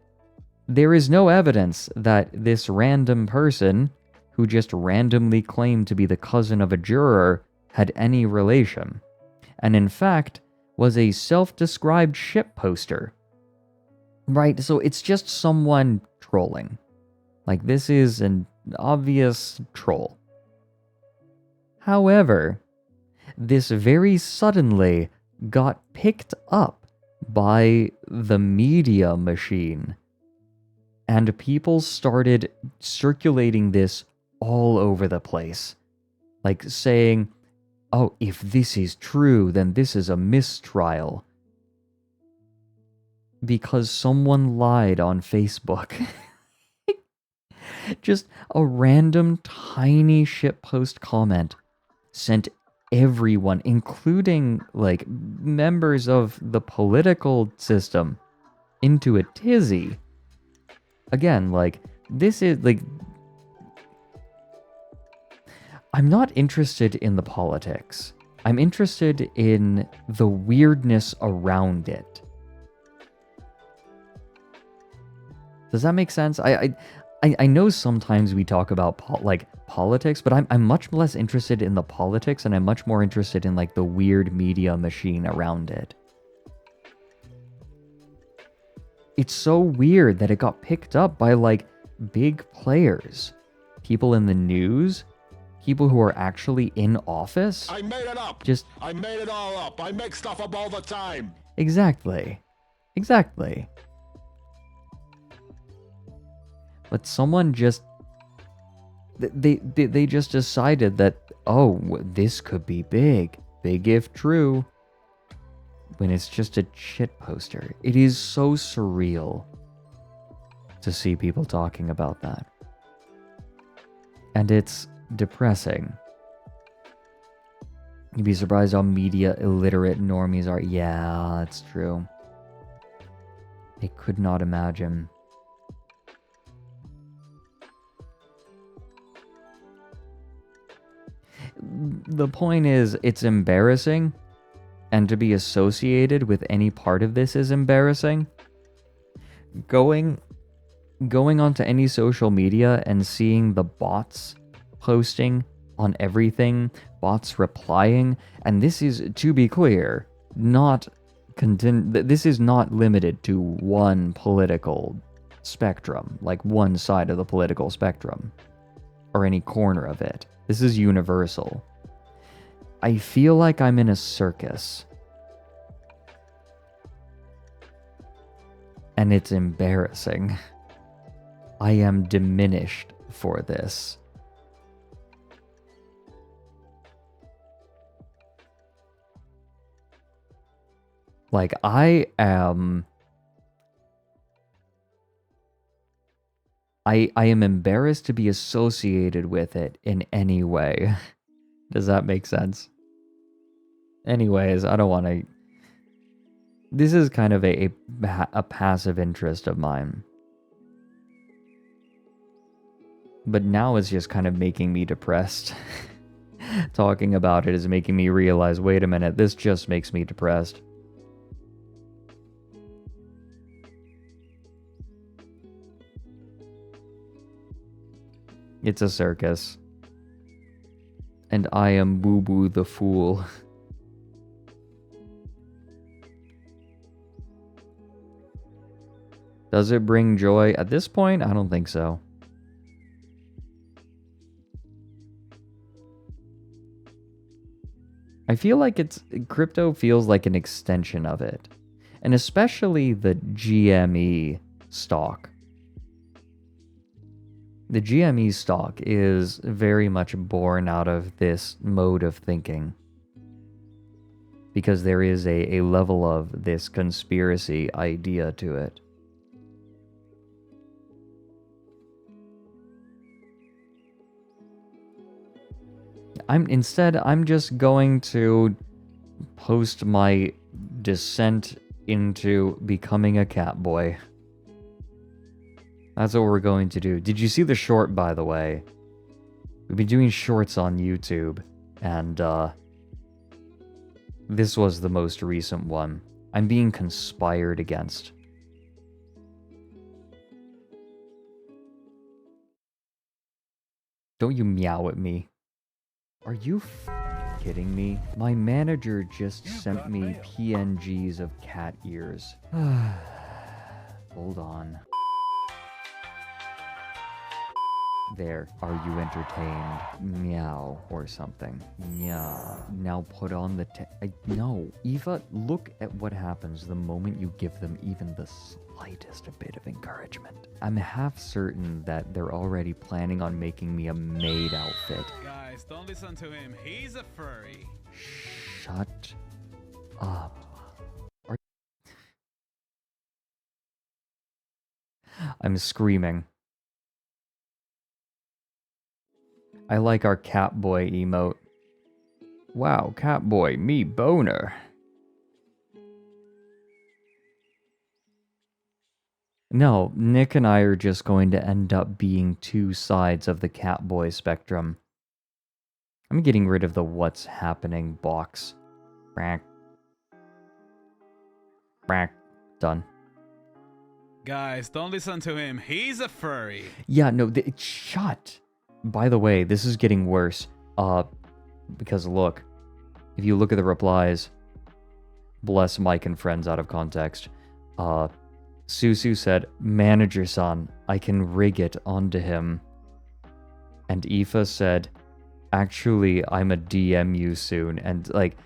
there is no evidence that this random person, who just randomly claimed to be the cousin of a juror, had any relation, and in fact was a self-described shitposter. Right, so it's just someone trolling. Like, this is an obvious troll. However, this very suddenly got picked up by the media machine, and people started circulating this all over the place, like saying, oh, if this is true, then this is a mistrial, because someone lied on Facebook. Just a random tiny shitpost comment sent everyone, including like members of the political system, into a tizzy. Again, like, this is like, I'm not interested in the politics. I'm interested in the weirdness around it. Does that make sense? I know sometimes we talk about politics, but I'm much less interested in the politics, and I'm much more interested in like the weird media machine around it. It's so weird that it got picked up by like big players, people in the news, people who are actually in office. I made it up. I made it all up. I make stuff up all the time. Exactly. But someone just they just decided that, oh, this could be big if true, when it's just a shit poster. It is so surreal to see people talking about that, and it's depressing. You'd be surprised how media illiterate normies are. Yeah, that's true. I could not imagine. The point is, it's embarrassing, and to be associated with any part of this is embarrassing. Going onto any social media and seeing the bots posting on everything, bots replying, and this is, to be clear, this is not limited to one political spectrum, like one side of the political spectrum, or any corner of it. This is universal. I feel like I'm in a circus. And it's embarrassing. I am diminished for this. Like, I am embarrassed to be associated with it in any way. Does that make sense? Anyways, I don't want to... This is kind of a passive interest of mine. But now it's just kind of making me depressed. Talking about it is making me realize, wait a minute, this just makes me depressed. It's a circus. And I am Boo Boo the Fool. Does it bring joy? At this point, I don't think so. I feel like crypto feels like an extension of it. And especially the GME stock. The GME stock is very much born out of this mode of thinking. Because there is a level of this conspiracy idea to it. I'm just going to post my descent into becoming a cat boy. That's what we're going to do. Did you see the short, by the way? We've been doing shorts on YouTube, and this was the most recent one. I'm being conspired against. Don't you meow at me. Are you kidding me? My manager just sent me PNGs of cat ears. Hold on. There. Are you entertained? Meow. Or something. Meow. Now put on the no. Eva, look at what happens the moment you give them even the slightest bit of encouragement. I'm half certain that they're already planning on making me a maid outfit. Guys, don't listen to him. He's a furry. Shut up. I'm screaming. I like our Catboy emote. Wow, Catboy, me boner. No, Nick and I are just going to end up being two sides of the Catboy spectrum. I'm getting rid of the what's happening box. Brack. Brack. Done. Guys, don't listen to him. He's a furry. Yeah, no, shut. By the way, this is getting worse. Because look, if you look at the replies, bless Mike and friends out of context. Susu said, manager-san, I can rig it onto him. And Aoife said, actually, I'm a DM you soon. And like,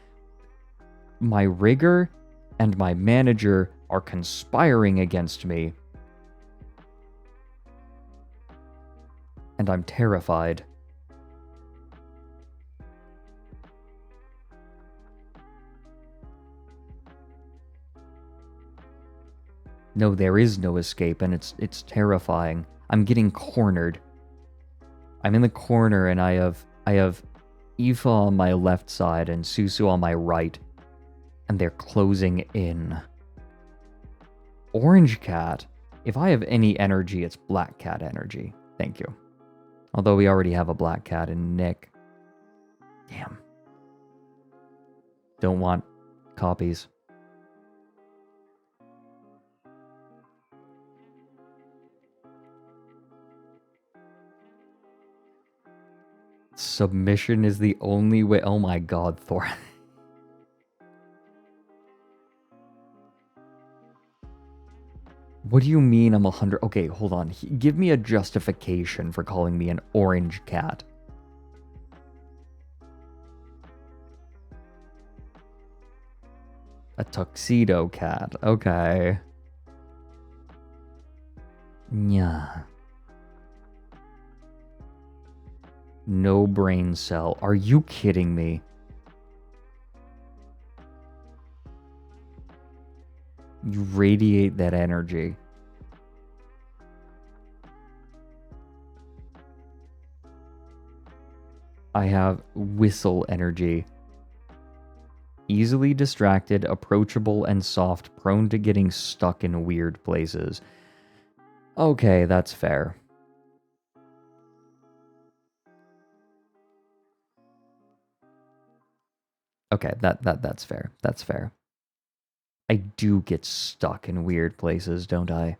my rigger and my manager are conspiring against me. And I'm terrified. No, there is no escape, and it's terrifying. I'm getting cornered. I'm in the corner, and I have Aoife on my left side and Susu on my right, and they're closing in. Orange cat. If I have any energy, it's black cat energy. Thank you. Although we already have a black cat in Nick. Damn. Don't want copies. Submission is the only way. Oh my god, Thor. What do you mean I'm 100? Okay, hold on. Give me a justification for calling me an orange cat. A tuxedo cat. Okay. Yeah. No brain cell. Are you kidding me? You radiate that energy. I have whistle energy. Easily distracted, approachable, and soft, prone to getting stuck in weird places. Okay, that's fair. Okay, that's fair. That's fair. I do get stuck in weird places, don't I?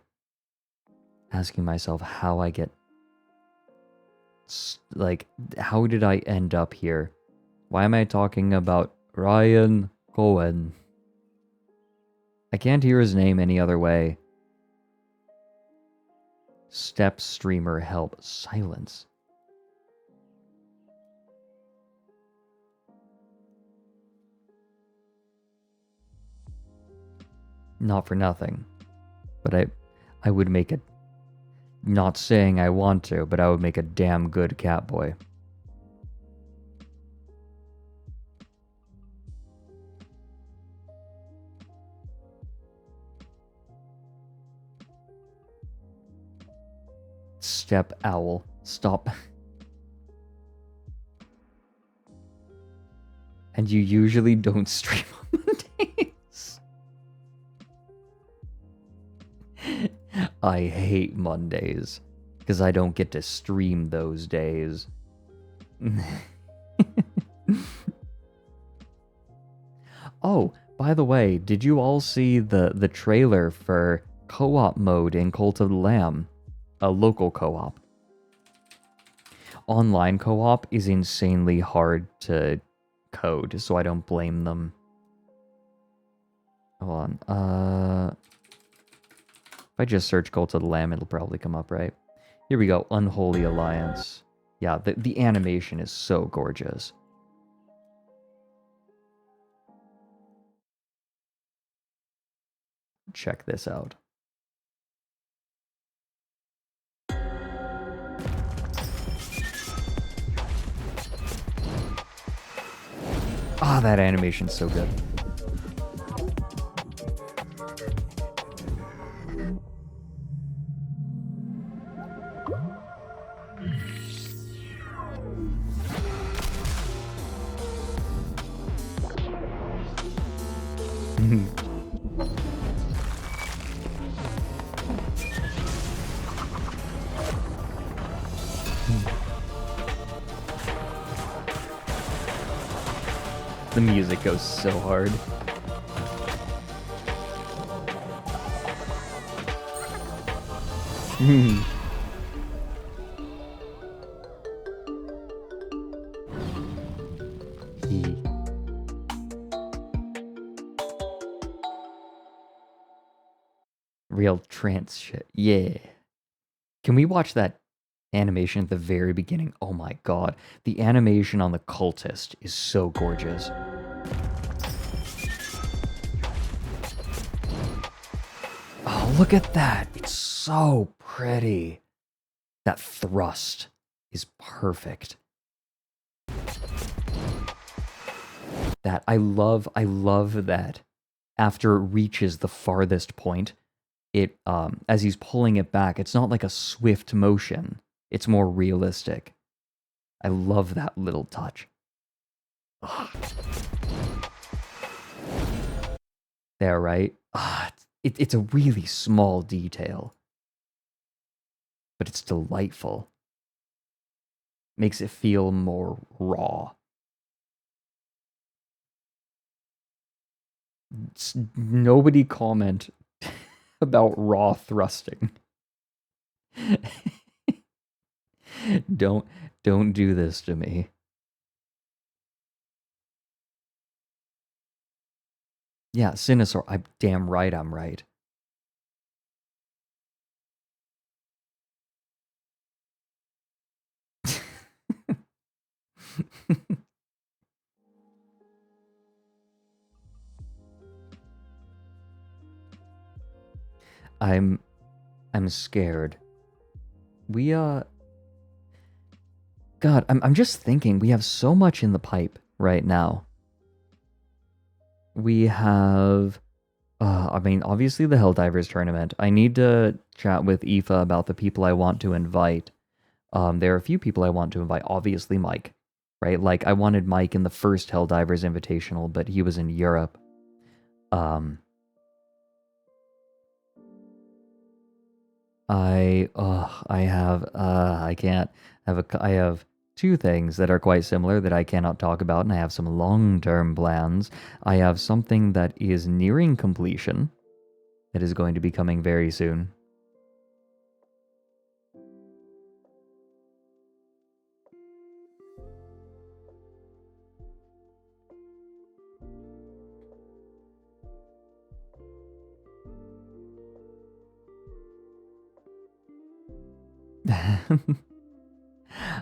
Asking myself how I get... Like, how did I end up here? Why am I talking about Ryan Cohen? I can't hear his name any other way. Step streamer help. Silence. Not for nothing. But I would make a... Not saying I want to, but I would make a damn good Catboy. Step owl. Stop. And you usually don't stream on Mondays. I hate Mondays because I don't get to stream those days. Oh, by the way, did you all see the trailer for co-op mode in Cult of the Lamb? A local co-op. Online co-op is insanely hard to code, so I don't blame them. Hold on. If I just search Cult of the Lamb, it'll probably come up, right? Here we go. Unholy Alliance. Yeah, the animation is so gorgeous. Check this out. Ah, that animation's so good. The music goes so hard. Real trance shit. Yeah. Can we watch that animation at the very beginning? Oh my god. The animation on the cultist is so gorgeous. Oh, look at that. It's so pretty. That thrust is perfect. That I love that after it reaches the farthest point, it as he's pulling it back, it's not like a swift motion. It's more realistic. I love that little touch. Ugh. There, right? it's a really small detail, but it's delightful. Makes it feel more raw. Nobody comment about raw thrusting. Don't do this to me. Yeah, Sinosaur. I'm damn right I'm right. I'm scared. We God, I'm just thinking we have so much in the pipe right now. We have I mean, obviously the Helldivers tournament. I need to chat with Aoife about the people I want to invite. There are a few people I want to invite. Obviously Mike, right? Like I wanted Mike in the first Helldivers Invitational, but he was in Europe. I have two things that are quite similar that I cannot talk about, and I have some long-term plans. I have something that is nearing completion that is going to be coming very soon.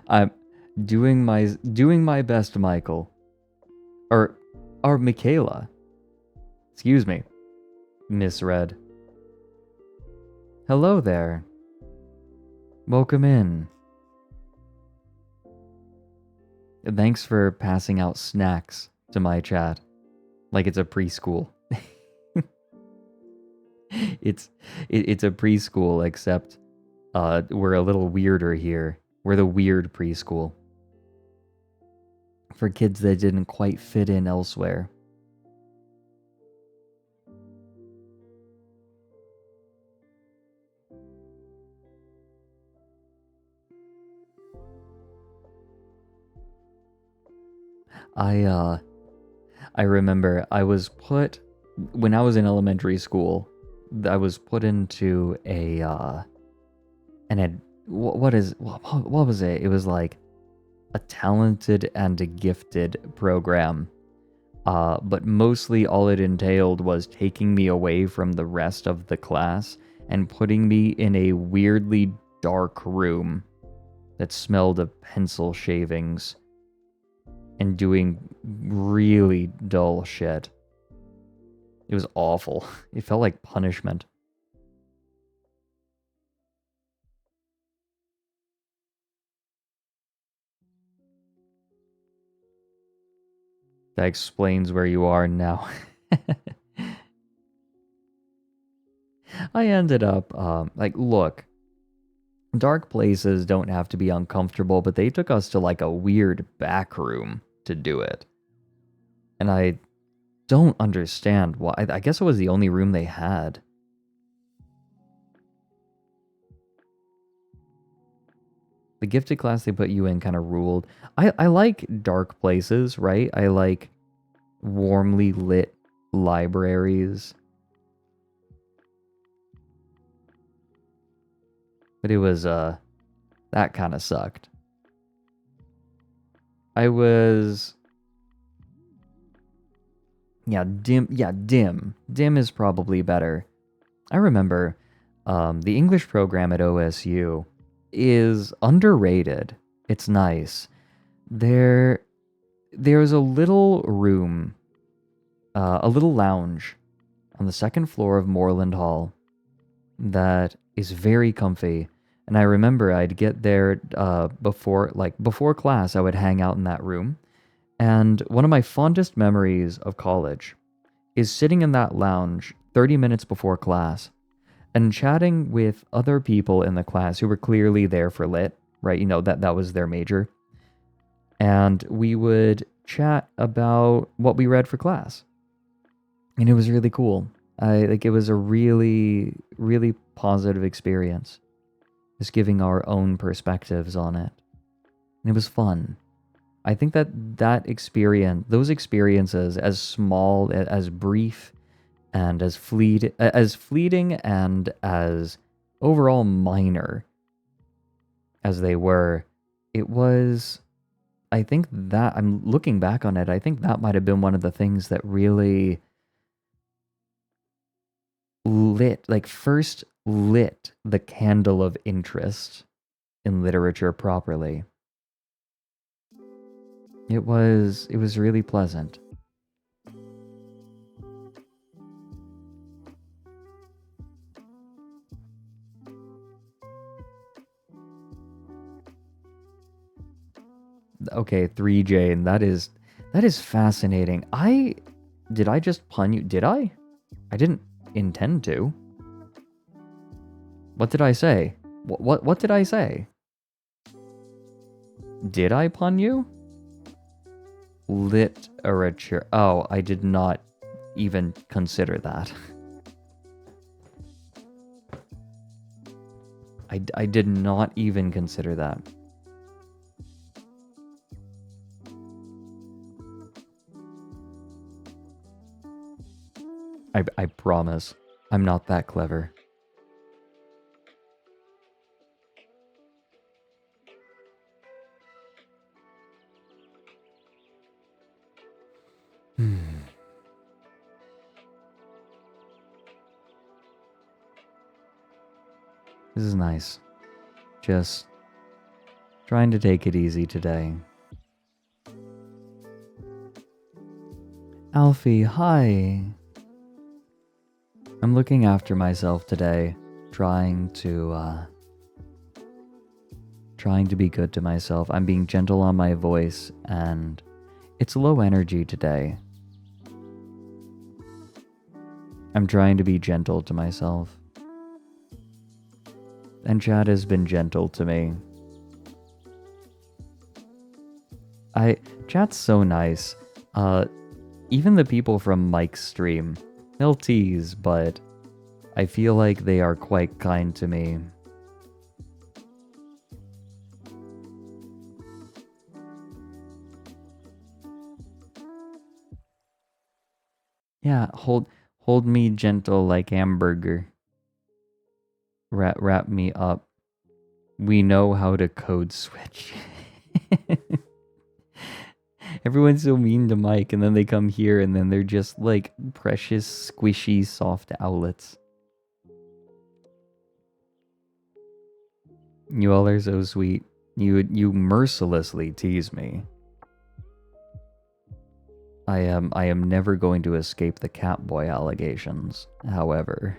I'm doing my best, Michael. Or Michaela. Excuse me. Misread. Hello there. Welcome in. Thanks for passing out snacks to my chat. Like it's a preschool. It's a preschool, except we're a little weirder here. We're the weird preschool. For kids that didn't quite fit in elsewhere. I remember I was put, when I was in elementary school, I was put into what was it? It was like a talented and a gifted program. But mostly all it entailed was taking me away from the rest of the class and putting me in a weirdly dark room that smelled of pencil shavings and doing really dull shit. It was awful. It felt like punishment. That explains where you are now. I ended up, look, dark places don't have to be uncomfortable, but they took us to like a weird back room to do it. And I don't understand why. I guess it was the only room they had. The gifted class they put you in kind of ruled. I like dark places, right? I like warmly lit libraries. But it was, that kind of sucked. I was... dim. Dim is probably better. I remember, the English program at OSU is underrated. It's nice. There's a little room, a little lounge on the second floor of Moreland Hall that is very comfy. And I remember I'd get there before class, I would hang out in that room. And one of my fondest memories of college is sitting in that lounge 30 minutes before class and chatting with other people in the class who were clearly there for lit, right? You know, that was their major. And we would chat about what we read for class. And it was really cool. It was a really, really positive experience. Just giving our own perspectives on it. And it was fun. I think that experience, those experiences, as small, as brief, and as fleeting and as overall minor as they were, it was, I think that, I'm looking back on it, I think that might have been one of the things that really first lit the candle of interest in literature properly. It was really pleasant. Okay, 3J, and that is fascinating. Did I just pun you? Did I? I didn't intend to. What did I say? What did I say? Did I pun you? Literature. Oh, I did not even consider that. I did not even consider that. I promise, I'm not that clever. This is nice. Just trying to take it easy today. Alfie, hi. I'm looking after myself today, trying to be good to myself. I'm being gentle on my voice, and it's low energy today. I'm trying to be gentle to myself. And Chad has been gentle to me. Chat's so nice. Even the people from Mike's stream, they'll tease, but I feel like they are quite kind to me. Yeah, hold me gentle like hamburger. Wrap me up. We know how to code switch. Everyone's so mean to Mike, and then they come here, and then they're just like precious, squishy, soft owlets. You all are so sweet. You mercilessly tease me. I am never going to escape the Catboy allegations, however.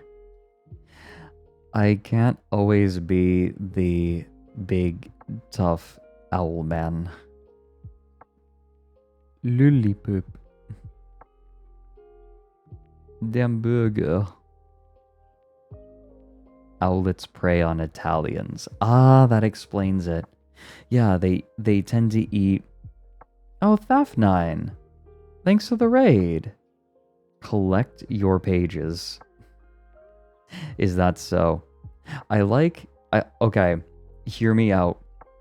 I can't always be the big, tough owl man. Lullipoop. Damn burger. Owlets prey on Italians. Ah, that explains it. Yeah, they tend to eat... Oh, Thaf9. Thanks for the raid. Collect your pages. Is that so? Okay, hear me out.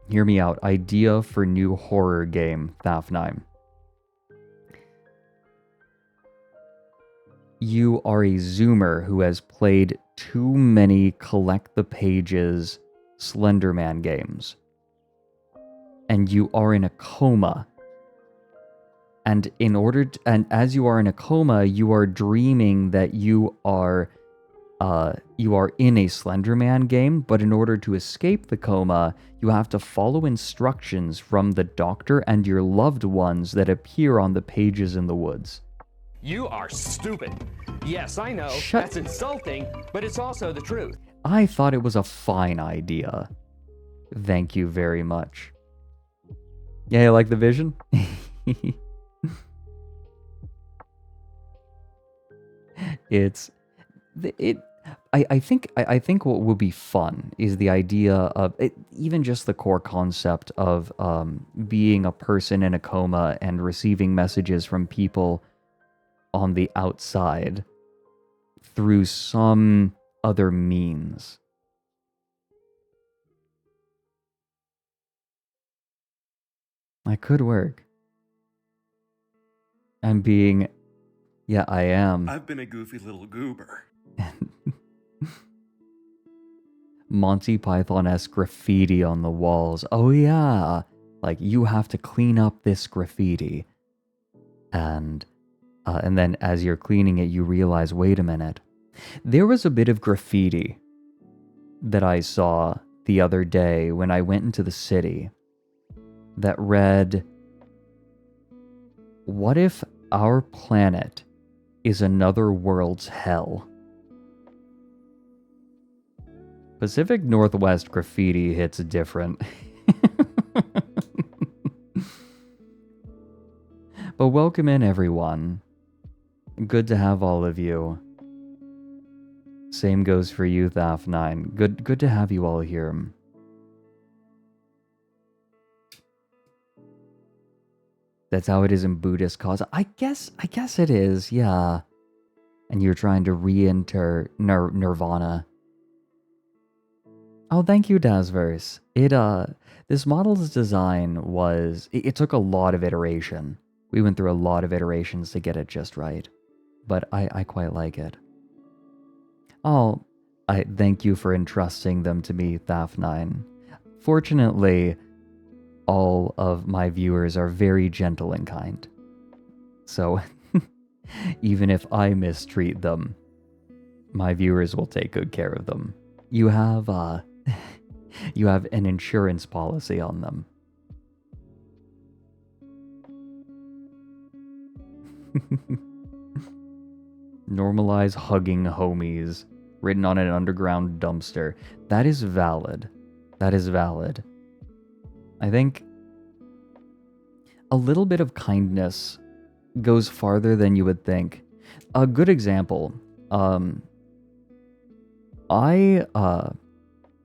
Hear me out. Idea for new horror game, Thaf9. You are a Zoomer who has played too many collect the pages Slenderman games. And you are in a coma. And as you are in a coma, you are dreaming that you are in a Slenderman game, but in order to escape the coma, you have to follow instructions from the doctor and your loved ones that appear on the pages in the woods. You are stupid. Yes, I know. That's insulting, but it's also the truth. I thought it was a fine idea. Thank you very much. Yeah, you like the vision? I think what will be fun is the idea of it, even just the core concept of being a person in a coma and receiving messages from people on the outside through some other means. That could work. I'm being... Yeah, I am. I've been a goofy little goober. Monty Python-esque graffiti on the walls. Oh yeah, like you have to clean up this graffiti. And then as you're cleaning it, you realize, wait a minute. There was a bit of graffiti that I saw the other day when I went into the city that read, "What if our planet is another world's hell?" Pacific Northwest graffiti hits different. But welcome in, everyone. Good to have all of you. Same goes for you, Thaf9. Good to have you all here. That's how it is in Buddhist cause. I guess it is, yeah. And you're trying to re-enter Nirvana. Oh, thank you, Dasverse. This model's design was... It took a lot of iteration. We went through a lot of iterations to get it just right. But I quite like it. Oh, I thank you for entrusting them to me, Thaf9. Fortunately, all of my viewers are very gentle and kind. So, even if I mistreat them, my viewers will take good care of them. You have an insurance policy on them. Normalize hugging homies, written on an underground dumpster. That is valid. That is valid. I think a little bit of kindness goes farther than you would think. A good example, I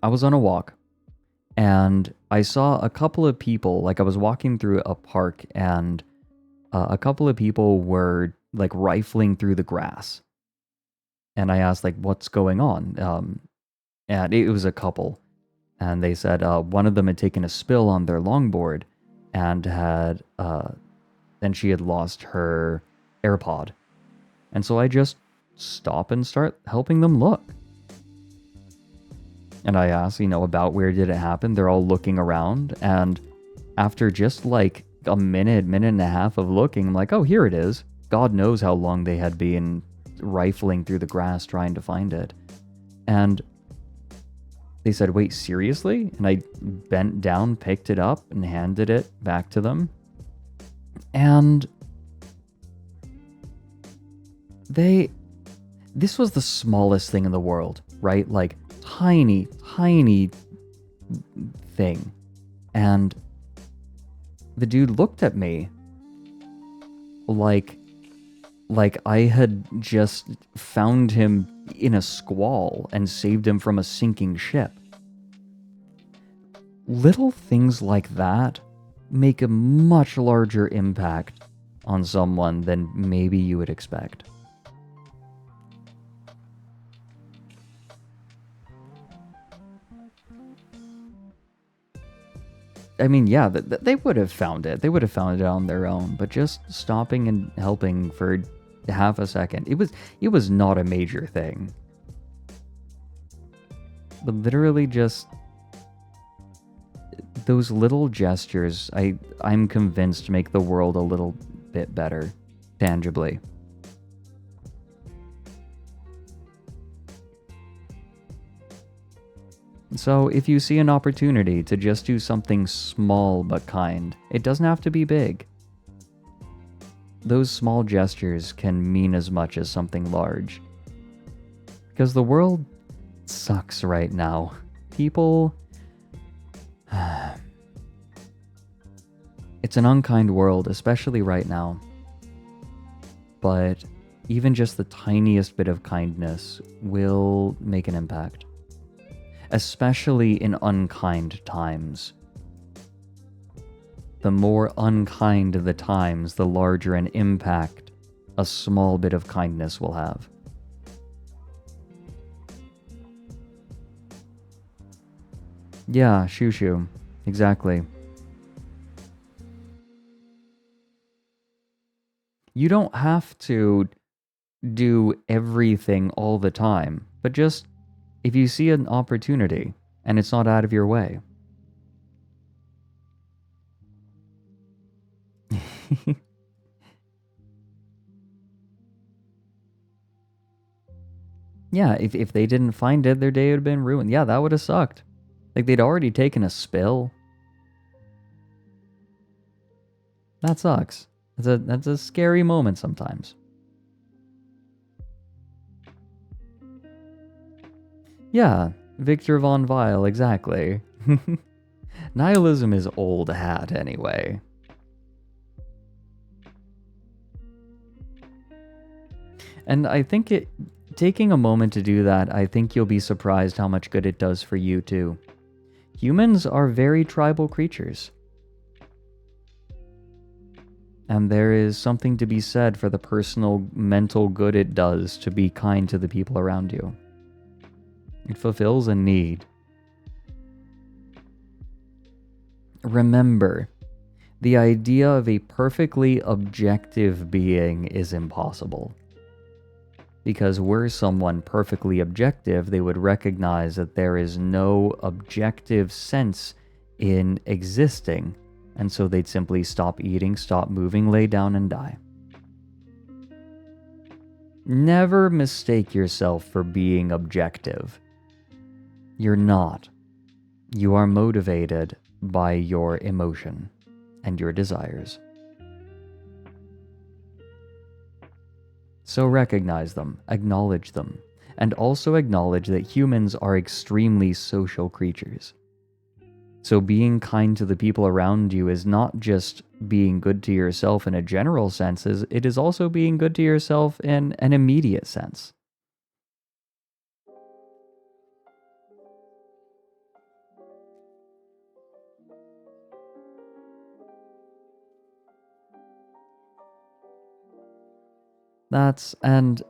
was on a walk and I saw a couple of people, like I was walking through a park and a couple of people were like rifling through the grass. And I asked like, what's going on? And it was a couple. And they said one of them had taken a spill on their longboard and then she had lost her AirPod. And so I just stop and start helping them look. And I asked, about where did it happen? They're all looking around. And after just like a minute and a half of looking, I'm like, oh, here it is. God knows how long they had been rifling through the grass trying to find it. And they said, wait, seriously? And I bent down, picked it up, and handed it back to them. And this was the smallest thing in the world, right? Like, tiny thing. And the dude looked at me like I had just found him in a squall and saved him from a sinking ship. Little things like that make a much larger impact on someone than maybe you would expect. I mean, yeah, they would have found it. They would have found it on their own, but just stopping and helping for half a second. It was not a major thing. But literally just those little gestures, I'm convinced make the world a little bit better, tangibly. So if you see an opportunity to just do something small but kind, it doesn't have to be big. Those small gestures can mean as much as something large. Because the world sucks right now. People... It's an unkind world, especially right now. But even just the tiniest bit of kindness will make an impact. Especially in unkind times. The more unkind the times, the larger an impact a small bit of kindness will have. Yeah, shoo shoo. Exactly. You don't have to do everything all the time, but just if you see an opportunity and it's not out of your way. Yeah, if they didn't find it, their day would have been ruined. Yeah, that would have sucked. Like, they'd already taken a spill. That sucks. That's a scary moment sometimes. Yeah, Victor von Weil, exactly. Nihilism is old hat anyway. And I think taking a moment to do that, I think you'll be surprised how much good it does for you too. Humans are very tribal creatures. And there is something to be said for the personal mental good it does to be kind to the people around you. It fulfills a need. Remember, the idea of a perfectly objective being is impossible. Because were someone perfectly objective, they would recognize that there is no objective sense in existing, and so they'd simply stop eating, stop moving, lay down, and die. Never mistake yourself for being objective. You're not. You are motivated by your emotion and your desires. So recognize them, acknowledge them, and also acknowledge that humans are extremely social creatures. So being kind to the people around you is not just being good to yourself in a general sense, it is also being good to yourself in an immediate sense. And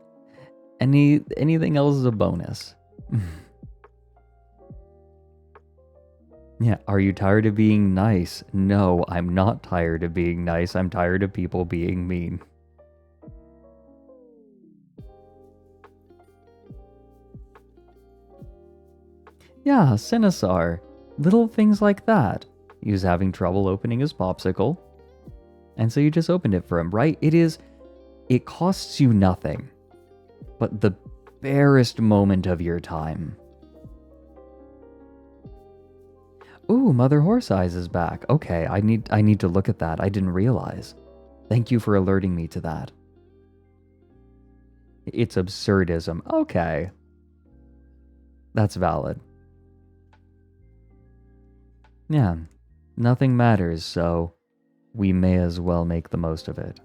anything else is a bonus. Yeah, are you tired of being nice? No, I'm not tired of being nice. I'm tired of people being mean. Yeah, Cinesar. Little things like that. He was having trouble opening his popsicle. And so you just opened it for him, right? It costs you nothing. But the barest moment of your time. Ooh, Mother Horse Eyes is back. Okay, I need to look at that. I didn't realize. Thank you for alerting me to that. It's absurdism. Okay. That's valid. Yeah. Nothing matters, so we may as well make the most of it.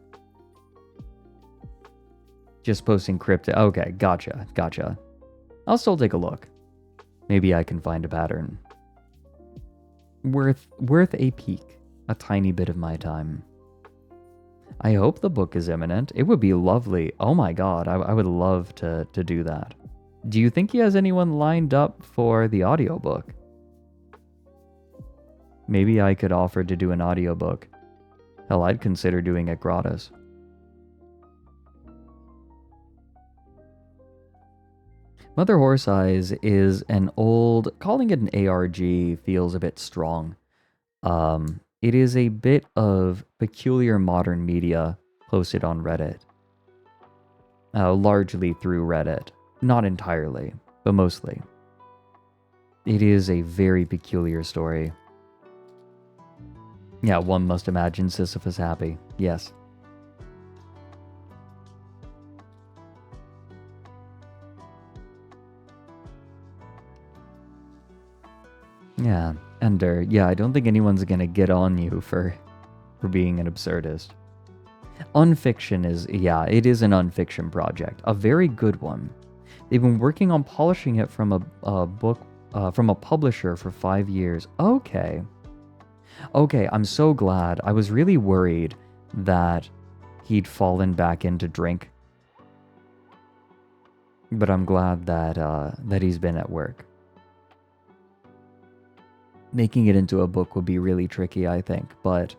Just posting crypto. Okay, gotcha. I'll still take a look. Maybe I can find a pattern. Worth a peek. A tiny bit of my time. I hope the book is imminent. It would be lovely. Oh my god, I would love to do that. Do you think he has anyone lined up for the audiobook? Maybe I could offer to do an audiobook. Hell, I'd consider doing it gratis. Mother Horse Eyes is an old... Calling it an ARG feels a bit strong. It is a bit of peculiar modern media posted on Reddit. Largely through Reddit. Not entirely, but mostly. It is a very peculiar story. Yeah, one must imagine Sisyphus happy. Yes. Yeah, Ender. Yeah, I don't think anyone's gonna get on you for being an absurdist. Unfiction is, yeah, it is an unfiction project. A very good one. They've been working on polishing it from a book, from a publisher for 5 years. Okay. Okay, I'm so glad. I was really worried that he'd fallen back into drink. But I'm glad that that he's been at work. Making it into a book would be really tricky, I think, but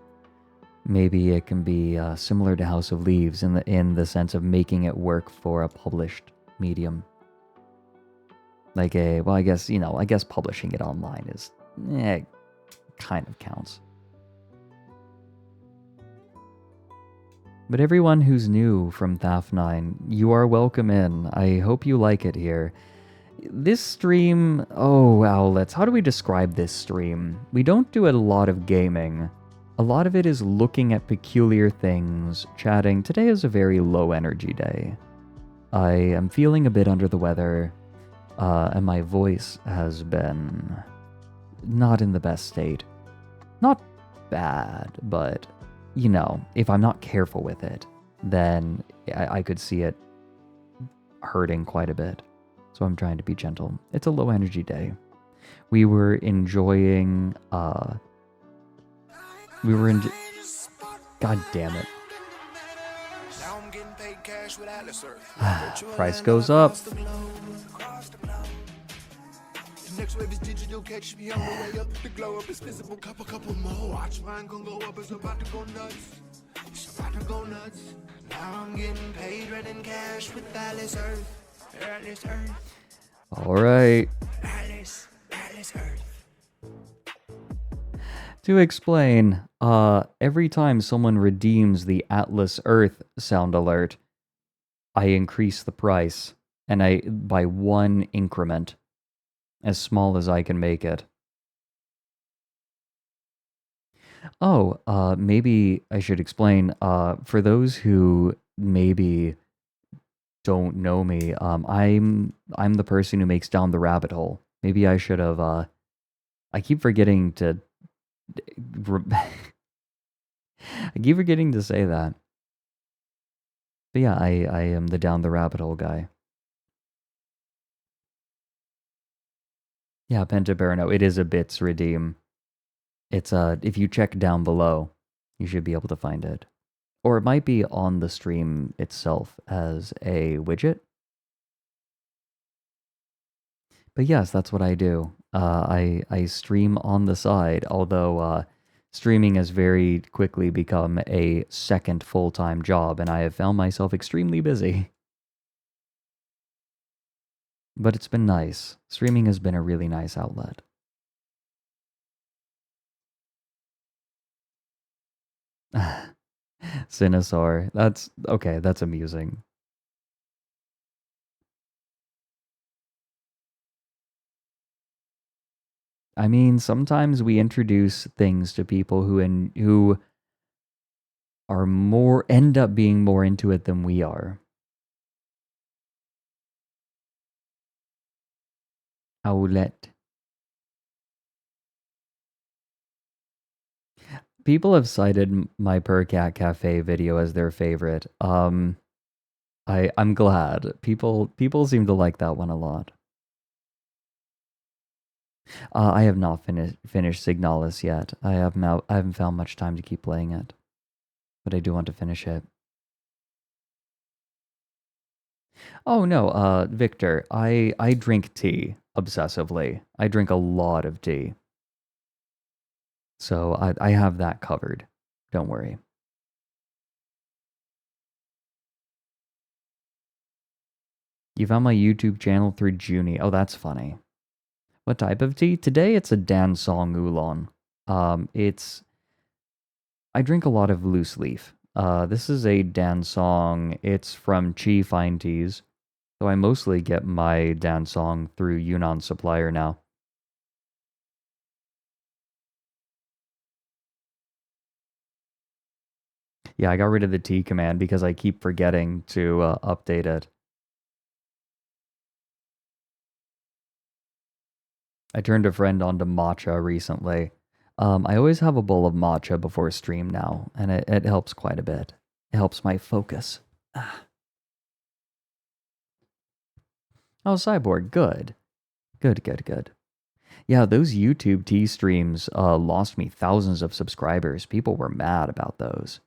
maybe it can be similar to House of Leaves in the sense of making it work for a published medium. Like I guess publishing it online is, kind of counts. But everyone who's new from THAF9, you are welcome in. I hope you like it here. This stream, owlets, how do we describe this stream? We don't do a lot of gaming. A lot of it is looking at peculiar things, chatting. Today is a very low energy day. I am feeling a bit under the weather, and my voice has been not in the best state. Not bad, but, if I'm not careful with it, then I could see it hurting quite a bit. So I'm trying to be gentle. It's a low energy day. We were enjoying, God damn it. Price goes up. Next wave is digital, catch me on the way up. The glow up is visible, couple more. Watch mine gon' go up, it's about to go nuts. It's about to go nuts. Now I'm getting paid, running cash with Alice Earth. Alice Earth. Alright. Alice Earth. To explain, every time someone redeems the Atlas Earth sound alert, I increase the price, and by 1 increment. As small as I can make it. Maybe I should explain, for those who maybe don't know me, I'm the person who makes Down the Rabbit Hole. Maybe I should have, I keep forgetting to, I keep forgetting to say that. But yeah, I am the Down the Rabbit Hole guy. Yeah, Pentabarano, it is a bits redeem. It's if you check down below, you should be able to find it. Or it might be on the stream itself as a widget. But yes, that's what I do. I stream on the side, although streaming has very quickly become a second full-time job, and I have found myself extremely busy. But it's been nice. Streaming has been a really nice outlet. Sinosaur. That's okay, that's amusing. I mean, sometimes we introduce things to people who are end up being more into it than we are. Outlet. People have cited my Per Cat Cafe video as their favorite. I'm glad. People seem to like that one a lot. I have not finished Signalis yet. I haven't found much time to keep playing it, but I do want to finish it. Oh no, Victor, I drink tea obsessively. I drink a lot of tea. So I have that covered. Don't worry. You found my YouTube channel through Junie. Oh, that's funny. What type of tea? Today it's a Dansong Oolong. I drink a lot of loose leaf. This is a Dansong. It's from Chi Fine Teas. So I mostly get my Dansong through Yunnan Supplier now. Yeah, I got rid of the tea command because I keep forgetting to update it. I turned a friend onto matcha recently. I always have a bowl of matcha before stream now, and it helps quite a bit. It helps my focus. Oh, Cyborg, good. Good. Yeah, those YouTube tea streams lost me thousands of subscribers. People were mad about those.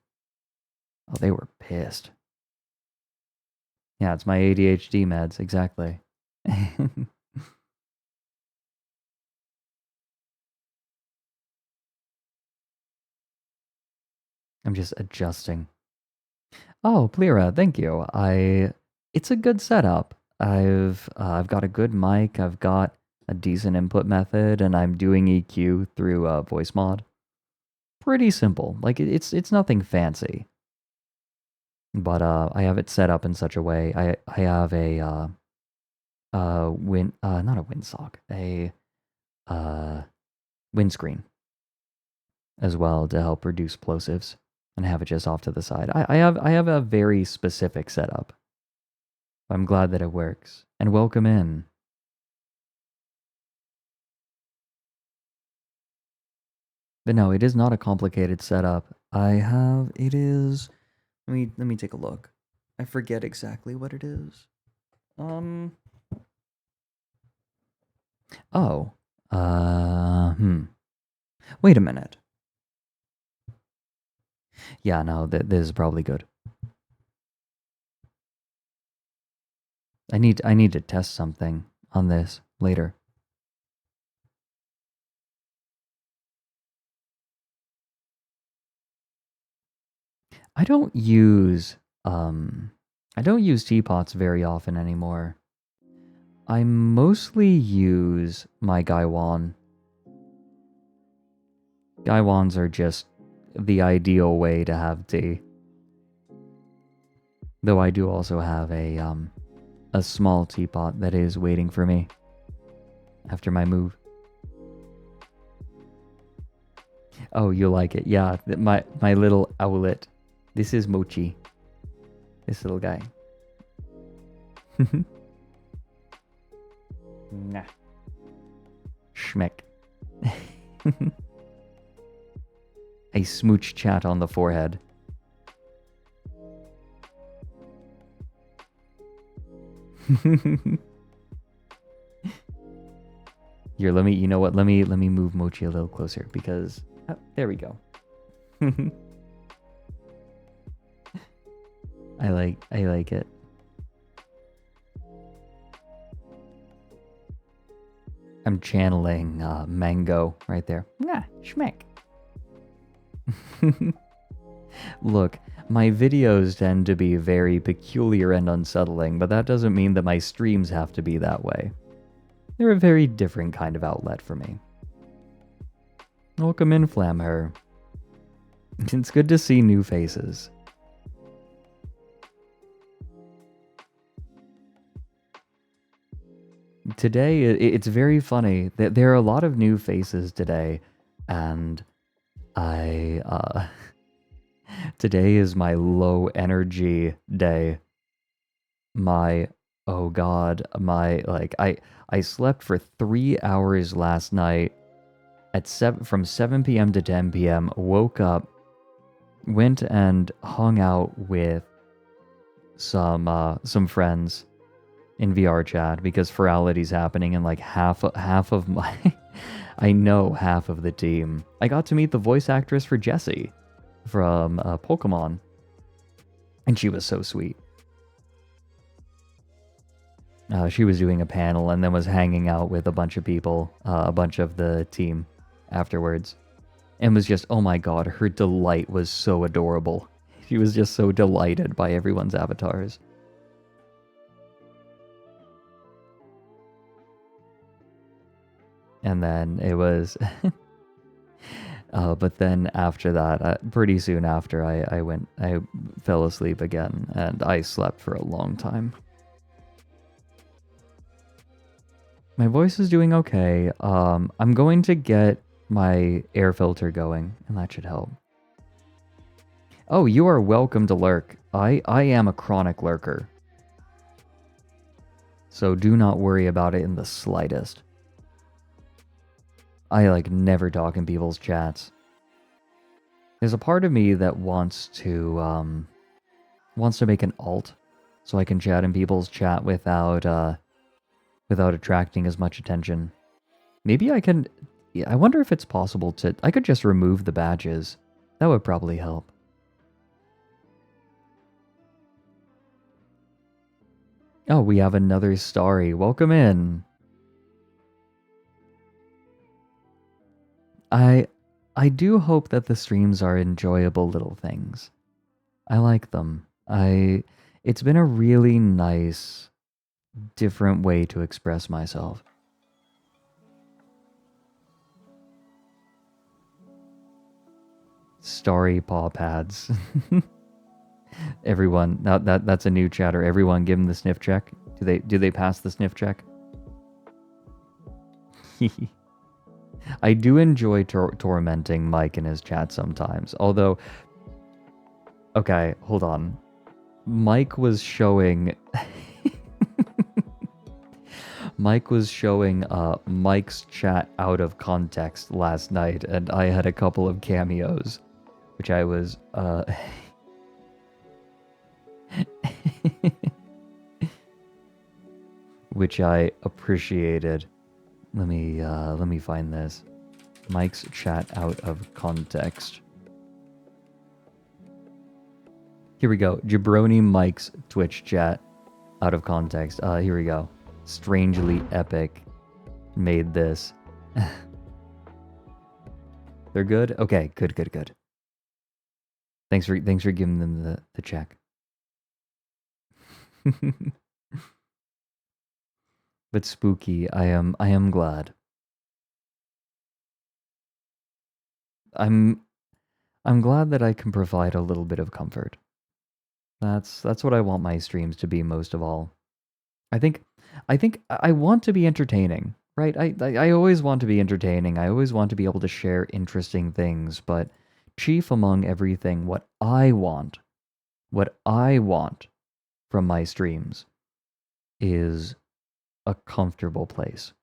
Oh, they were pissed. Yeah, it's my ADHD meds, exactly. I'm just adjusting. Oh, Plera, thank you. It's a good setup. I've got a good mic. I've got a decent input method, and I'm doing EQ through voice mod. Pretty simple. Like it's nothing fancy. But I have it set up in such a way. I have a not a windsock, a windscreen as well to help reduce plosives, and have it just off to the side. I have a very specific setup. I'm glad that it works. And welcome in. But no, it is not a complicated setup. It is, let me take a look. I forget exactly what it is. Oh. Wait a minute. Yeah, no, this is probably good. I need to test something on this later. I don't use teapots very often anymore. I mostly use my Gaiwan. Gaiwans are just the ideal way to have tea. Though I do also have a small teapot that is waiting for me after my move. Oh, you like it? Yeah, my little owlet. This is Mochi. This little guy. Nah. Schmeck. A smooch chat on the forehead. Here, you know what? Let me move Mochi a little closer because there we go. I like it. I'm channeling Mango right there. Nah, schmeck. Look, my videos tend to be very peculiar and unsettling, but that doesn't mean that my streams have to be that way. They're a very different kind of outlet for me. Welcome in, Flamher. It's good to see new faces. Today, it's very funny that there are a lot of new faces today, and today is my low energy day. Oh god, I slept for 3 hours last night from 7 p.m. to 10 p.m. Woke up, went and hung out with some friends in VR chat because Ferality's happening, and like half of my I know half of the team. I got to meet the voice actress for Jessie from Pokemon, and she was so sweet. She was doing a panel and then was hanging out with a bunch of people, a bunch of the team afterwards, and was just, oh my god, her delight was so adorable. She was just so delighted by everyone's avatars. And then it was... but then after that, pretty soon after, I fell asleep again, and I slept for a long time. My voice is doing okay. I'm going to get my air filter going, and that should help. Oh, you are welcome to lurk. I am a chronic lurker. So do not worry about it in the slightest. I never talk in people's chats. There's a part of me that wants to make an alt so I can chat in people's chat without attracting as much attention. Maybe I can... I wonder if it's possible to... I could just remove the badges. That would probably help. Oh, we have another Starry. Welcome in. I I do hope that the streams are enjoyable little things. I like them. It's been a really nice, different way to express myself. Starry paw pads. Everyone, that's a new chatter. Everyone, give them the sniff check. Do they pass the sniff check? I do enjoy tormenting Mike in his chat sometimes. Although, okay, hold on. Mike was showing Mike's chat out of context last night, and I had a couple of cameos, which I was which I appreciated. Let me find this. Mike's chat out of context. Here we go. Jabroni Mike's Twitch chat out of context. Here we go. Strangely Epic made this. They're good? Okay, good. Thanks for giving them the check. But spooky, I am glad. I'm glad that I can provide a little bit of comfort. That's what I want my streams to be most of all. I think I want to be entertaining, right? I always want to be entertaining. I always want to be able to share interesting things, but chief among everything, what I want from my streams is a comfortable place.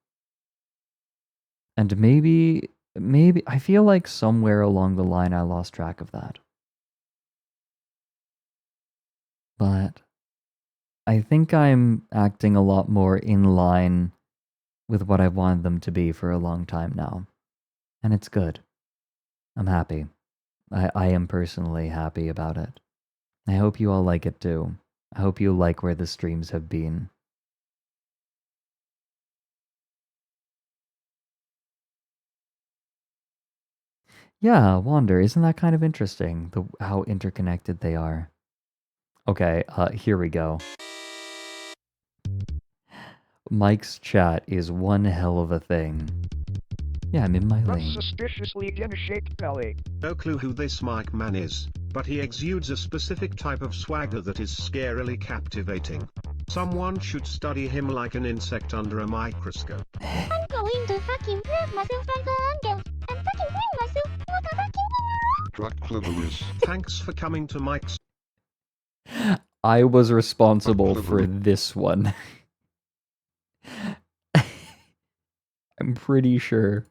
And maybe I feel like somewhere along the line I lost track of that. But I think I'm acting a lot more in line with what I've wanted them to be for a long time now. And it's good. I'm happy. I am personally happy about it. I hope you all like it too. I hope you like where the streams have been. Yeah, Wander, isn't that kind of interesting, how interconnected they are? Okay, here we go. Mike's chat is one hell of a thing. Yeah, I'm in my lane. Suspiciously dim-shaped belly. No clue who this Mike man is, but he exudes a specific type of swagger that is scarily captivating. Someone should study him like an insect under a microscope. I'm going to fucking grab myself by the ankles and fucking bring myself like a fucking clitoris. Thanks for coming to Mike's. I was responsible for this one. I'm pretty sure.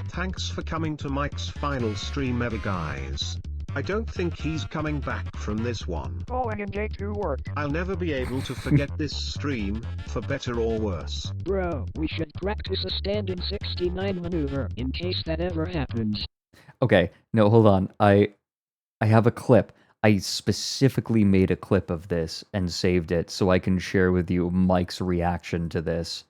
Thanks for coming to Mike's final stream ever, guys. I don't think he's coming back from this one. Falling in gate to work. I'll never be able to forget this stream, for better or worse. Bro, we should practice a standing 69 maneuver in case that ever happens. Okay, no, hold on. I have a clip. I specifically made a clip of this and saved it so I can share with you Mike's reaction to this.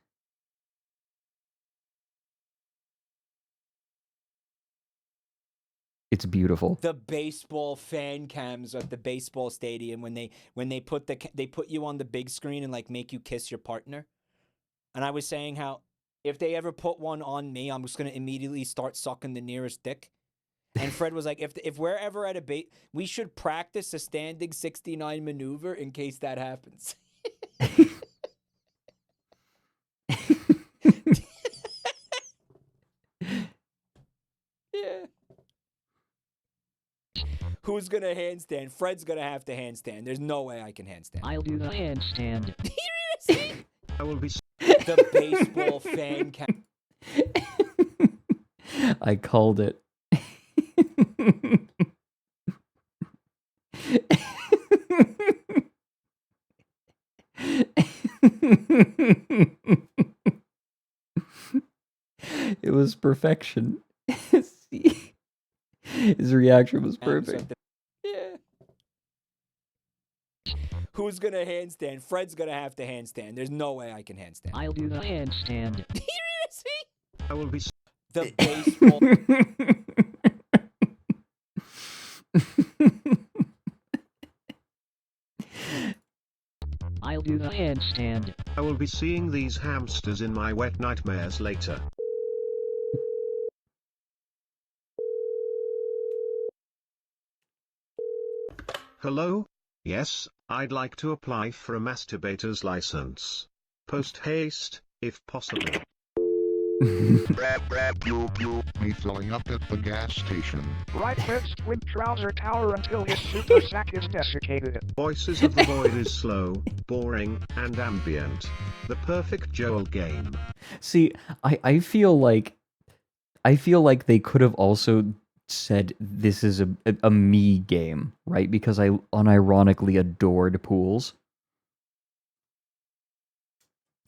It's beautiful. The baseball fan cams at the baseball stadium when they put you on the big screen and like make you kiss your partner. And I was saying how if they ever put one on me, I'm just gonna immediately start sucking the nearest dick. And Fred was like, if we're ever at a we should practice a standing 69 maneuver in case that happens. Yeah. Who's gonna handstand? Fred's gonna have to handstand. There's no way I can handstand. I'll do the handstand. I will be the baseball fan cam. I called it. It was perfection. His reaction was perfect. Yeah. Who's gonna handstand? Fred's gonna have to handstand. There's no way I can handstand. I'll do the handstand. I will be the baseball. I'll do the handstand. I will be seeing these hamsters in my wet nightmares later. Hello? Yes, I'd like to apply for a masturbator's license. Post haste, if possible. Brap, pew, pew. Me filling up at the gas station. Right fist with trouser tower until his super sack is desiccated. Voices of the Void is slow, boring, and ambient. The perfect Joel game. See, I feel like they could have also said this is a me game, right? Because I unironically adored pools.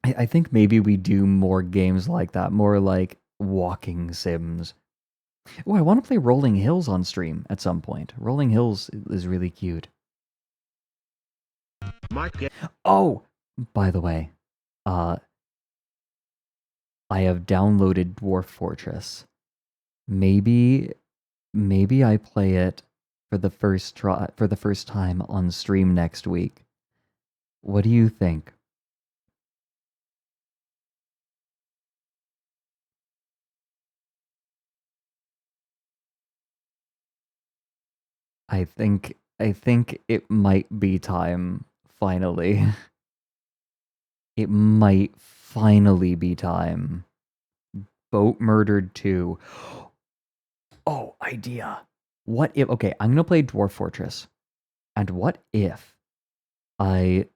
I think maybe we do more games like that, more like walking sims. Oh, I want to play Rolling Hills on stream at some point. Rolling Hills is really cute. Oh, by the way, I have downloaded Dwarf Fortress. Maybe I play it for the first time on stream next week. What do you think? I think it might be time, finally. It might finally be time. Boat Murdered 2. Oh, idea. What if... Okay, I'm going to play Dwarf Fortress. And what if I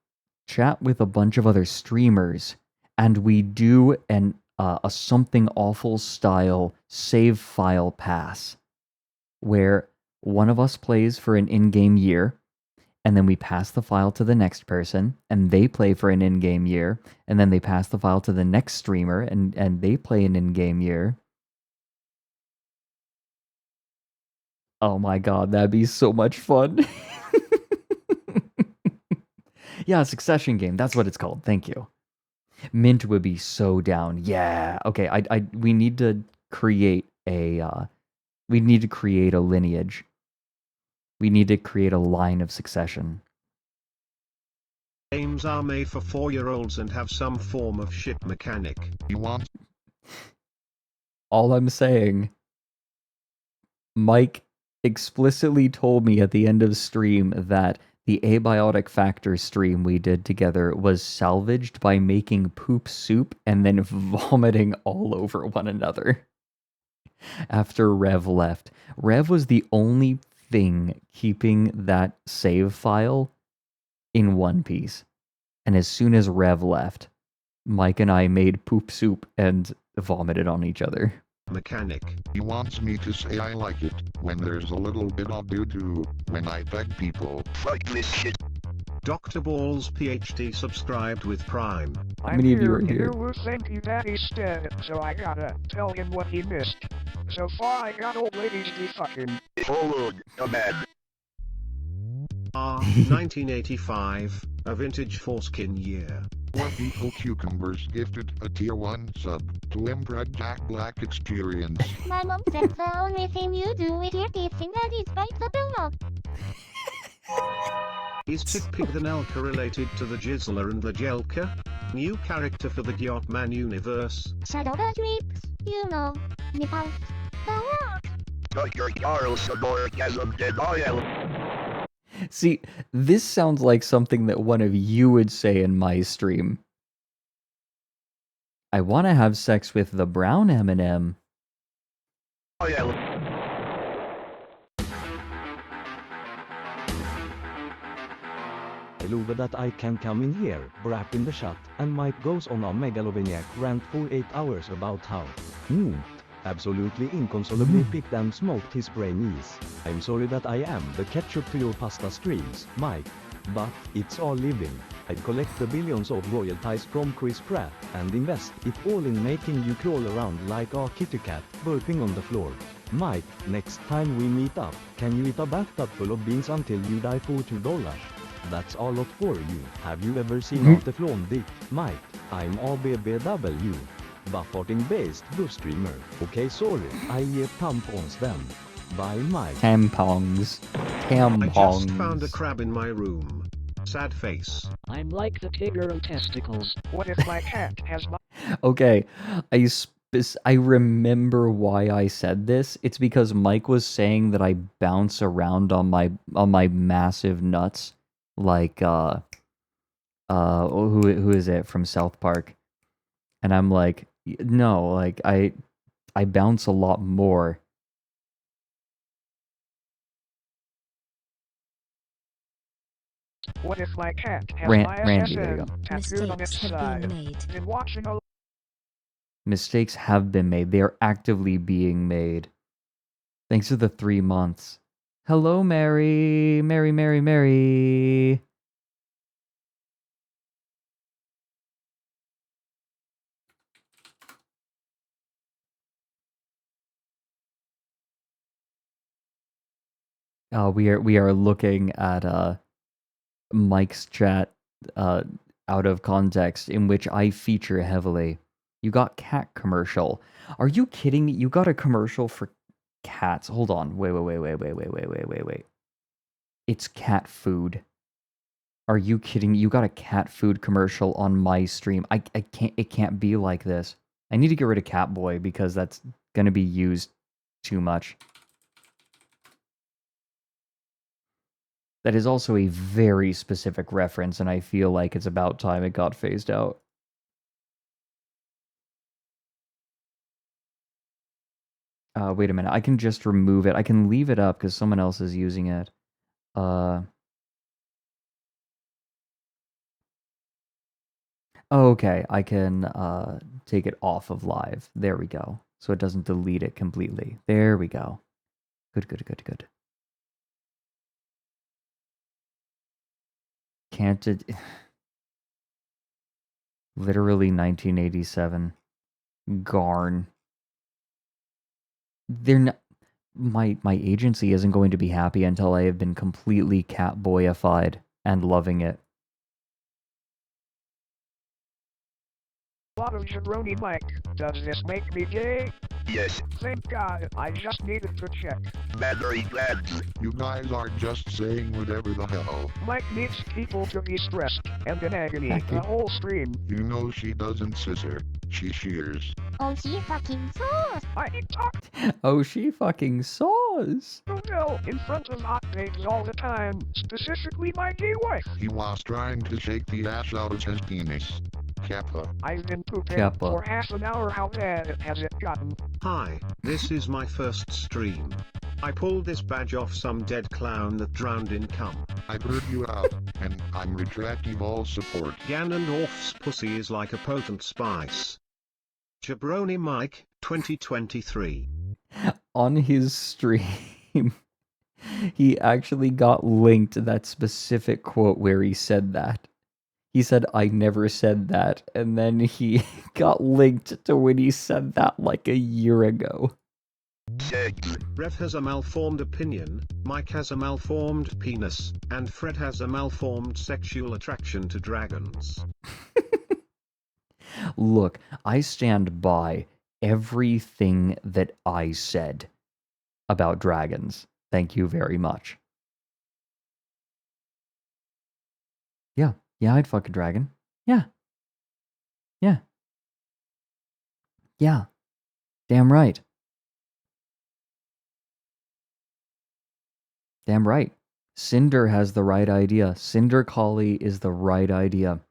chat with a bunch of other streamers and we do a Something Awful style save file pass where one of us plays for an in-game year, and then we pass the file to the next person, and they play for an in-game year, and then they pass the file to the next streamer, and they play an in-game year. Oh my god, that'd be so much fun. Yeah, a succession game, that's what it's called, thank you. Mint would be so down. Yeah, okay, we need to create a lineage. We need to create a line of succession. Games are made for 4-year-olds and have some form of ship mechanic. You want? All I'm saying, Mike explicitly told me at the end of stream that the Abiotic Factor stream we did together was salvaged by making poop soup and then vomiting all over one another. After Rev left. Rev was the only thing keeping that save file in one piece. And as soon as Rev left, Mike and I made poop soup and vomited on each other. Mechanic. He wants me to say I like it when there's a little bit of doo-doo, when I beg people. Fuck this shit. Dr. Balls PhD subscribed with Prime. How many of you are here? Who think he daddy's dead, so I gotta tell him what he missed. So far I got old ladies be fucking. Forward, a man. 1985, a vintage foreskin year. What Equal Cucumbers gifted a tier 1 sub to Embred Jack Black Experience. My mom said the only thing you do with your teeth is that is bite the pillow. Is Pig the Nelka related to the Jizzler and the Jelka? New character for the Gyotman universe. Shadow the Dreeps, you know, nipples, the work. Dr. Charles Orgasm denial. See, this sounds like something that one of you would say in my stream. I want to have sex with the brown M&M. Oh yeah. Hello, that I can come in here, brap in the shot, and Mike goes on a megalomaniac rant for 8 hours about how absolutely inconsolably picked and smoked his brain is. I'm sorry that I am the ketchup to your pasta streams, Mike. But it's all living. I'd collect the billions of royalties from Chris Pratt and invest it all in making you crawl around like a kitty cat, burping on the floor. Mike, next time we meet up, can you eat a bathtub full of beans until you die for $2? That's a lot for you. Have you ever seen a Teflon dick? Mike, I'm a BBW. Buffering based blue streamer. Okay, sorry, I tampons them. By Mike. Tampons. I just found a Tampons. crab in my room. Sad face. I'm like the tiger of testicles. What if my cat has my... Okay, I remember why I said this. It's because Mike was saying that I bounce around on my massive nuts, like who is it from South Park? And I'm like, no, like I bounce a lot more. What if my cat has my Randy, there you go. SSN tattooed on its Mistakes have been side? made. Been watching a... Mistakes have been made. They are actively being made. Thanks for the 3 months. Hello, Mary. Mary, Mary, Mary. We are looking at Mike's chat out of context, in which I feature heavily. You got cat commercial. Are you kidding me? You got a commercial for cats. Hold on. Wait. It's cat food. Are you kidding me? You got a cat food commercial on my stream. I can't, it can't be like this. I need to get rid of Catboy because that's gonna be used too much. That is also a very specific reference, and I feel like it's about time it got phased out. Wait a minute. I can just remove it. I can leave it up because someone else is using it. Okay, I can take it off of live. There we go. So it doesn't delete it completely. There we go. Good. Can't it... Literally 1987. Garn. They're not... My agency isn't going to be happy until I have been completely catboyified and loving it. lot of jabroni Mike. Does this make me gay? Yes. Thank God, I just needed to check. Very glad. You guys are just saying whatever the hell. Mike needs people to be stressed and in agony the whole stream. You know she doesn't scissor. She shears. Oh, she fucking sauce. I talk Oh, she fucking saws. no in front of hot babes all the time, specifically my gay wife. He was trying to shake the ash out of his penis. Kappa. I've been pooping Kappa. for half an hour. How bad has it gotten? Hi, this is my first stream. I pulled this badge off some dead clown that drowned in cum. I heard you out, and I'm retracting all support. Ganondorf's pussy is like a potent spice. Jabroni Mike, 2023. On his stream, he actually got linked that specific quote where he said that. He said, I never said that, and then he got linked to when he said that like a year ago. Rev has a malformed opinion, Mike has a malformed penis, and Fred has a malformed sexual attraction to dragons. Look, I stand by everything that I said about dragons. Thank you very much. Yeah, I'd fuck a dragon. Yeah. Damn right. Damn right. Cinder has the right idea. Cinder Collie is the right idea.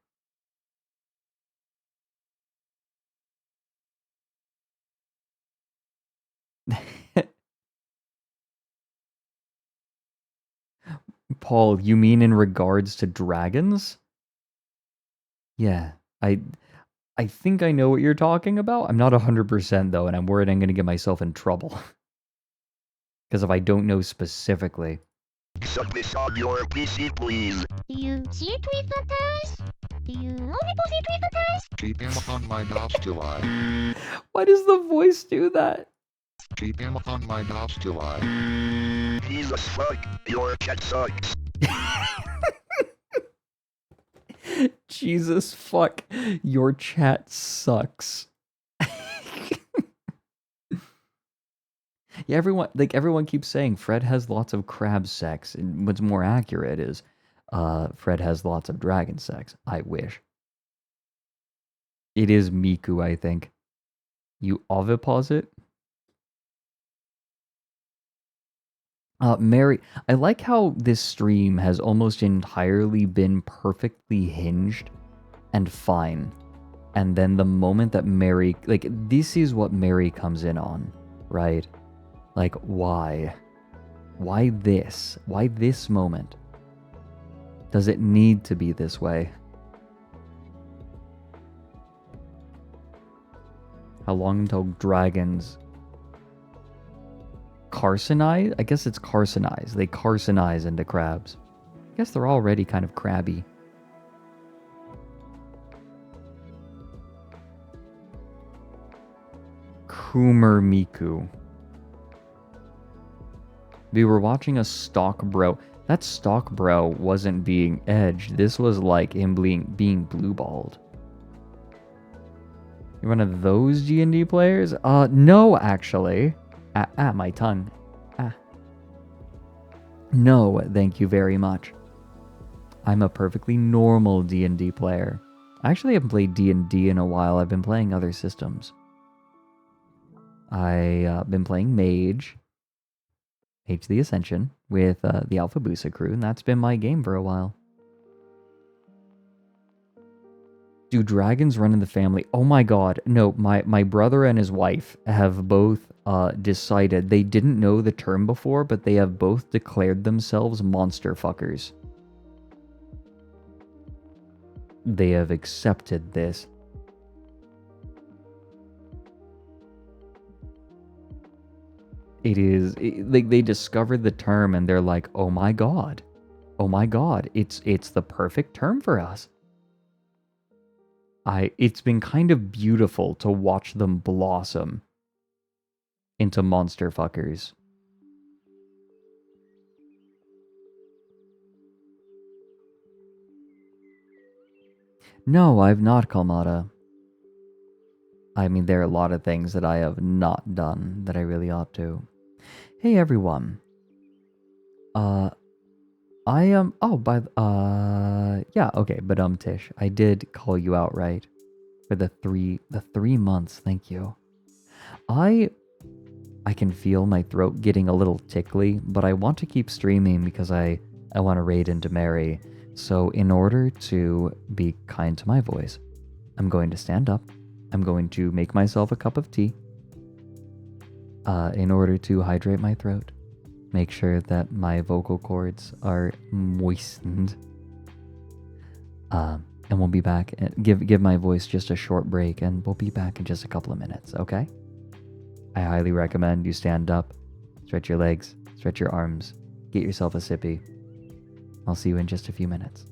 Paul, you mean in regards to dragons? Yeah, I think I know what you're talking about. I'm not 100% though, and I'm worried I'm going to get myself in trouble. Because if I don't know specifically. Suck this on your PC, please. Do you see tweet photos? Do you only post tweet photos? Keep him on my DOS till I. Why does the voice do that? Keep him on my DOS till I. Jesus fuck, your cat sucks. Jesus fuck, your chat sucks. Yeah, everyone keeps saying Fred has lots of crab sex, and what's more accurate is Fred has lots of dragon sex. I wish. It is Miku, I think. You oviposit? Mary, I like how this stream has almost entirely been perfectly hinged and fine. And then the moment that Mary, like, this is what Mary comes in on, right? Like, why? Why this? Why this moment? Does it need to be this way? How long until dragons carcinize? I guess it's carcinize. They carcinize into crabs. I guess they're already kind of crabby. Coomer Miku. We were watching a stock bro. That stock bro wasn't being edged. This was like him being blue-balled. You're one of those G&D players? No, actually. My tongue. No, thank you very much. I'm a perfectly normal D&D player. I actually haven't played D&D in a while. I've been playing other systems. I've been playing Mage the Ascension with the Alpha Busa crew, and that's been my game for a while. Do dragons run in the family? Oh my god, no, my brother and his wife have both decided, they didn't know the term before, but they have both declared themselves monster fuckers. They have accepted this. Like they discovered the term and they're like, oh my god, it's the perfect term for us. It's been kind of beautiful to watch them blossom into monster fuckers. No, I've not, Kalmata. I mean, there are a lot of things that I have not done that I really ought to. Hey, everyone. I am, yeah, okay, but Tish, I did call you out, right? For the 3 months, thank you. I can feel my throat getting a little tickly, but I want to keep streaming because I want to raid into Mary. So in order to be kind to my voice, I'm going to stand up. I'm going to make myself a cup of tea in order to hydrate my throat. Make sure that my vocal cords are moistened. And we'll be back. Give my voice just a short break, and we'll be back in just a couple of minutes, okay? I highly recommend you stand up, stretch your legs, stretch your arms, get yourself a sippy. I'll see you in just a few minutes.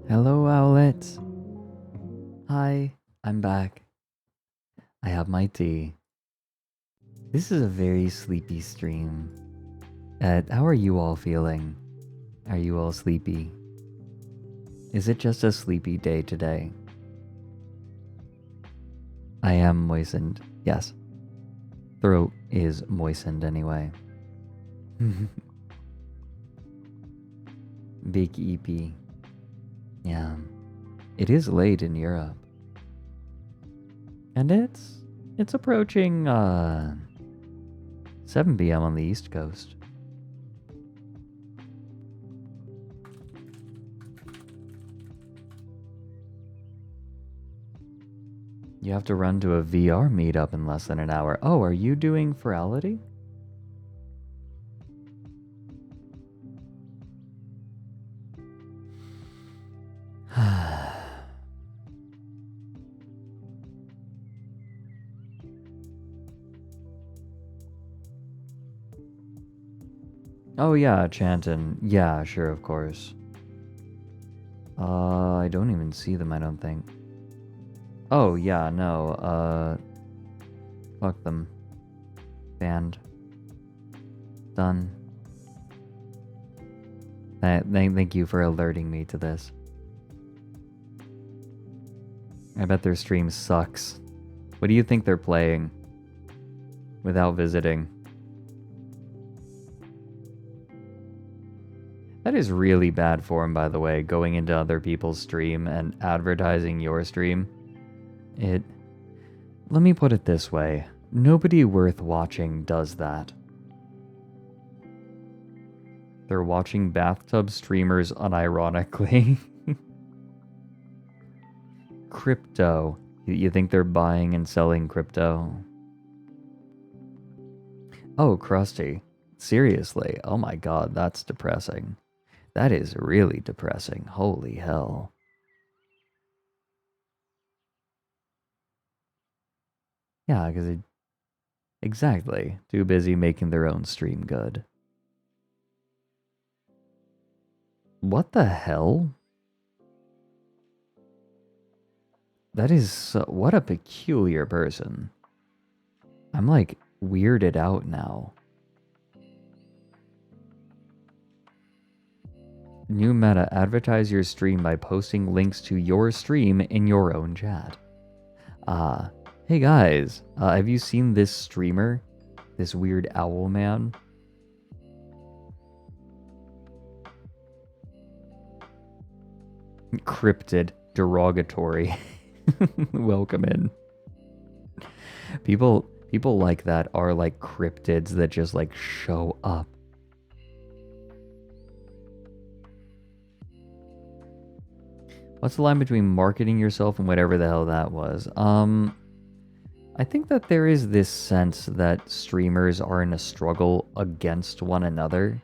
Hello, Owlets. Hi, I'm back. I have my tea. This is a very sleepy stream. How are you all feeling? Are you all sleepy? Is it just a sleepy day today? I am moistened, yes. Throat is moistened anyway. Big EP. Yeah. It is late in Europe. And it's approaching 7 p.m. on the East Coast. You have to run to a VR meetup in less than an hour. Oh, are you doing Ferality? Oh yeah, Chanton. Yeah, sure, of course. I don't even see them, I don't think. Oh yeah, no, fuck them. Banned. Done. Thank you for alerting me to this. I bet their stream sucks. What do you think they're playing? Without visiting. That is really bad form, by the way, going into other people's stream and advertising your stream. Let me put it this way. Nobody worth watching does that. They're watching bathtub streamers unironically. Crypto. You think they're buying and selling crypto? Oh, Krusty. Seriously? Oh my god, that's depressing. That is really depressing. Holy hell. Yeah, because exactly. Too busy making their own stream good. What the hell? That is what a peculiar person. I'm like weirded out now. New meta, advertise your stream by posting links to your stream in your own chat. Hey guys, have you seen this streamer? This weird owl man? Cryptid, derogatory. Welcome in. People like that are like cryptids that just like show up. What's the line between marketing yourself and whatever the hell that was? I think that there is this sense that streamers are in a struggle against one another.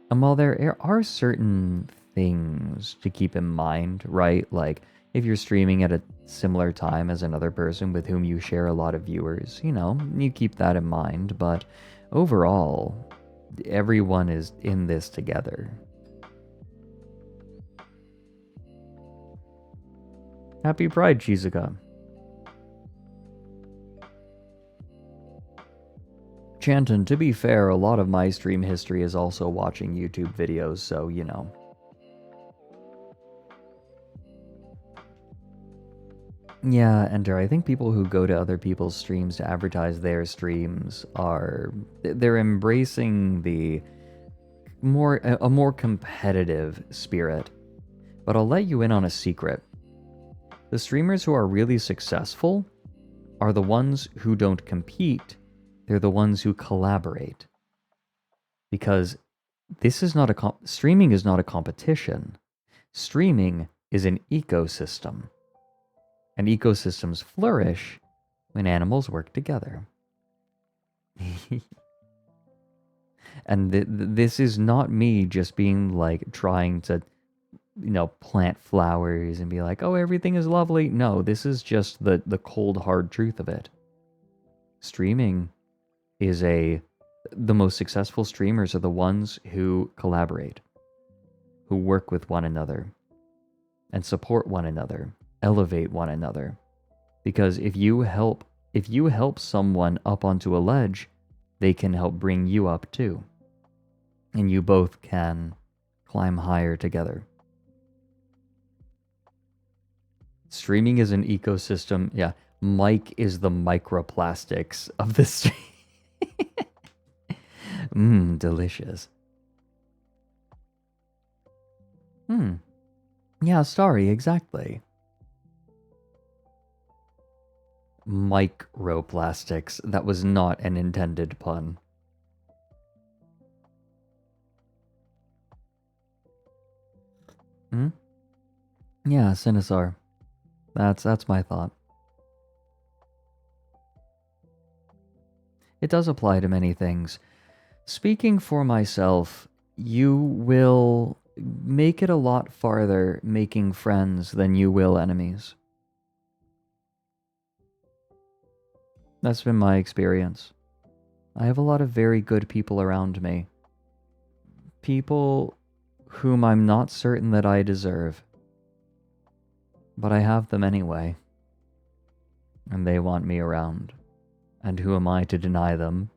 And while there are certain things to keep in mind, right? Like, if you're streaming at a similar time as another person with whom you share a lot of viewers, you know, you keep that in mind. But overall, everyone is in this together. Happy Pride, Chizuka. Chanton, to be fair, a lot of my stream history is also watching YouTube videos, so, you know. Yeah, Enter, I think people who go to other people's streams to advertise their streams they're embracing a more competitive spirit. But I'll let you in on a secret. The streamers who are really successful are the ones who don't compete. They're the ones who collaborate. Because this is not streaming is not a competition. Streaming is an ecosystem. And ecosystems flourish when animals work together. And this is not me just being like trying to, plant flowers and be like, oh, everything is lovely. No, this is just the cold, hard truth of it. Streaming is the most successful streamers are the ones who collaborate, who work with one another, and support one another, elevate one another. Because if you help someone up onto a ledge, they can help bring you up too. And you both can climb higher together. Streaming is an ecosystem. Yeah, Mike is the microplastics of the stream. Delicious. Yeah, sorry, exactly. Microplastics. That was not an intended pun. Yeah, Cinesar. That's my thought. It does apply to many things. Speaking for myself, you will make it a lot farther making friends than you will enemies. That's been my experience. I have a lot of very good people around me. People whom I'm not certain that I deserve. But I have them anyway. And they want me around. And who am I to deny them?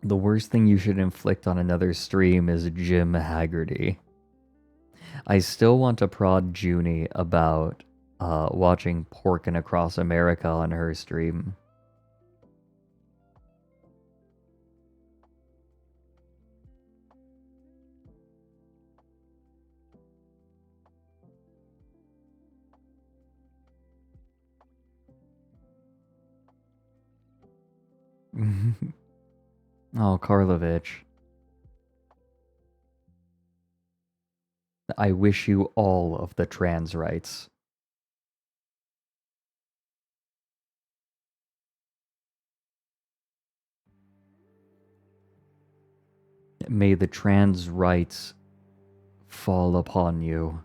The worst thing you should inflict on another stream is Jim Haggerty. I still want to prod Junie about watching Porkin' Across America on her stream. Oh, Karlovich. I wish you all of the trans rights. May the trans rights fall upon you.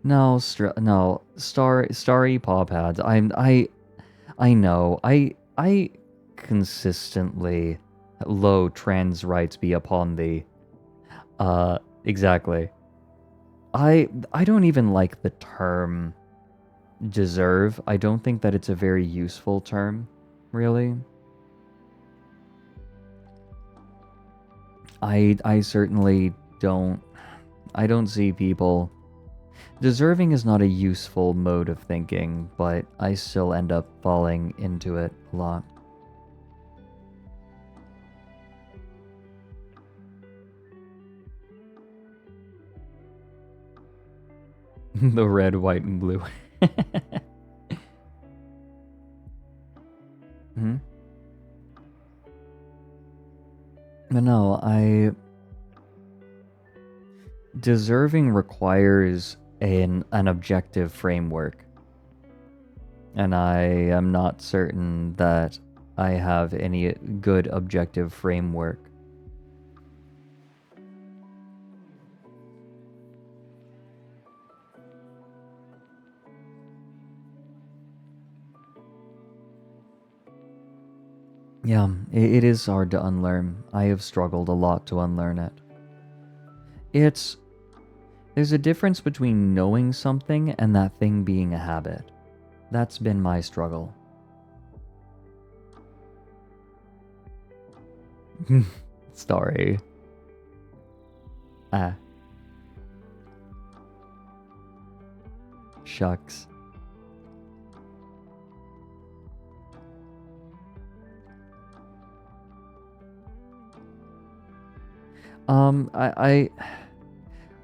No, starry paw pads. I know. I consistently low trans rights be upon thee. Exactly. I don't even like the term deserve. I don't think that it's a very useful term, really. I certainly don't. I don't see people. Deserving is not a useful mode of thinking, but I still end up falling into it a lot. The red, white, and blue. But no, deserving requires an objective framework. And I am not certain that I have any good objective framework. Yeah, it is hard to unlearn. I have struggled a lot to unlearn it. There's a difference between knowing something and that thing being a habit. That's been my struggle. Sorry. Shucks.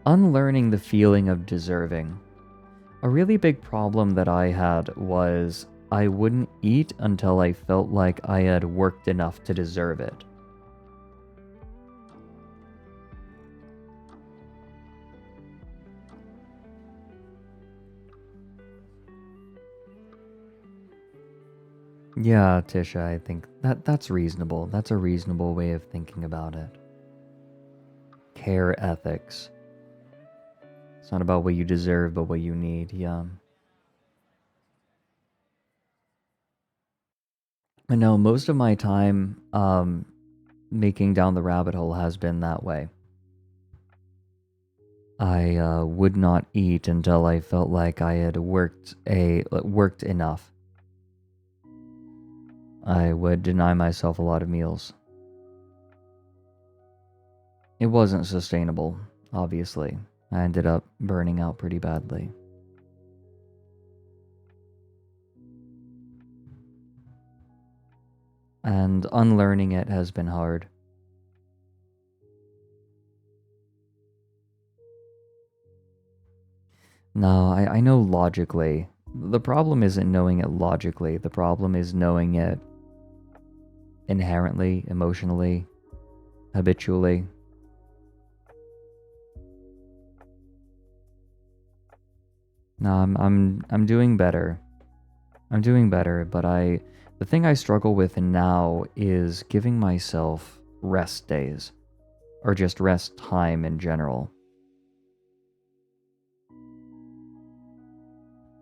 Unlearning the feeling of deserving. A really big problem that I had was I wouldn't eat until I felt like I had worked enough to deserve it. Yeah, Tisha, I think that's reasonable. That's a reasonable way of thinking about it. Care ethics. It's not about what you deserve, but what you need, yeah. I know most of my time making down the rabbit hole has been that way. I would not eat until I felt like I had worked enough. I would deny myself a lot of meals. It wasn't sustainable, obviously. I ended up burning out pretty badly. And unlearning it has been hard. No, I know logically. The problem isn't knowing it logically. The problem is knowing it inherently, emotionally, habitually. No, I'm doing better. I'm doing better, but the thing I struggle with now is giving myself rest days, or just rest time in general.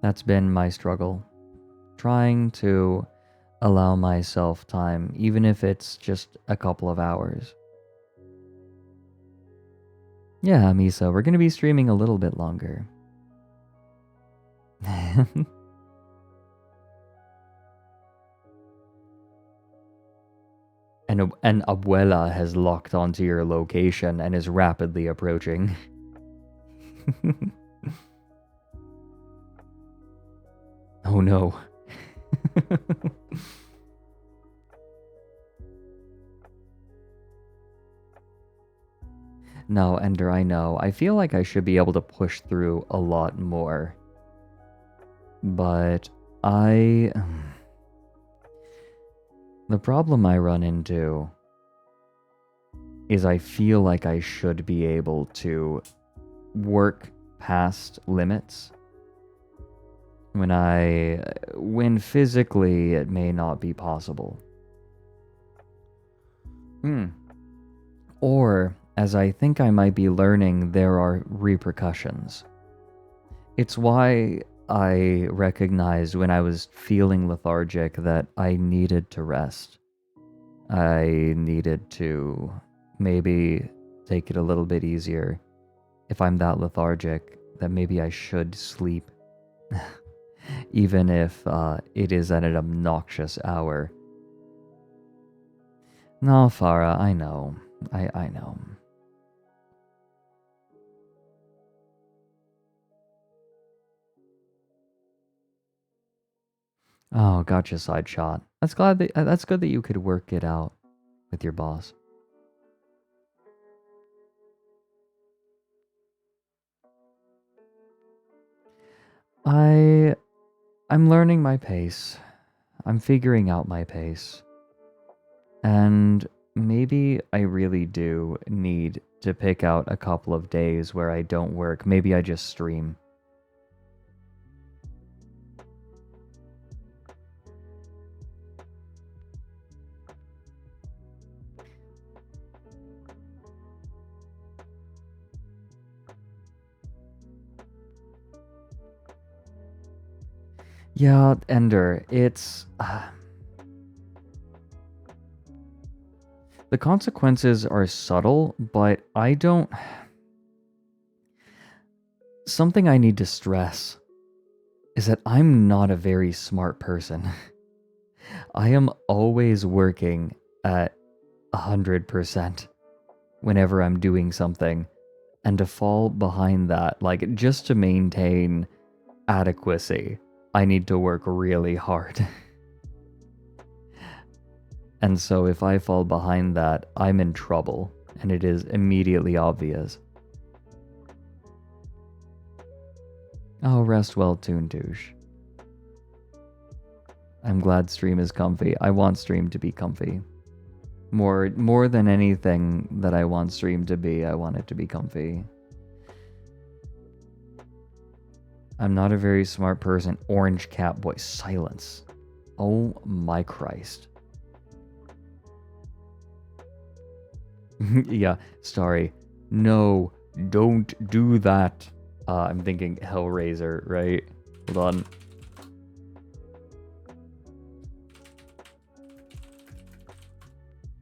That's been my struggle. Trying to allow myself time, even if it's just a couple of hours. Yeah, Misa, we're gonna be streaming a little bit longer. An abuela has locked onto your location and is rapidly approaching. Oh no. No, Ender, I know. I feel like I should be able to push through a lot more. But the problem I run into is I feel like I should be able to work past limits when physically it may not be possible. Or, as I think I might be learning, there are repercussions. It's why I recognized when I was feeling lethargic that I needed to rest. I needed to maybe take it a little bit easier. If I'm that lethargic, that maybe I should sleep. Even if it is at an obnoxious hour. No, Farah, I know. I know. Oh, gotcha, side shot. That's good that you could work it out with your boss. I'm learning my pace. I'm figuring out my pace. And maybe I really do need to pick out a couple of days where I don't work. Maybe I just stream. Yeah, Ender, it's... the consequences are subtle, but I don't... Something I need to stress is that I'm not a very smart person. I am always working at 100% whenever I'm doing something, and to fall behind that, like, just to maintain adequacy, I need to work really hard. And so if I fall behind that, I'm in trouble, and it is immediately obvious. Oh, rest well, Toon-Douche. I'm glad stream is comfy. I want stream to be comfy. More than anything that I want stream to be, I want it to be comfy. I'm not a very smart person. Orange cat boy. Silence. Oh my Christ. Yeah, sorry. No, don't do that. I'm thinking Hellraiser, right? Hold on.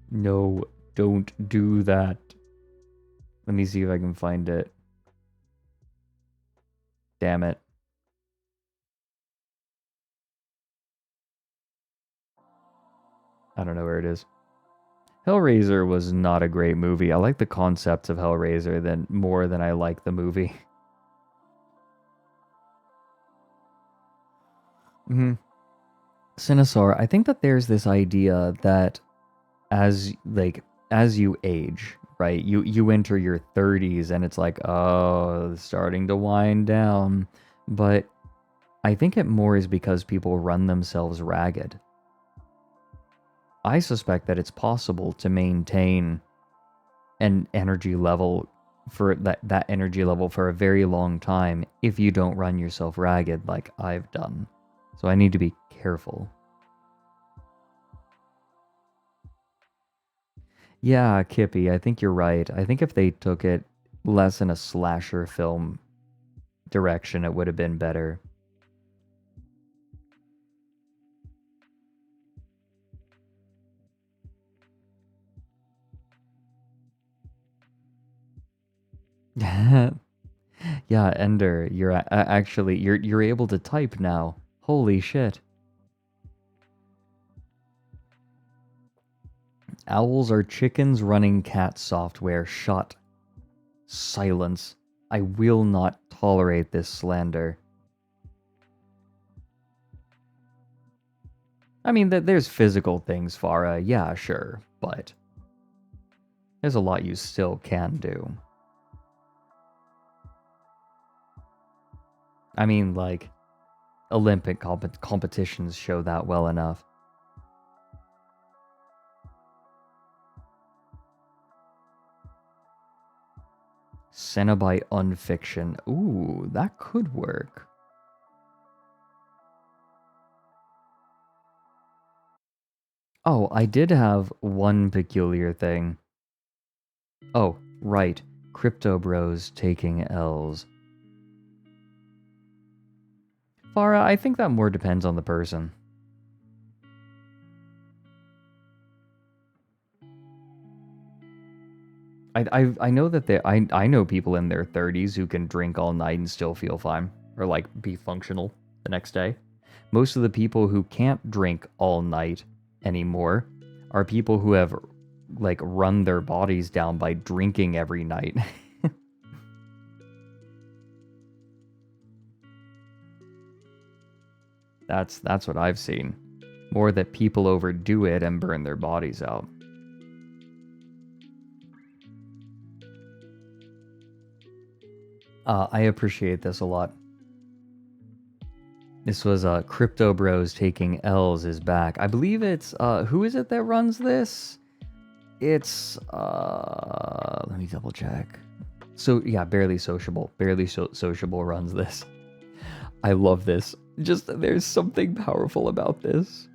No, don't do that. Let me see if I can find it. Damn it. I don't know where it is. Hellraiser was not a great movie. I like the concepts of Hellraiser more than I like the movie. Sinosaur, I think that there's this idea that as you age, right? You enter your 30s and it's like, oh, it's starting to wind down. But I think it more is because people run themselves ragged. I suspect that it's possible to maintain an energy level for that energy level for a very long time if you don't run yourself ragged like I've done. So I need to be careful. Yeah, Kippy, I think you're right. I think if they took it less in a slasher film direction, it would have been better. Yeah, Ender, you're actually you're able to type now. Holy shit. Owls are chickens running cat software. Shut. Silence. I will not tolerate this slander. I mean, there's physical things, Farah. Yeah, sure, but there's a lot you still can do. I mean, like, Olympic competitions show that well enough. Cenobite unfiction. Ooh, that could work. Oh, I did have one peculiar thing. Oh, right. Crypto bros taking L's. Farah, I think that more depends on the person. I know that I know people in their 30s who can drink all night and still feel fine, or like be functional the next day. Most of the people who can't drink all night anymore are people who have like run their bodies down by drinking every night. That's what I've seen. More that people overdo it and burn their bodies out. I appreciate this a lot. This was Crypto Bros taking L's is back. I believe it's who is it that runs this? It's let me double check. So yeah, Barely Sociable. Sociable runs this. I love this. Just there's something powerful about this.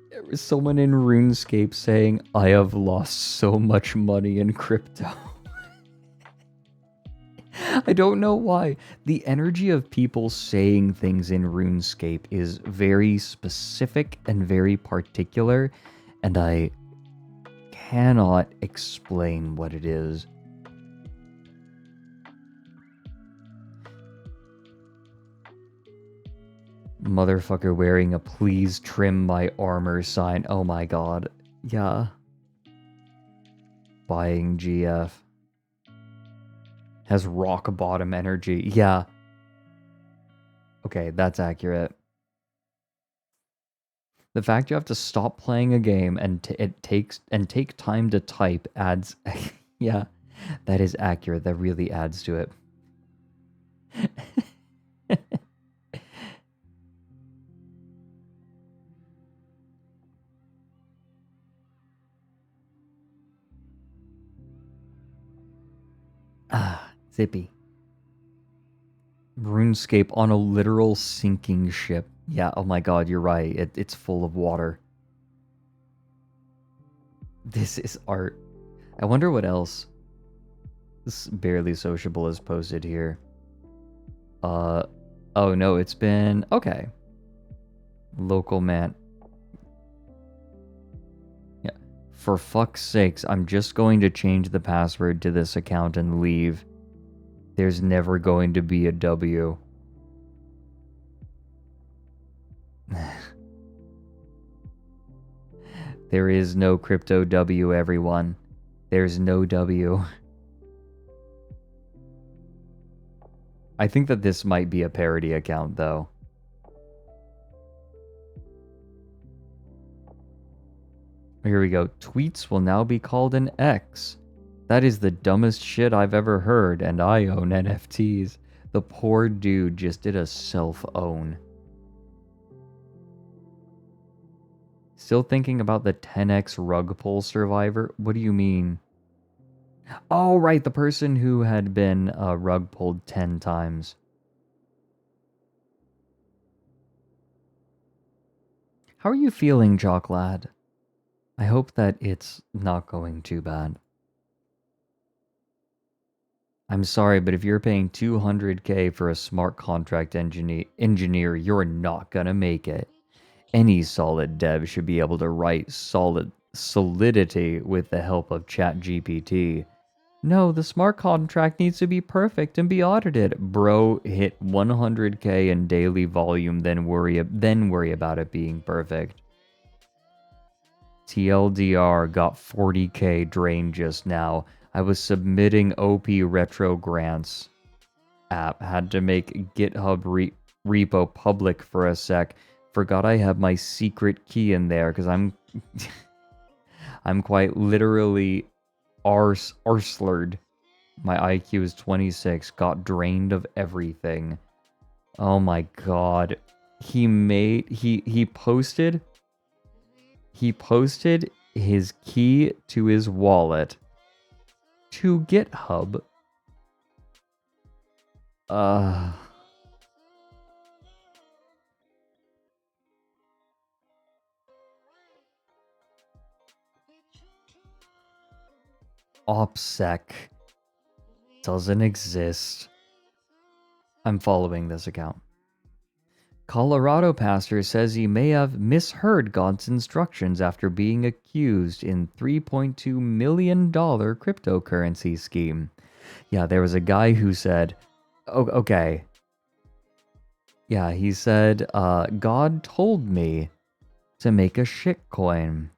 There was someone in RuneScape saying, I have lost so much money in crypto. I don't know why. The energy of people saying things in RuneScape is very specific and very particular, and I cannot explain what it is. Motherfucker wearing a please trim my armor sign. Oh my god. Yeah. Buying GF. Has rock bottom energy. Yeah. Okay, that's accurate. The fact you have to stop playing a game and take time to type adds. Yeah, that is accurate. That really adds to it. Zippy. RuneScape on a literal sinking ship. Yeah, oh my god, you're right. It's full of water. This is art. I wonder what else this Barely Sociable is posted here. Oh no, it's been... Okay. Local man. Yeah. For fuck's sakes, I'm just going to change the password to this account and leave. There's never going to be a W. There is no crypto W, everyone. There's no W. I think that this might be a parody account, though. Here we go. Tweets will now be called an X. That is the dumbest shit I've ever heard, and I own NFTs. The poor dude just did a self-own. Still thinking about the 10x rug pull survivor? What do you mean? Oh, right, the person who had been rug pulled 10 times. How are you feeling, Jock Lad? I hope that it's not going too bad. I'm sorry, but if you're paying 200k for a smart contract engineer, you're not gonna make it. Any solid dev should be able to write solidity with the help of ChatGPT. No, the smart contract needs to be perfect and be audited. Bro, hit 100k in daily volume, then worry about it being perfect. TLDR got 40k drained just now. I was submitting OP retro grants. App had to make GitHub repo public for a sec. Forgot I have my secret key in there because I'm I'm quite literally arslered. My IQ is 26. Got drained of everything. Oh my god. He posted his key to his wallet to GitHub. OPSEC doesn't exist. I'm following this account. Colorado pastor says he may have misheard God's instructions after being accused in $3.2 million cryptocurrency scheme. Yeah, there was a guy who said, oh, okay. Yeah, he said, God told me to make a shitcoin.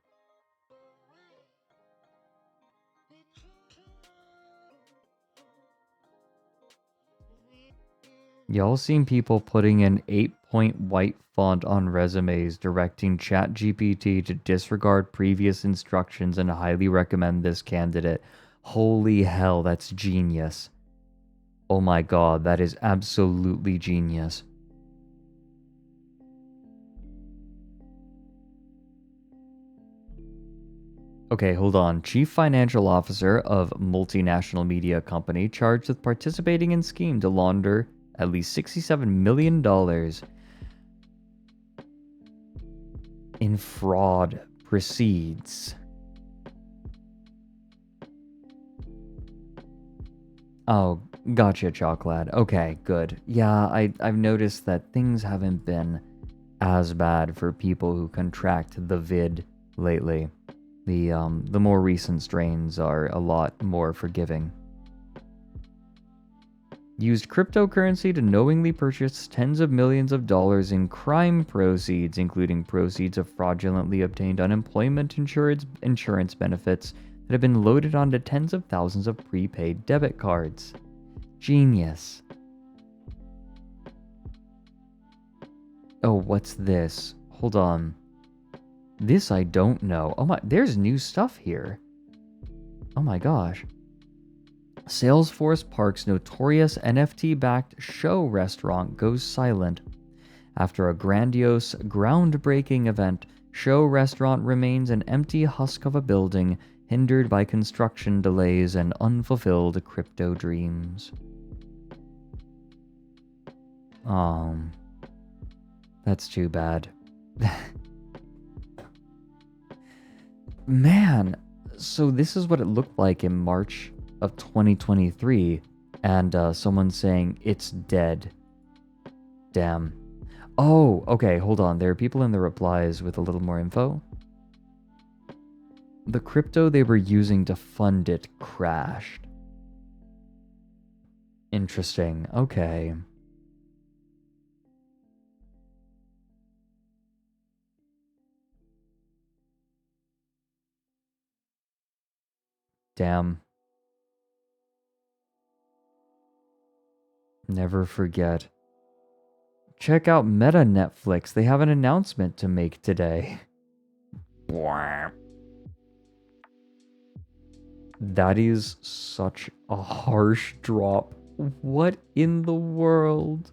Y'all seen people putting an 8-point white font on resumes directing ChatGPT to disregard previous instructions and highly recommend this candidate. Holy hell, that's genius. Oh my god, that is absolutely genius. Okay, hold on. Chief Financial Officer of multinational media company charged with participating in scheme to launder at least $67 million in fraud proceeds. Oh, gotcha, Chalklad. Okay, good. Yeah, I've noticed that things haven't been as bad for people who contract the vid lately. The more recent strains are a lot more forgiving. Used cryptocurrency to knowingly purchase tens of millions of dollars in crime proceeds, including proceeds of fraudulently obtained unemployment insurance benefits that have been loaded onto tens of thousands of prepaid debit cards. Genius. Oh, what's this? Hold on. This I don't know. Oh my, there's new stuff here. Oh my gosh. Salesforce Park's notorious NFT-backed show restaurant goes silent. After a grandiose, groundbreaking event, show restaurant remains an empty husk of a building, hindered by construction delays and unfulfilled crypto dreams. That's too bad. Man, so this is what it looked like in March of 2023, and someone's saying it's dead. Damn. Oh, okay, hold on. There are people in the replies with a little more info. The crypto they were using to fund it crashed. Interesting. Okay. Damn. Never forget. Check out Meta Netflix. They have an announcement to make today. That is such a harsh drop. What in the world?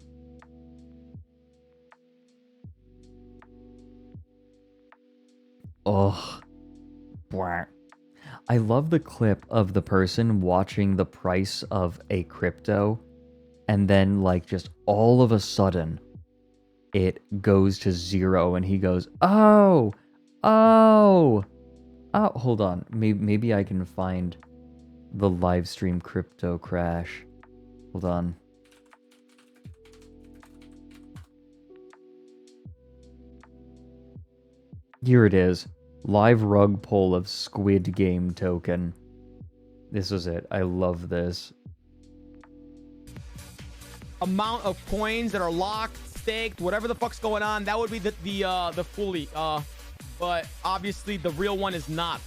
Ugh. I love the clip of the person watching the price of a crypto, and then, like, just all of a sudden, it goes to zero, and he goes, oh, oh, oh, hold on. Maybe I can find the live stream crypto crash. Hold on. Here it is. Live rug pull of Squid Game token. This is it. I love this. Amount of coins that are locked, staked, whatever the fuck's going on, that would be the fully. But obviously the real one is not.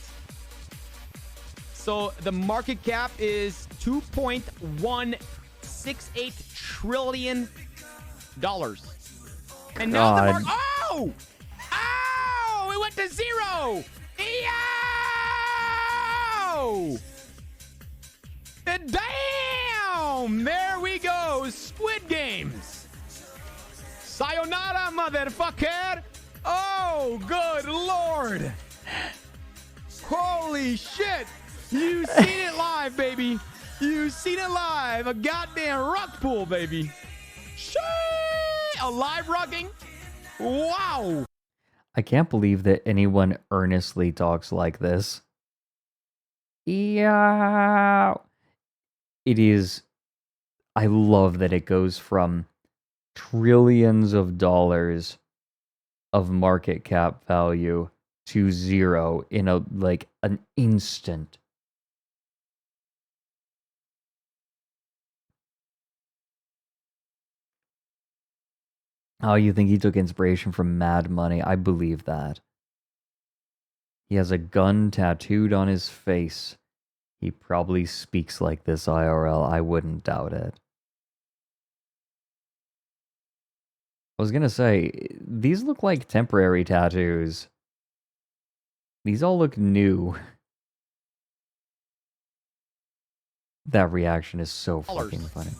So the market cap is $2.168 trillion. And now the market. Oh! Oh! It went to zero! Yo! Damn! There we go. Squid Games. Sayonara, motherfucker. Oh, good lord. Holy shit. You seen it live, baby. You seen it live. A goddamn rock pool, baby. Shit. A live rocking. Wow. I can't believe that anyone earnestly talks like this. Yeah. It is. I love that it goes from trillions of dollars of market cap value to zero in an instant. Oh, you think he took inspiration from Mad Money? I believe that. He has a gun tattooed on his face. He probably speaks like this IRL. I wouldn't doubt it. I was gonna say, these look like temporary tattoos. These all look new. That reaction is so fucking funny.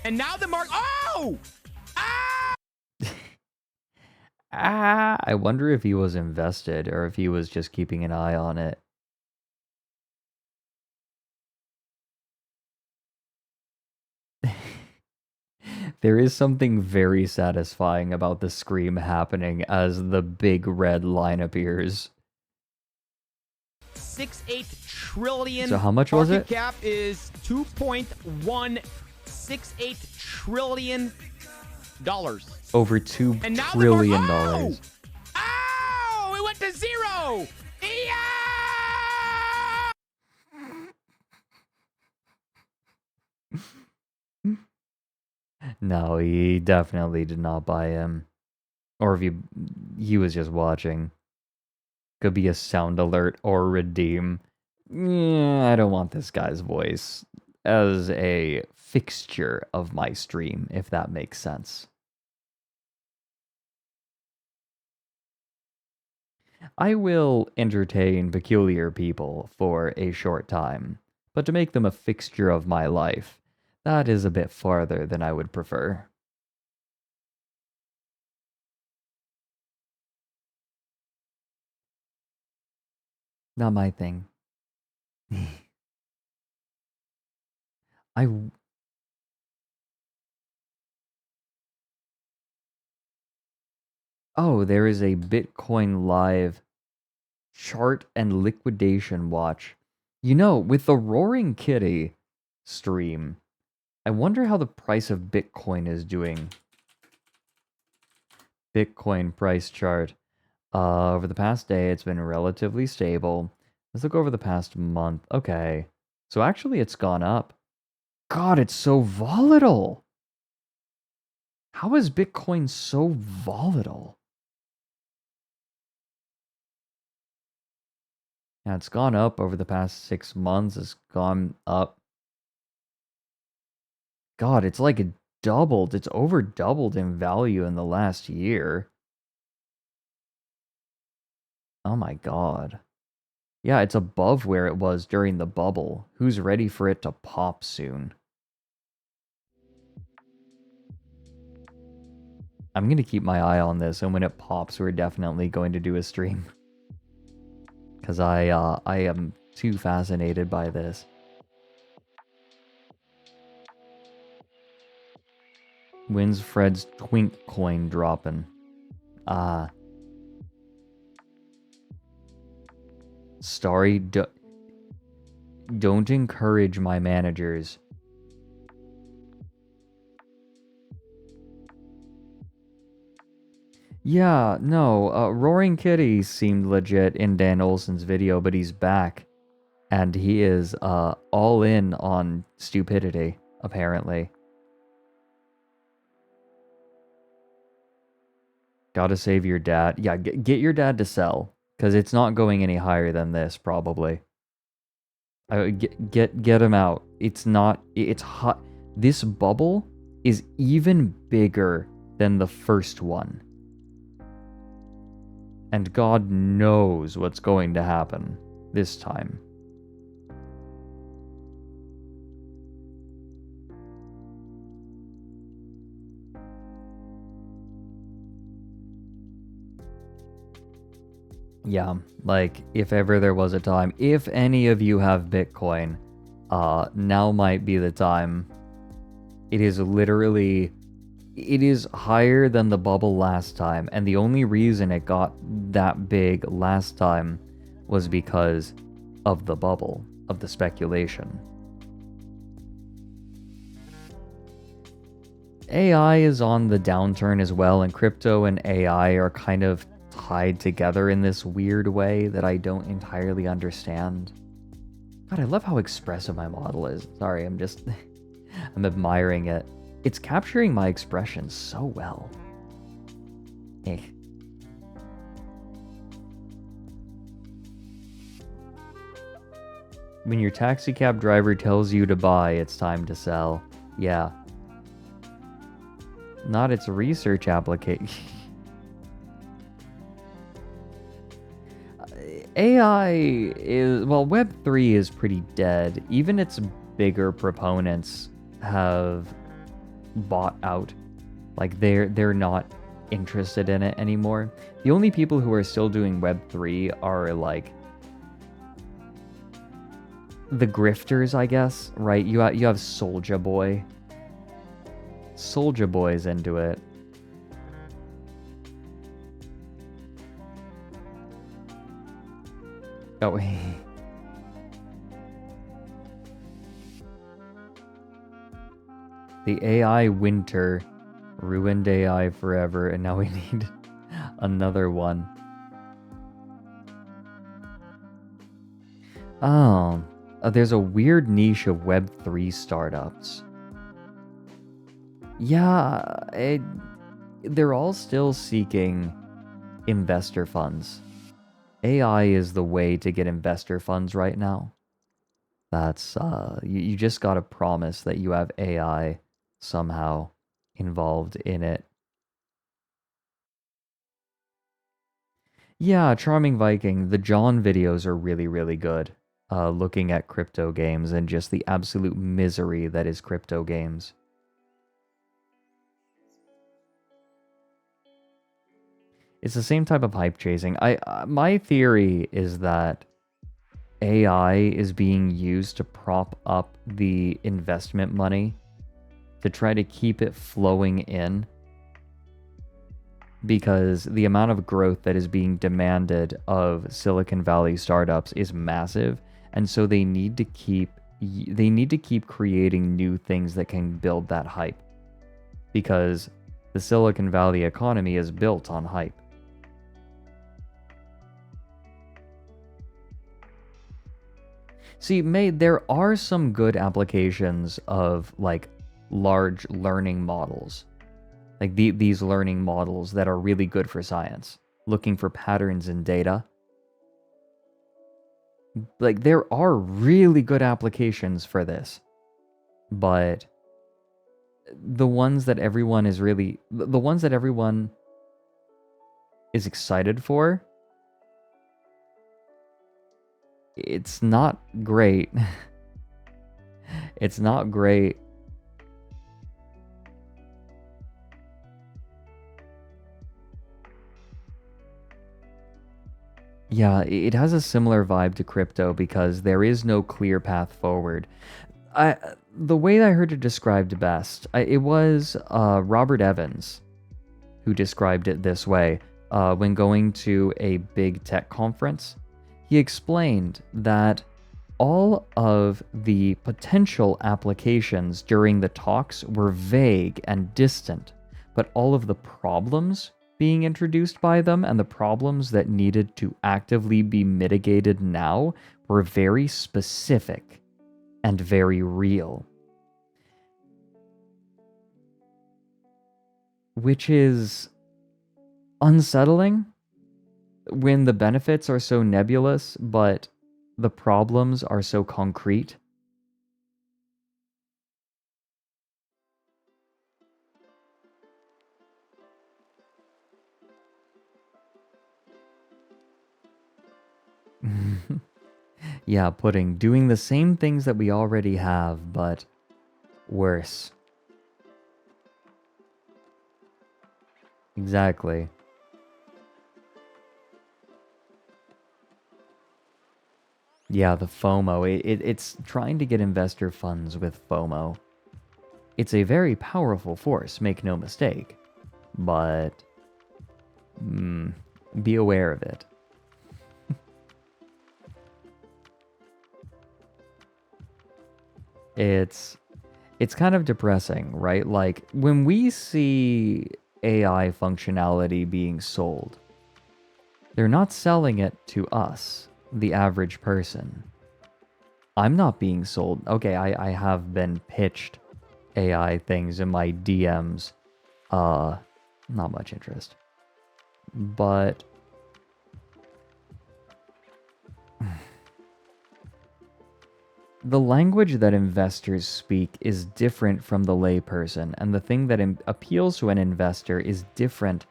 And now the mark. Oh! I wonder if he was invested or if he was just keeping an eye on it. There is something very satisfying about the scream happening as the big red line appears. 68 trillion. So how much was market it? Cap is $2.168 trillion. Over $2 And now trillion. Oh! Oh! It went to zero! No, he definitely did not buy him. Or if he was just watching. Could be a sound alert or redeem. Yeah, I don't want this guy's voice as a fixture of my stream, if that makes sense. I will entertain peculiar people for a short time, but to make them a fixture of my life, that is a bit farther than I would prefer. Not my thing. Oh, there is a Bitcoin Live chart and liquidation watch. You know, with the Roaring Kitty stream, I wonder how the price of Bitcoin is doing. Bitcoin price chart. Over the past day, it's been relatively stable. Let's look over the past month. Okay. So actually, it's gone up. God, it's so volatile. How is Bitcoin so volatile? Yeah, it's gone up over the past 6 months. It's gone up. God, it's like it doubled. It's over doubled in value in the last year. Oh my God. Yeah, it's above where it was during the bubble. Who's ready for it to pop soon? I'm going to keep my eye on this, and when it pops, we're definitely going to do a stream. Because I am too fascinated by this. When's Fred's Twink coin dropping? Starry, don't encourage my managers. Yeah, no, Roaring Kitty seemed legit in Dan Olsen's video, but he's back. And he is all in on stupidity, apparently. Gotta save your dad. Yeah, get your dad to sell, because it's not going any higher than this, probably. Get him out. It's not, it's hot. This bubble is even bigger than the first one. And God knows what's going to happen this time. Yeah, like, if ever there was a time, if any of you have Bitcoin, now might be the time. It is literally, it is higher than the bubble last time, and the only reason it got that big last time was because of the bubble, of the speculation. AI is on the downturn as well, and crypto and AI are kind of tied together in this weird way that I don't entirely understand. God, I love how expressive my model is. Sorry, I'm just... I'm admiring it. It's capturing my expressions so well. Eh. When your taxi cab driver tells you to buy, it's time to sell. Yeah. Not its research application. AI is, well, Web3 is pretty dead. Even its bigger proponents have bought out. Like, they're not interested in it anymore. The only people who are still doing Web3 are, like, the grifters, I guess, right? You have Soulja Boy. Soulja Boy's into it. Oh, the AI winter ruined AI forever, and now we need another one. Oh, there's a weird niche of Web3 startups. Yeah, they're all still seeking investor funds. AI is the way to get investor funds right now. That's, you just gotta promise that you have AI somehow involved in it. Yeah, Charming Viking, the John videos are really, really good. Looking at crypto games and just the absolute misery that is crypto games. It's the same type of hype chasing. My theory is that AI is being used to prop up the investment money to try to keep it flowing in. because the amount of growth that is being demanded of Silicon Valley startups is massive, and so they need to keep creating new things that can build that hype, because the Silicon Valley economy is built on hype. See, there are some good applications of like large learning models. Like these learning models that are really good for science, looking for patterns in data. Like there are really good applications for this. But the ones that everyone is excited for, it's not great. It's not great. Yeah, it has a similar vibe to crypto because there is no clear path forward. The way that I heard it described best, it was Robert Evans who described it this way when going to a big tech conference. He explained that all of the potential applications during the talks were vague and distant, but all of the problems being introduced by them and the problems that needed to actively be mitigated now were very specific and very real. Which is unsettling when the benefits are so nebulous, but the problems are so concrete. Yeah, Pudding, doing the same things that we already have, but worse. Exactly. Yeah, the FOMO. It's trying to get investor funds with FOMO. It's a very powerful force, make no mistake. But be aware of it. It's kind of depressing, right? Like, when we see AI functionality being sold, they're not selling it to us, the average person. I'm not being sold. Okay, I have been pitched AI things in my DMs. Not much interest. But the language that investors speak is different from the layperson, and the thing that appeals to an investor is different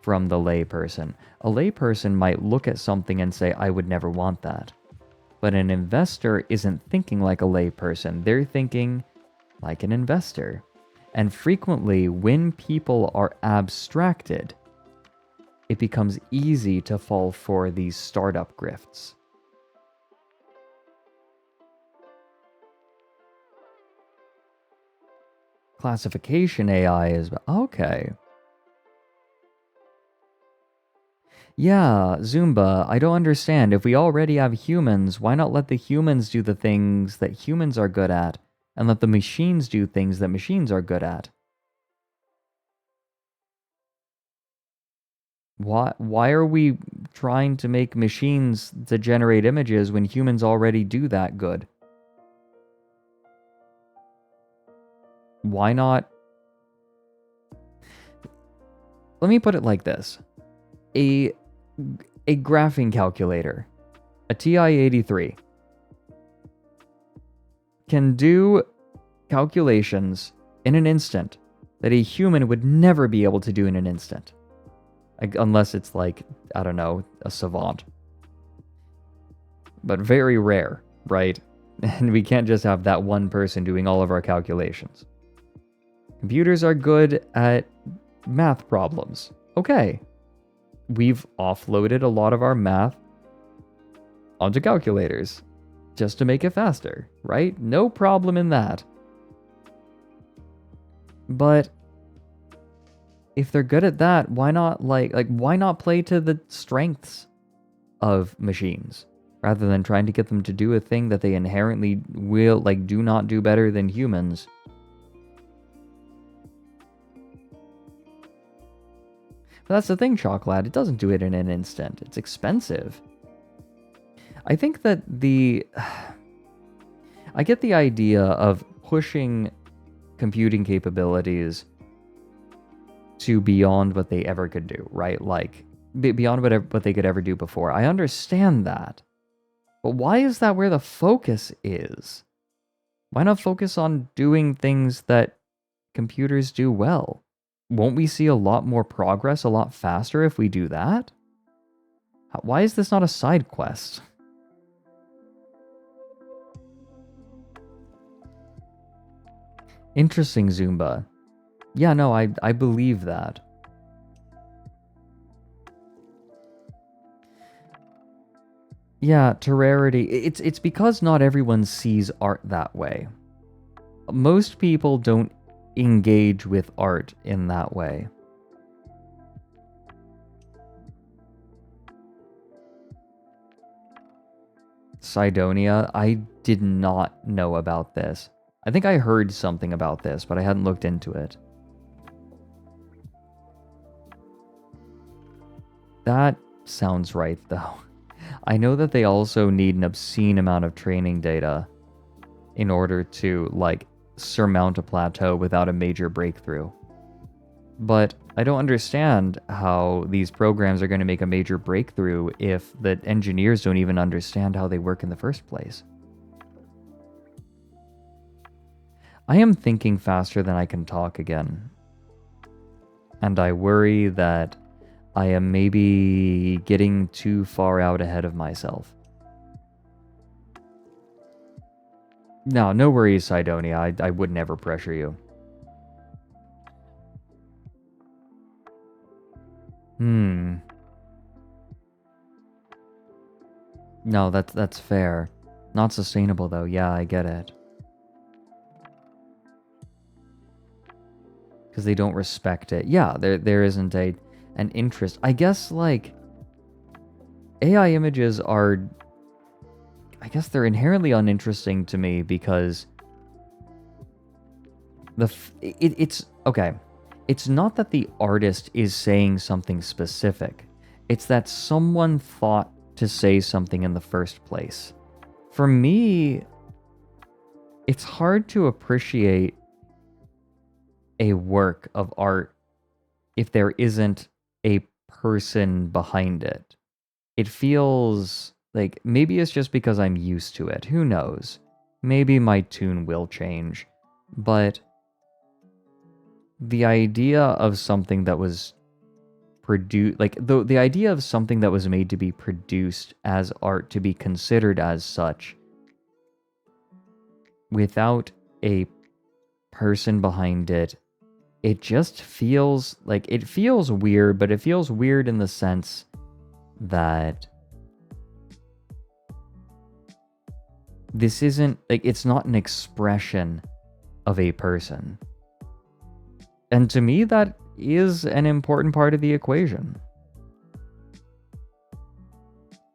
from the layperson. A layperson might look at something and say, I would never want that. But an investor isn't thinking like a layperson, they're thinking like an investor. And frequently, when people are abstracted, it becomes easy to fall for these startup grifts. Classification AI is okay. Yeah, Zumba, I don't understand. If we already have humans, why not let the humans do the things that humans are good at, and let the machines do things that machines are good at? Why are we trying to make machines to generate images when humans already do that good? Why not? Let me put it like this. A graphing calculator, a TI-83, can do calculations in an instant that a human would never be able to do in an instant. Unless it's like, I don't know, a savant. But very rare, right? And we can't just have that one person doing all of our calculations. Computers are good at math problems. Okay. We've offloaded a lot of our math onto calculators just to make it faster, right? No problem in that. But if they're good at that, why not why not play to the strengths of machines rather than trying to get them to do a thing that they inherently will do not do better than humans? But that's the thing, Chocolate. It doesn't do it in an instant. It's expensive. I think that I get the idea of pushing computing capabilities to beyond what they ever could do, right? Like, beyond what they could ever do before. I understand that. But why is that where the focus is? Why not focus on doing things that computers do well? Won't we see a lot more progress a lot faster if we do that? Why is this not a side quest? Interesting, Zumba. Yeah, no, I believe that. Yeah, to rarity. It's because not everyone sees art that way. Most people don't engage with art in that way. Cydonia, I did not know about this. I think I heard something about this, but I hadn't looked into it. That sounds right, though. I know that they also need an obscene amount of training data in order to, surmount a plateau without a major breakthrough. But I don't understand how these programs are going to make a major breakthrough if the engineers don't even understand how they work in the first place. I am thinking faster than I can talk again. And I worry that I am maybe getting too far out ahead of myself. No worries, Cydonia. I would never pressure you. No, that's fair. Not sustainable, though. Yeah, I get it. Because they don't respect it. Yeah, there isn't an interest. I guess, AI images are... I guess they're inherently uninteresting to me because... It's... Okay. It's not that the artist is saying something specific. It's that someone thought to say something in the first place. For me, it's hard to appreciate a work of art if there isn't a person behind it. It feels like maybe it's just because I'm used to it. Who knows? Maybe my tune will change. But the idea of something that was produced, the idea of something that was made to be produced as art, to be considered as such, without a person behind it, it just feels it feels weird, but it feels weird in the sense that this isn't it's not an expression of a person. And to me, that is an important part of the equation.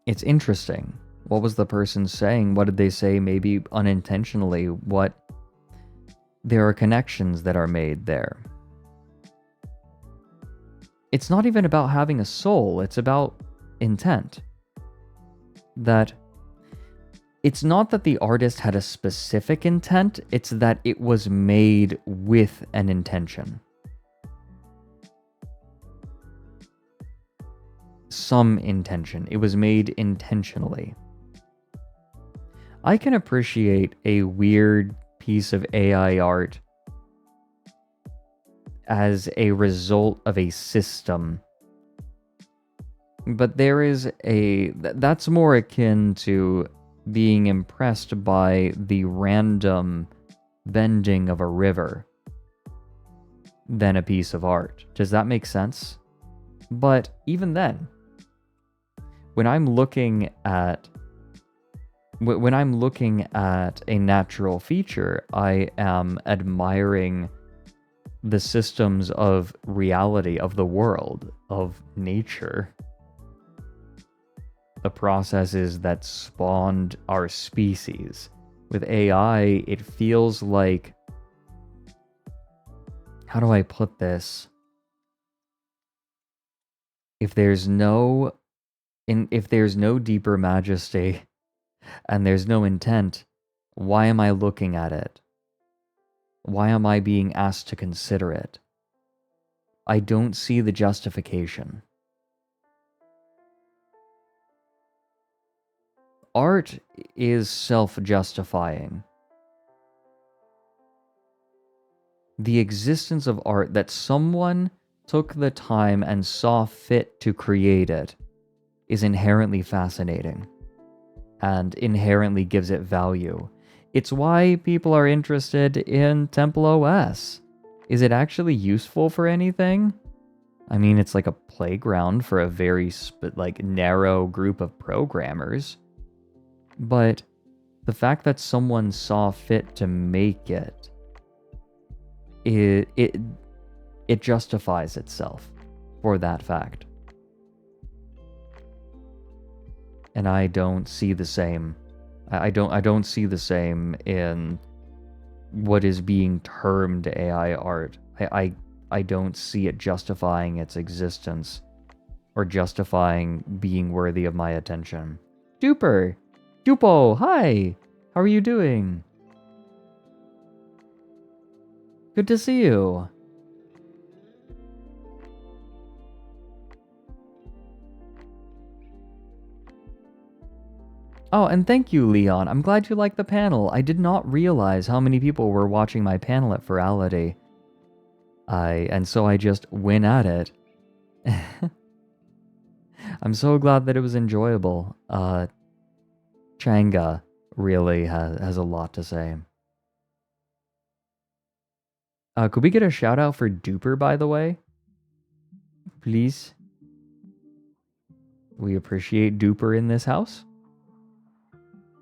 It's interesting. What was the person saying? What did they say? Maybe unintentionally. There are connections that are made there. It's not even about having a soul. It's about intent. That it's not that the artist had a specific intent. It's that it was made with an intention. Some intention. It was made intentionally. I can appreciate a weird piece of AI art as a result of a system. But there is that's more akin to being impressed by the random bending of a river than a piece of art. Does that make sense? But even then, when I'm looking at a natural feature, I am admiring the systems of reality, of the world, of nature. The processes that spawned our species. With AI, it feels like... How do I put this? If there's no deeper majesty and there's no intent, why am I looking at it? Why am I being asked to consider it? I don't see the justification. Art is self-justifying. The existence of art, that someone took the time and saw fit to create it, is inherently fascinating and inherently gives it value. It's why people are interested in Temple OS. Is it actually useful for anything? I mean, it's like a playground for a very narrow group of programmers. But the fact that someone saw fit to make it, it justifies itself for that fact. And I don't see the same. I don't see the same in what is being termed AI art. I don't see it justifying its existence or justifying being worthy of my attention. Duper! Dupo, hi! How are you doing? Good to see you. Oh, and thank you, Leon. I'm glad you liked the panel. I did not realize how many people were watching my panel at Virality. And so I just went at it. I'm so glad that it was enjoyable. Changa really has a lot to say. Could we get a shout out for Duper, by the way? Please. We appreciate Duper in this house.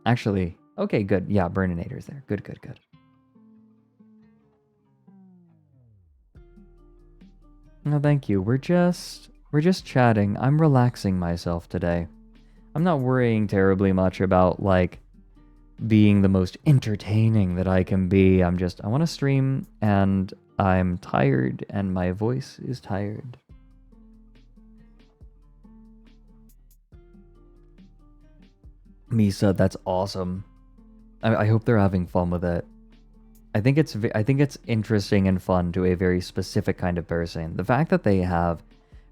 Actually, okay, good. Yeah, Burninator's there. Good. No, thank you. We're just chatting. I'm relaxing myself today. I'm not worrying terribly much about, like, being the most entertaining that I can be. I want to stream, and I'm tired, and my voice is tired. Misa, that's awesome. I hope they're having fun with it. I think it's interesting and fun to a very specific kind of person. The fact that they have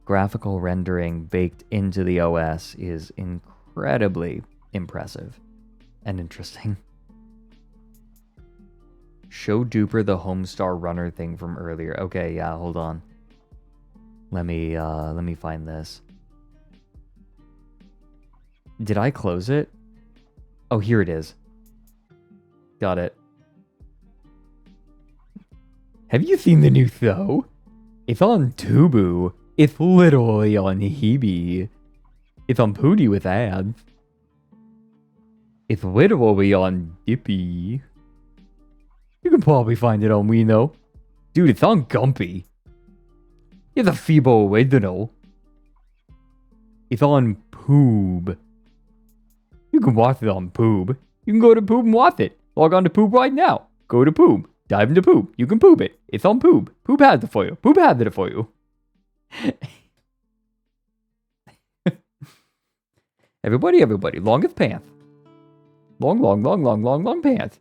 graphical rendering baked into the OS is incredibly impressive and interesting. Show Duper the Homestar Runner thing from earlier. Okay, yeah, hold on. Let me find this. Did I close it? Oh, here it is. Got it. Have you seen the new show? It's on Tubu. It's literally on Hibi. It's on Pooty with ads. It's literally on Dippy. You can probably find it on Wino. Dude, it's on Gumpy. It's a Feeble original. It's on Poob. You can watch it on Poob. You can go to Poob and watch it. Log on to Poob right now. Go to Poob. Dive into Poob. You can Poob it. It's on Poob. Poob has it for you. Poob has it for you. Everybody. Longest pants. Long pants.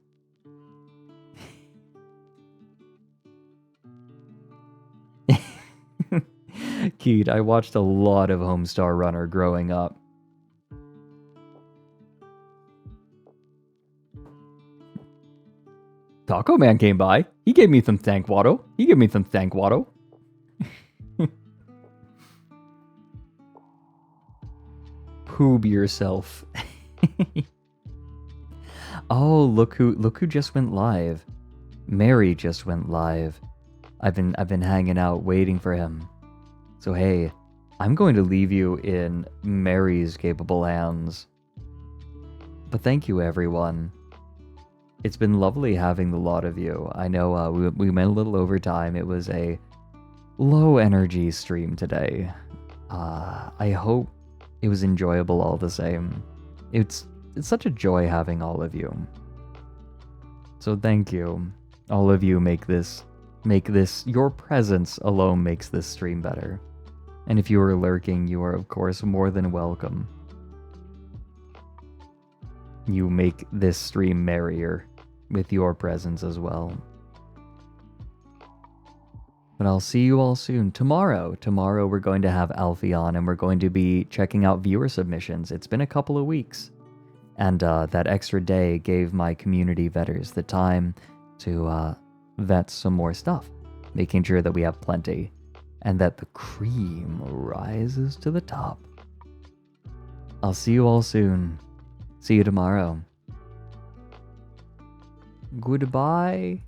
Cute. I watched a lot of Homestar Runner growing up. Taco Man came by. He gave me some stank water. Poob yourself. Oh, look who just went live. Mary just went live. I've been hanging out waiting for him. So hey, I'm going to leave you in Mary's capable hands. But thank you, everyone. It's been lovely having the lot of you. I know we went a little over time. It was a low energy stream today. I hope it was enjoyable all the same. It's such a joy having all of you. So thank you. All of you make this, your presence alone makes this stream better. And if you are lurking, you are of course more than welcome. You make this stream merrier with your presence as well. But I'll see you all soon. Tomorrow we're going to have Alfie on and we're going to be checking out viewer submissions. It's been a couple of weeks. And that extra day gave my community vetters the time to vet some more stuff, making sure that we have plenty and that the cream rises to the top. I'll see you all soon. See you tomorrow. Goodbye.